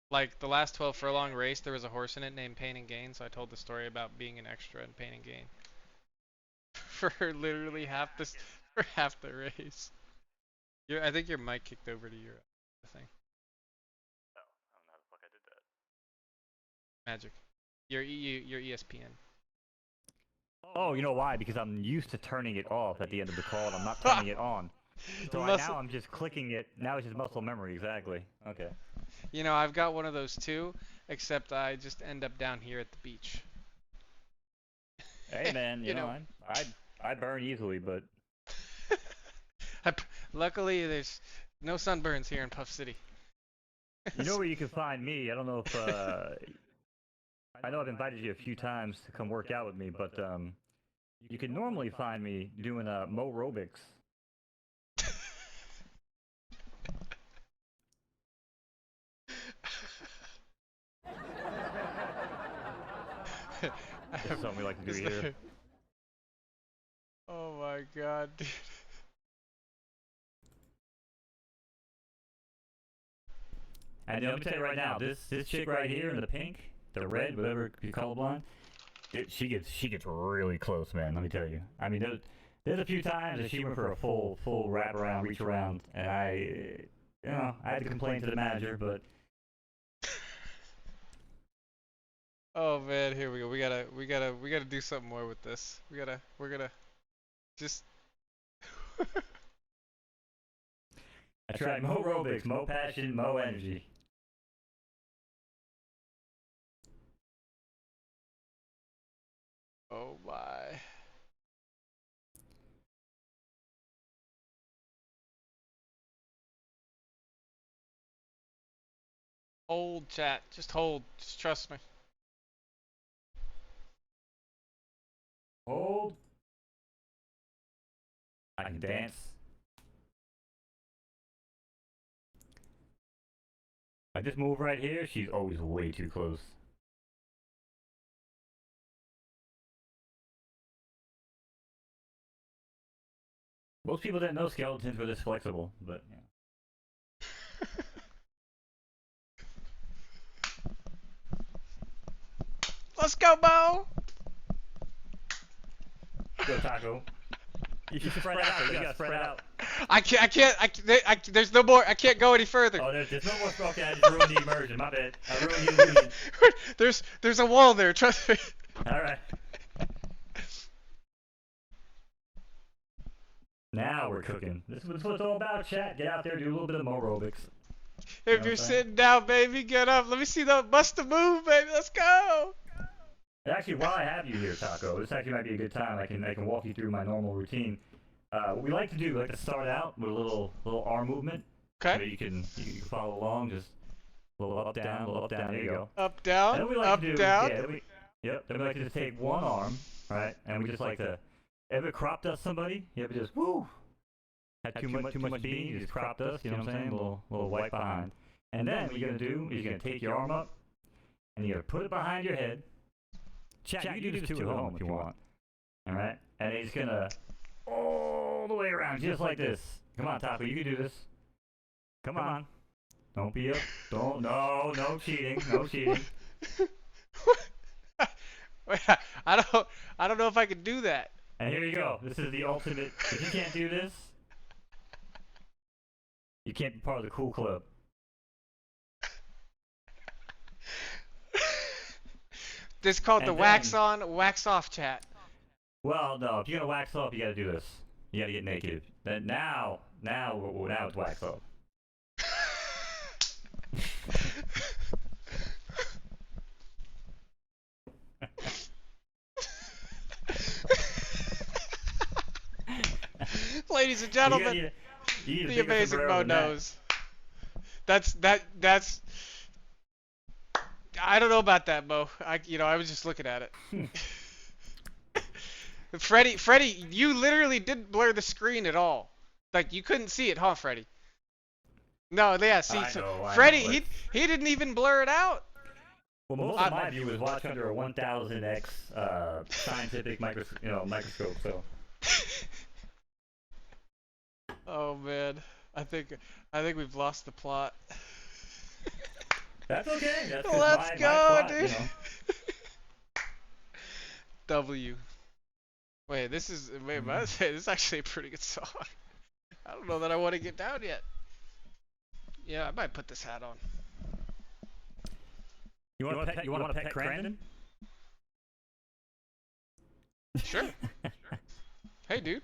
Speaker 1: Like the last 12 furlong race, there was a horse in it named Pain and Gain, so I told the story about being an extra in Pain and Gain for literally half the race. I think your mic kicked over to your thing.
Speaker 6: Oh, I don't know how the fuck I did that.
Speaker 1: Magic. Your ESPN.
Speaker 6: Oh, you know why? Because I'm used to turning it off at the end of the call, and I'm not turning it on. So now I'm just clicking it. Now it's just muscle memory, exactly. Okay.
Speaker 1: You know, I've got one of those too, except I just end up down here at the beach.
Speaker 6: Hey man, you know I burn easily, but
Speaker 1: luckily there's no sunburns here in Puff City.
Speaker 6: you know where you can find me. I don't know if I know I've invited you a few times to come work out with me, but you can normally find me doing mo-robics. That's something we like to do here.
Speaker 1: Oh my god, dude.
Speaker 6: And let me tell you right now, this chick right here in the pink, the red, whatever you colorblind, she gets really close, man. Let me tell you. I mean, there's a few times that she went for a full wrap around, reach around, and I had to complain to the manager, but.
Speaker 1: Oh man, here we go. We gotta do something more with this. We're gonna just.
Speaker 6: That's right, mo aerobics, mo passion, mo energy.
Speaker 1: Oh my. Hold, chat. Just hold. Just trust me.
Speaker 6: Hold. I can dance. I just move right here, she's always way too close. Most people didn't know skeletons were this flexible, but yeah.
Speaker 1: Let's go, Bo!
Speaker 6: Go, Taco. You should spread out. You gotta spread out.
Speaker 1: I can't. There's no more. I can't go any further.
Speaker 6: Oh, there's no more. Okay, I just ruined the immersion. My bad. I ruined the illusion.
Speaker 1: There's a wall there. Trust me.
Speaker 6: All right. Now we're cooking. This is what it's all about, chat. Get out there, do a little bit of aerobics.
Speaker 1: If you're sitting down, baby, get up. Let me see the bust a move, baby. Let's go.
Speaker 6: Actually, while I have you here, Taco, this actually might be a good time. I can walk you through my normal routine. What we like to do, we like to start out with a little arm movement.
Speaker 1: Okay.
Speaker 6: So you can follow along, just a little up, down, a little up, down. There you go.
Speaker 1: Up, down,
Speaker 6: And then we like
Speaker 1: up,
Speaker 6: to do,
Speaker 1: down.
Speaker 6: Yeah, then we like to just take one arm, right? And we just like to Ever crop dust somebody? You ever just woo? Had too much bean, you just crop dust, you know what I'm saying? A little white behind. And then what you're gonna do is you're gonna take your arm up and you're gonna put it behind your head. Chat, you do this too at home if you want. Alright? And he's gonna all the way around, just like this. Come on, Taco, you can do this. Come on. Don't be up. No cheating. No cheating.
Speaker 1: Wait, I don't know if I could do that.
Speaker 6: And here you go. This is the ultimate. If you can't do this, you can't be part of the cool club.
Speaker 1: This is called
Speaker 6: And
Speaker 1: the
Speaker 6: then-
Speaker 1: wax on, wax off chat.
Speaker 6: Well, no. If you're gonna wax off, you gotta do this. You gotta get naked. Then now it's wax off.
Speaker 1: Ladies and gentlemen, the amazing Mo knows. That's. I don't know about that, Mo. I was just looking at it. Freddy, you literally didn't blur the screen at all. Like you couldn't see it, huh, Freddy? No, yeah. See, Freddy, he didn't even blur it out.
Speaker 6: Well, most of my viewers watch under a 1000x scientific microscope, so.
Speaker 1: Oh man, I think we've lost the plot.
Speaker 6: That's okay. That's
Speaker 1: Let's
Speaker 6: my
Speaker 1: go,
Speaker 6: plot,
Speaker 1: dude.
Speaker 6: You know?
Speaker 1: W. Wait, this is actually a pretty good song. I don't know that I want to get down yet. Yeah, I might put this hat on.
Speaker 6: You want to pet Crandon?
Speaker 1: Sure. Hey, dude.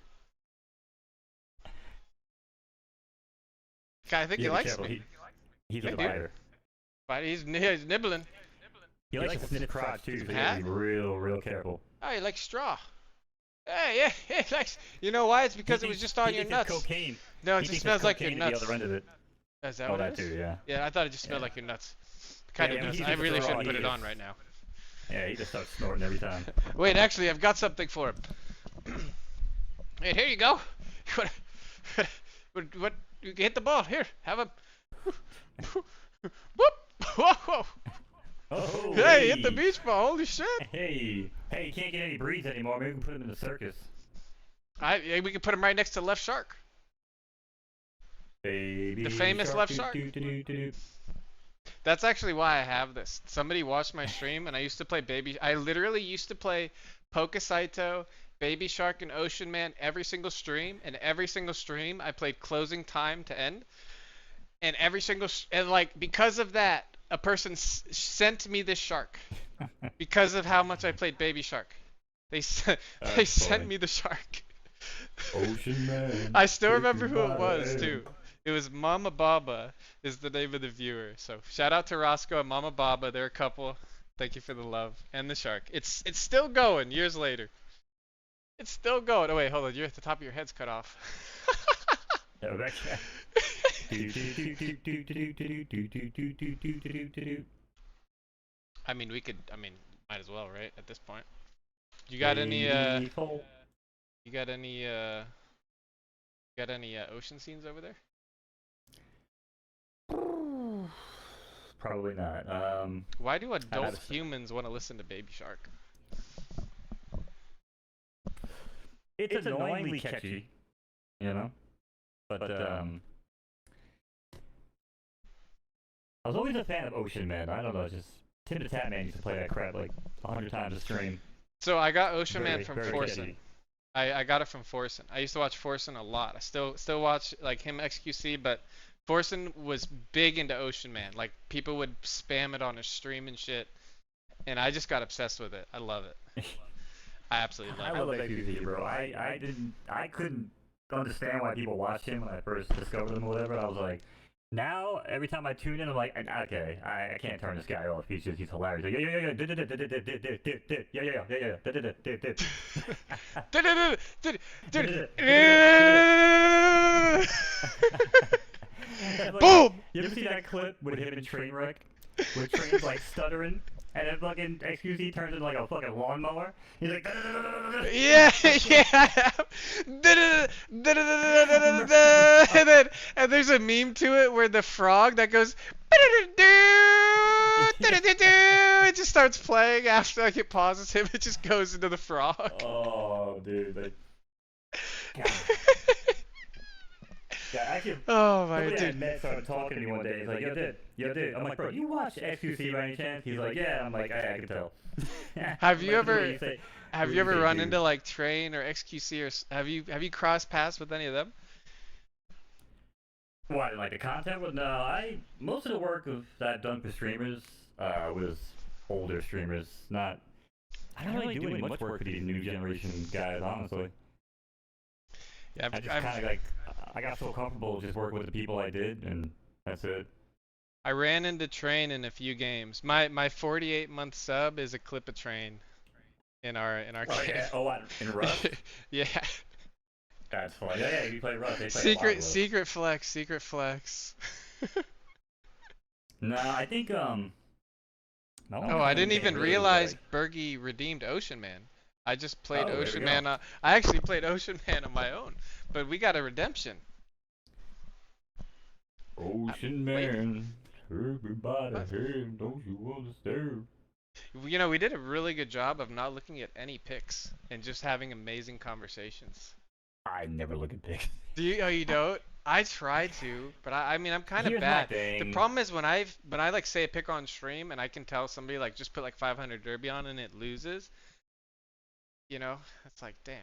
Speaker 1: I think he likes me.
Speaker 6: He's a
Speaker 1: Hey, dude.
Speaker 6: biter.
Speaker 1: But he's nibbling.
Speaker 6: He likes to sniff crotch too, so you
Speaker 1: Hat?
Speaker 6: gotta be real careful.
Speaker 1: Oh, he likes straw. Hey, yeah, he likes. You know why? It's because it was just on
Speaker 6: he
Speaker 1: your
Speaker 6: thinks it's
Speaker 1: nuts.
Speaker 6: Cocaine.
Speaker 1: No, it
Speaker 6: He
Speaker 1: just
Speaker 6: thinks
Speaker 1: smells
Speaker 6: it's
Speaker 1: like your
Speaker 6: cocaine at
Speaker 1: nuts.
Speaker 6: the other end of it.
Speaker 1: Is that
Speaker 6: Oh,
Speaker 1: what
Speaker 6: that
Speaker 1: it is?
Speaker 6: too, yeah.
Speaker 1: Yeah, I thought it just smelled like your nuts. Kind
Speaker 6: Yeah,
Speaker 1: of
Speaker 6: when
Speaker 1: does.
Speaker 6: he
Speaker 1: I
Speaker 6: gets
Speaker 1: really
Speaker 6: the
Speaker 1: should
Speaker 6: raw,
Speaker 1: put it
Speaker 6: he
Speaker 1: on
Speaker 6: is-
Speaker 1: right now.
Speaker 6: Yeah, he just starts snorting every time.
Speaker 1: Wait, actually, I've got something for him. Hey, here you go. What? You hit the ball. Here, have a. Whoop! Whoa!
Speaker 6: Oh,
Speaker 1: Hey, hit the beach ball. Holy shit!
Speaker 6: Hey, you can't get any breeds anymore. Maybe we can put him in the circus.
Speaker 1: We can put him right next to Left Shark.
Speaker 6: Baby
Speaker 1: The famous left shark.
Speaker 6: do.
Speaker 1: That's actually why I have this. Somebody watched my stream, and I used to play I literally used to play Poke Saito, Baby Shark, and Ocean Man every single stream. And every single stream, I played closing time to end. And every single and like because of that, a person sent me this shark because of how much I played Baby Shark. They sent
Speaker 6: funny.
Speaker 1: me the shark.
Speaker 6: Ocean Man.
Speaker 1: I still remember who it was too. It was Mama Baba is the name of the viewer. So shout out to Roscoe and Mama Baba. They're a couple. Thank you for the love and the shark. It's still going years later. It's still going. Oh wait, hold on. You're at the top of your head's cut off.
Speaker 6: Oh, that's
Speaker 1: I mean, might as well, right? At this point. You got any ocean scenes over there?
Speaker 6: Probably not.
Speaker 1: Why do adult
Speaker 6: have
Speaker 1: humans want to listen to Baby Shark?
Speaker 6: It's annoyingly catchy, you know. But I was always a fan of Ocean Man. I don't know, just Tim the Tap Man used to play that crap like 100 times a stream.
Speaker 1: So I got Ocean Man from
Speaker 6: Very
Speaker 1: Forsen.
Speaker 6: catchy.
Speaker 1: I got it from Forsen. I used to watch Forsen a lot. I still watch like him XQC, but Forsen was big into Ocean Man. Like people would spam it on his stream and shit, and I just got obsessed with it. I love it. I absolutely love
Speaker 6: I
Speaker 1: it.
Speaker 6: love XQC, bro. I couldn't understand why people watched him when I first discovered him or whatever. I was like, now every time I tune in, I'm like, okay, I can't turn this guy off. He's hilarious. Like,
Speaker 1: Boom!
Speaker 6: You ever see that clip with him in Trainwreck? Where Train's like stuttering? and then fucking XQC turns into like a fucking lawnmower. He's like,
Speaker 1: Yeah, yeah. And there's a meme to it where the frog that goes it just starts playing after like it pauses him. It just goes into the frog.
Speaker 6: oh, dude, like, God. Yeah, actually,
Speaker 1: Oh my
Speaker 6: somebody I
Speaker 1: dude.
Speaker 6: met started talking to me one day. He's like, yo, dude. I'm like, bro, you watch XQC by any chance? He's like, yeah. I'm like, I can tell.
Speaker 1: Have you
Speaker 6: Like,
Speaker 1: ever
Speaker 6: what do you say?
Speaker 1: have
Speaker 6: What
Speaker 1: you
Speaker 6: do
Speaker 1: ever
Speaker 6: say,
Speaker 1: run
Speaker 6: dude?
Speaker 1: into like Train or XQC or have you crossed paths with any of them?
Speaker 6: What, like the content? Well, no, most of the work that I've done for streamers was older streamers. Not, I don't really do any much work for these new generation guys, honestly.
Speaker 1: Yeah,
Speaker 6: I just kind of like, I got so comfortable just working with the people I did, and that's it.
Speaker 1: I ran into Train in a few games. My 48-month sub is a clip of Train in our
Speaker 6: Oh
Speaker 1: game.
Speaker 6: yeah. Oh, what? In Rust?
Speaker 1: Yeah.
Speaker 6: That's funny. Yeah, you play Rust. They play a lot of
Speaker 1: Secret
Speaker 6: Rust.
Speaker 1: secret flex.
Speaker 6: No, I think no one
Speaker 1: Oh, I
Speaker 6: really
Speaker 1: didn't even
Speaker 6: really,
Speaker 1: realize
Speaker 6: like-
Speaker 1: Bergie redeemed Ocean Man. I just played
Speaker 6: Oh, there we
Speaker 1: Ocean
Speaker 6: go.
Speaker 1: Man. I actually played Ocean Man on my own, but we got a redemption.
Speaker 6: Ocean Man, everybody, hey, don't you understand?
Speaker 1: You know, we did a really good job of not looking at any pics and just having amazing conversations.
Speaker 6: I never look at pics.
Speaker 1: Do you? Oh, you don't? I try to, but I mean, I'm kind of
Speaker 6: Here's my
Speaker 1: bad.
Speaker 6: thing.
Speaker 1: The problem is when I like say a pick on stream and I can tell somebody like just put like 500 derby on and it loses. You know, it's like damn.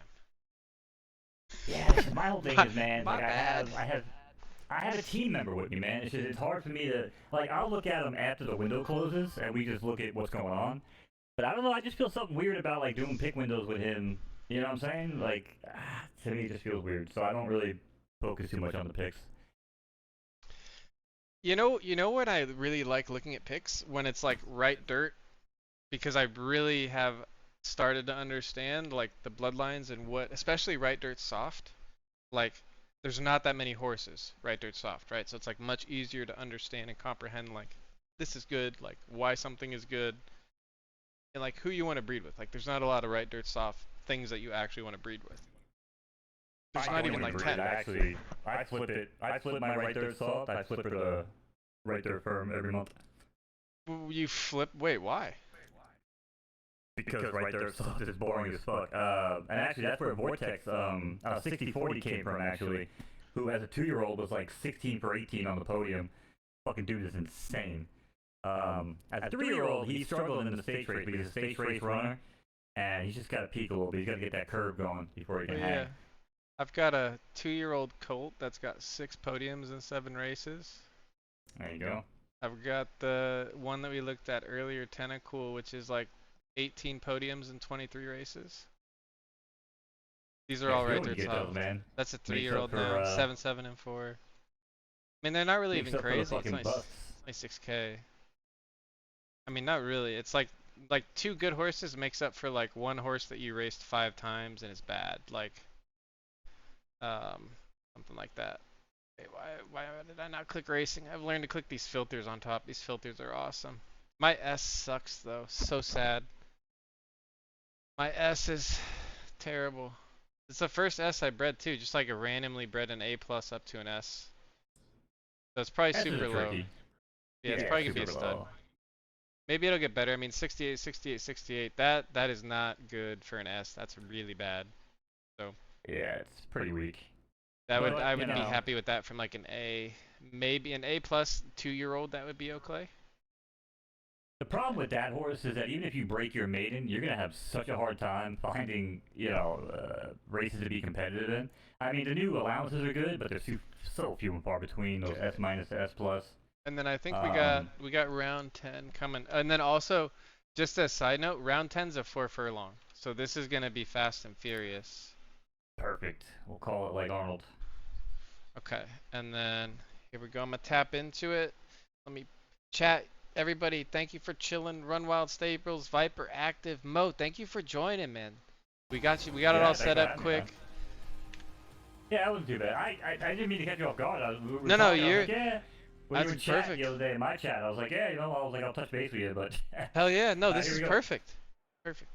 Speaker 6: Yeah, my whole thing is, man,
Speaker 1: My
Speaker 6: like
Speaker 1: bad.
Speaker 6: I have a team member with me, man. It's hard for me to like. I'll look at him after the window closes, and we just look at what's going on. But I don't know. I just feel something weird about like doing pick windows with him. You know what I'm saying? Like, to me, it just feels weird. So I don't really focus too much on the picks.
Speaker 1: You know what I really like looking at picks when it's like right dirt, because I really have started to understand like the bloodlines and what, especially right dirt soft. Like, there's not that many horses right dirt soft, right? So it's like much easier to understand and comprehend like this is good, like why something is good, and like who you want to breed with. Like, there's not a lot of right dirt soft things that you actually want to breed with. There's not even like 10.
Speaker 6: Actually, I flip it. I flip my right dirt soft. I flip it right dirt firm every month.
Speaker 1: You flip? Wait, why?
Speaker 6: Because right dirt soft is boring as fuck. And actually, that's where Vortex 6040 came from. Actually, who as a 2-year-old was like 16 for 18 on the podium. Fucking dude is insane. As a 3-year-old, he struggled in the stage race, but he's a stage race runner, and he's just got to peak a little bit. He's got to get that curve going before he can hang.
Speaker 1: I've got a 2-year-old colt that's got 6 podiums in 7 races.
Speaker 6: There you go.
Speaker 1: I've got the one that we looked at earlier, Tentacool, which is like 18 podiums in 23 races. These are all right there top.
Speaker 6: Man.
Speaker 1: That's a 3-year-old now, 7, 7, and 4. I mean, they're not really even crazy. It's only 6K. I mean, not really. It's like 2 good horses makes up for like 1 horse that you raced 5 times and it's bad. Like, something like that. Okay, why did I not click racing? I've learned to click these filters on top. These filters are awesome. My S sucks though. So sad. My S is terrible. It's the first S I bred too. Just like a randomly bred an A+ up to an S. So it's probably super low. Yeah, it's probably gonna be a stud.
Speaker 6: Low.
Speaker 1: Maybe it'll get better. I mean, 68, 68, 68. That is not good for an S. That's really bad. So
Speaker 6: yeah, it's pretty weak.
Speaker 1: I would
Speaker 6: you
Speaker 1: be
Speaker 6: know.
Speaker 1: happy with that from like an A, maybe an A+ 2-year-old. That would be okay.
Speaker 6: The problem with that horse is that even if you break your maiden, you're gonna have such a hard time finding, races to be competitive in. I mean, the new allowances are good, but they're so few and far between. Those S- to S+.
Speaker 1: And then I think we got round 10 coming. And then also, just as a side note, round 10's a 4 furlong. So this is gonna be fast and furious.
Speaker 6: Perfect. We'll call it like Arnold.
Speaker 1: Okay, and then here we go. I'm gonna tap into it. Let me chat. Everybody, thank you for chilling. Run Wild Staples, Viper Active, Mo. Thank you for joining, man. We got you. We got it all set up quick.
Speaker 6: Man. Yeah, that wasn't too bad. I didn't mean to catch you off guard.
Speaker 1: No, you're.
Speaker 6: Like, yeah. when you were
Speaker 1: That's
Speaker 6: in chat
Speaker 1: perfect.
Speaker 6: the other day in my chat, I was like, yeah, I'll touch base with you, but
Speaker 1: Hell yeah. No, this
Speaker 6: here
Speaker 1: is
Speaker 6: we go.
Speaker 1: perfect. Perfect.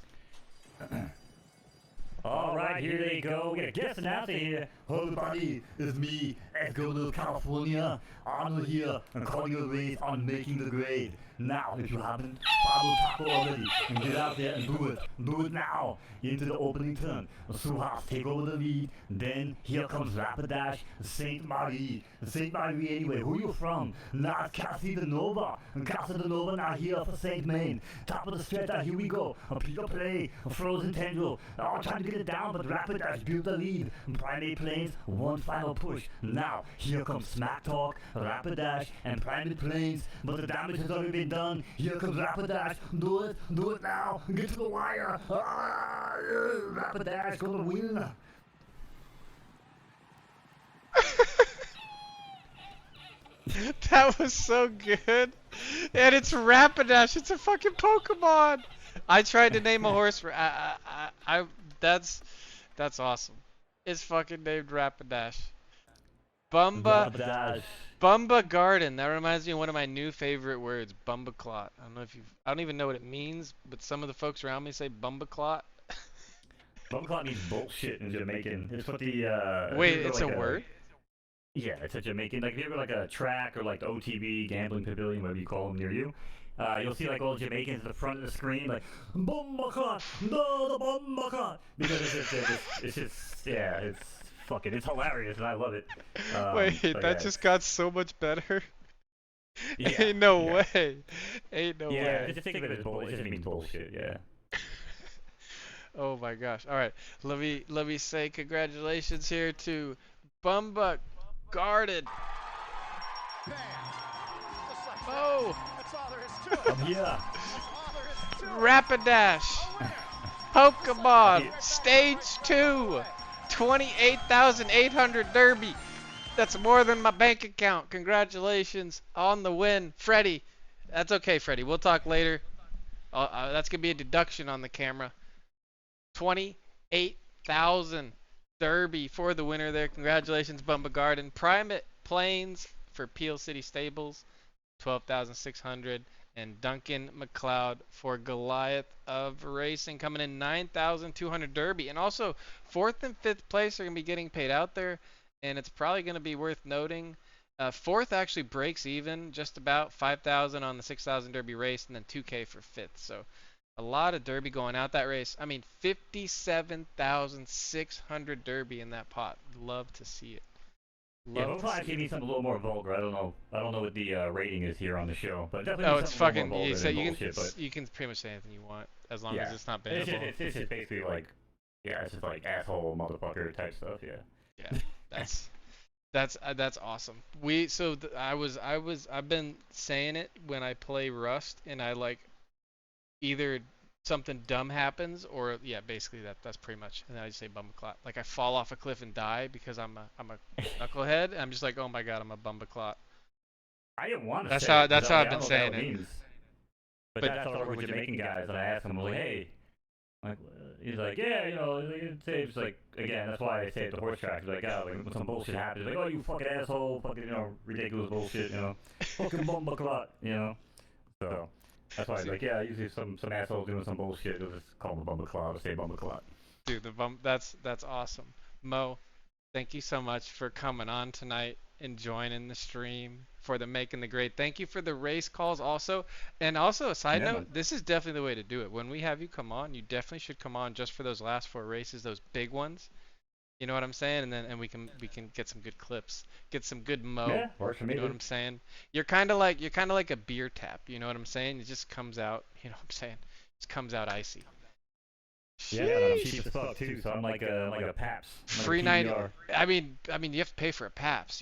Speaker 6: All right, here they go. We got a guest announcer here.
Speaker 7: Hello everybody, it's me, ex-governor of California. Arnold here, and calling you a race on making the grade. Now, if you haven't, follow Taco already, and get out there and do it. Do it now, into the opening turn. Suhas take over the lead, then here comes Rapidash, St. Marie. St. Marie anyway, who you from? Now Cassie the Nova, and Cassie the Nova now here for St. Main. Top of the stretch, here we go. A Peter Play, a Frozen Tendril, all trying to get it down, but Rapidash built the lead. Primate Plains, one final push. Now, here comes Smack Talk, Rapidash, and Primate Plains, but the damage has already been done. Here comes Rapidash, do it now, get to the wire. Rapidash gonna win.
Speaker 1: That was so good. And it's Rapidash. It's a fucking Pokemon. I tried to name a horse for that's awesome. It's fucking named Rapidash.
Speaker 6: Rapidash.
Speaker 1: Bumba Garden. That reminds me of one of my new favorite words, Bumbaclot. I don't even know what it means, but some of the folks around me say Bumbaclot.
Speaker 6: Bumbaclot means bullshit in Jamaican. It's what the
Speaker 1: Wait,
Speaker 6: if you
Speaker 1: it's
Speaker 6: go
Speaker 1: a
Speaker 6: like
Speaker 1: word?
Speaker 6: Yeah, it's a Jamaican. Like if you ever like a track or like the OTB gambling pavilion, whatever you call them near you, you'll see like all Jamaicans at the front of the screen like Bumbaclot, no the Bumbaclot, because it's just yeah, it's hilarious and I love it.
Speaker 1: Wait,
Speaker 6: so
Speaker 1: that
Speaker 6: yeah,
Speaker 1: just got so much better.
Speaker 6: yeah,
Speaker 1: Ain't no
Speaker 6: yeah.
Speaker 1: way. Ain't no
Speaker 6: Yeah,
Speaker 1: way.
Speaker 6: just think of it as bullshit. It just means bullshit. Yeah.
Speaker 1: Oh my gosh. All right. Let me say congratulations here to Bumba Garden. Oh,
Speaker 6: I'm here.
Speaker 1: Rapidash. Pokemon Stage 2. 28,800 Derby. That's more than my bank account. Congratulations on the win, Freddy. That's okay, Freddy. We'll talk later. That's gonna be a deduction on the camera. 28,000 Derby for the winner there. Congratulations, Bumba Garden. Primate Plains for Peel City Stables, 12,600. And Duncan McLeod for Goliath of Racing coming in 9,200 Derby. And also, 4th and 5th place are going to be getting paid out there. And it's probably going to be worth noting. 4th actually breaks even, just about 5,000 on the 6,000 Derby race, and then 2K for 5th. So a lot of Derby going out that race. I mean, 57,600 Derby in that pot. Love to see it.
Speaker 6: Yeah, we'll probably give me something a little more vulgar. I don't know what the rating is here on the show, but definitely.
Speaker 1: Oh, it's
Speaker 6: something
Speaker 1: fucking.
Speaker 6: a little more vulgar than bullshit, but
Speaker 1: You can pretty much say anything you want as long
Speaker 6: yeah.
Speaker 1: as it's not
Speaker 6: It's
Speaker 1: bannable.
Speaker 6: just basically like, yeah, it's just like asshole motherfucker type stuff. Yeah.
Speaker 1: Yeah, that's awesome. I've been saying it when I play Rust, and I like either something dumb happens or yeah, basically that's pretty much. And then I just say Bumbaclot. Like I fall off a cliff and die because I'm a knucklehead. And I'm just like, oh my god, I'm a Bumbaclot.
Speaker 6: I didn't want to.
Speaker 1: That's
Speaker 6: say
Speaker 1: how
Speaker 6: it,
Speaker 1: that's
Speaker 6: 'cause
Speaker 1: how
Speaker 6: I
Speaker 1: I've been
Speaker 6: don't know
Speaker 1: saying
Speaker 6: what that
Speaker 1: it.
Speaker 6: means. But that's all we're Jamaican guys, and I asked him, I'm like, hey, like, he's like, yeah, you know, it's like again, that's why I say at the horse track. He's like, oh, like when some bullshit happens, like, oh, you fucking asshole, fucking, you know, ridiculous bullshit, you know, fucking Bumbaclot, you know. So. That's why, like, yeah, usually some assholes doing some bullshit, they'll just call them a Bumbaclot or say Bumbaclot.
Speaker 1: Dude, that's awesome. Mo, thank you so much for coming on tonight and joining the stream for the Making the Grade. Thank you for the race calls also. And also a side note, this is definitely the way to do it. When we have you come on, you definitely should come on just for those last 4 races, those big ones. You know what I'm saying? And we can get some good clips, get some good Mo.
Speaker 6: Yeah, works for me.
Speaker 1: You know what I'm saying? You're kind of like a beer tap. You know what I'm saying? It just comes out. You know what I'm saying? It just comes out icy.
Speaker 6: Yeah, and I'm cheap as fuck too, so I'm like a Paps.
Speaker 1: Free 90. I mean, you have to pay for a Paps.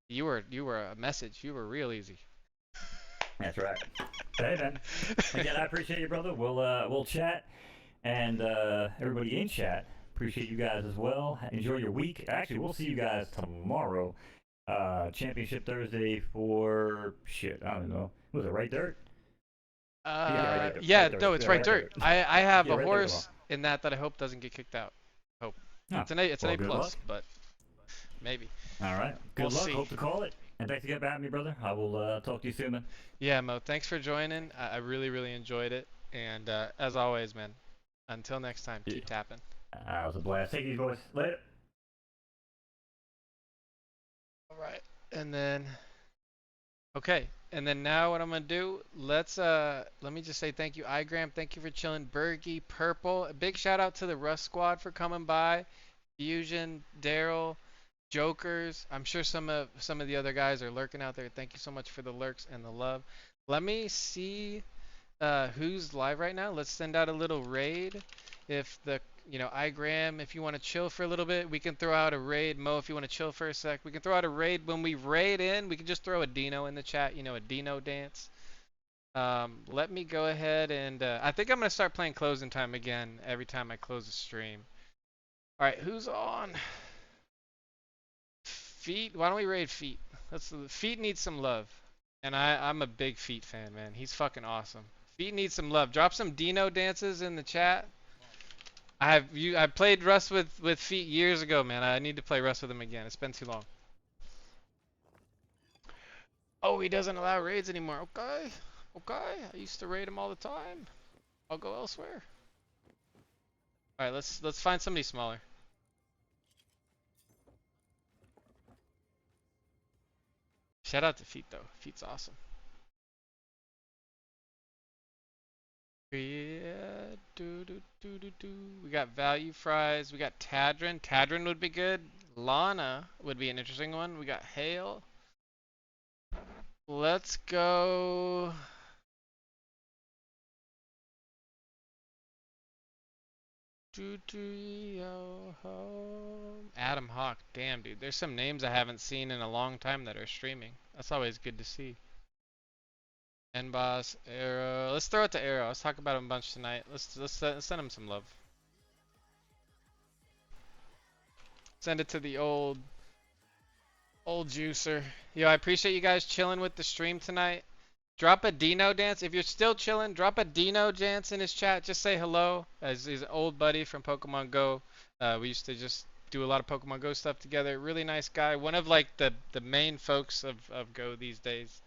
Speaker 1: You were a message. You were real easy.
Speaker 6: That's right. Hey man. Again, I appreciate you, brother. We'll chat, and everybody in chat. Appreciate you guys as well. Enjoy your week. Actually, we'll see you guys tomorrow. Championship Thursday for shit. I don't know. Was it Right Dirt?
Speaker 1: Yeah, no, it's Right Dirt. I have
Speaker 6: Yeah,
Speaker 1: a
Speaker 6: Right Dirt
Speaker 1: horse in that I hope doesn't get kicked out. Hope.
Speaker 6: Oh,
Speaker 1: It's an A
Speaker 6: well,
Speaker 1: plus,
Speaker 6: luck.
Speaker 1: but maybe.
Speaker 6: All right. Good
Speaker 1: We'll
Speaker 6: luck.
Speaker 1: see.
Speaker 6: Hope to call it. And thanks again for having me, brother. I will talk to you soon, man.
Speaker 1: Yeah, Mo, thanks for joining. I really, really enjoyed it. And as always, man, until next time,
Speaker 6: Yeah.
Speaker 1: keep tapping.
Speaker 6: It was a blast. Take it easy, boys. Later.
Speaker 1: All right. And then, okay. And then now what I'm gonna do? Let me just say thank you, iGram. Thank you for chilling, Bergie, Purple. A big shout out to the Rust Squad for coming by. Fusion, Daryl, Jokers. I'm sure some of the other guys are lurking out there. Thank you so much for the lurks and the love. Let me see who's live right now. Let's send out a little raid. If the iGram, if you want to chill for a little bit, we can throw out a raid. Mo, if you want to chill for a sec, we can throw out a raid. When we raid in, we can just throw a Dino in the chat. A Dino dance. Let me go ahead and I think I'm gonna start playing closing time again every time I close a stream. All right, who's on? Feet. Why don't we raid Feet? Feet needs some love, and I'm a big Feet fan, man. He's fucking awesome. Feet needs some love. Drop some Dino dances in the chat. I played Rust with Feet years ago, man. I need to play Rust with him again. It's been too long. Oh, he doesn't allow raids anymore. Okay, okay. I used to raid him all the time. I'll go elsewhere. All right, let's find somebody smaller. Shout out to Feet though. Feet's awesome. Yeah, we got value fries. We got Tadrin. Tadrin would be good. Lana would be an interesting one. We got Hale. Let's go. Adam Hawk. Damn, dude. There's some names I haven't seen in a long time that are streaming. That's always good to see. N-Boss, Arrow. Let's throw it to Arrow. Let's talk about him a bunch tonight. Let's send him some love. Send it to the old juicer. Yo, I appreciate you guys chilling with the stream tonight. Drop a Dino dance. If you're still chilling, drop a Dino dance in his chat. Just say hello. As he's an old buddy from Pokemon Go. We used to just do a lot of Pokemon Go stuff together. Really nice guy. One of like the main folks of Go these days.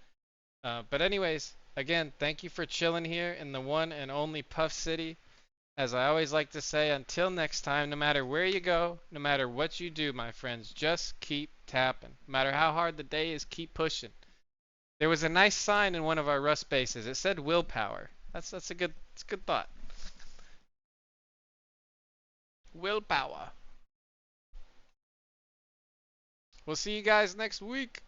Speaker 1: But anyways, again, thank you for chilling here in the one and only Puff City. As I always like to say, until next time, no matter where you go, no matter what you do, my friends, just keep tapping. No matter how hard the day is, keep pushing. There was a nice sign in one of our Rust bases. It said willpower. That's a good thought. Willpower. We'll see you guys next week.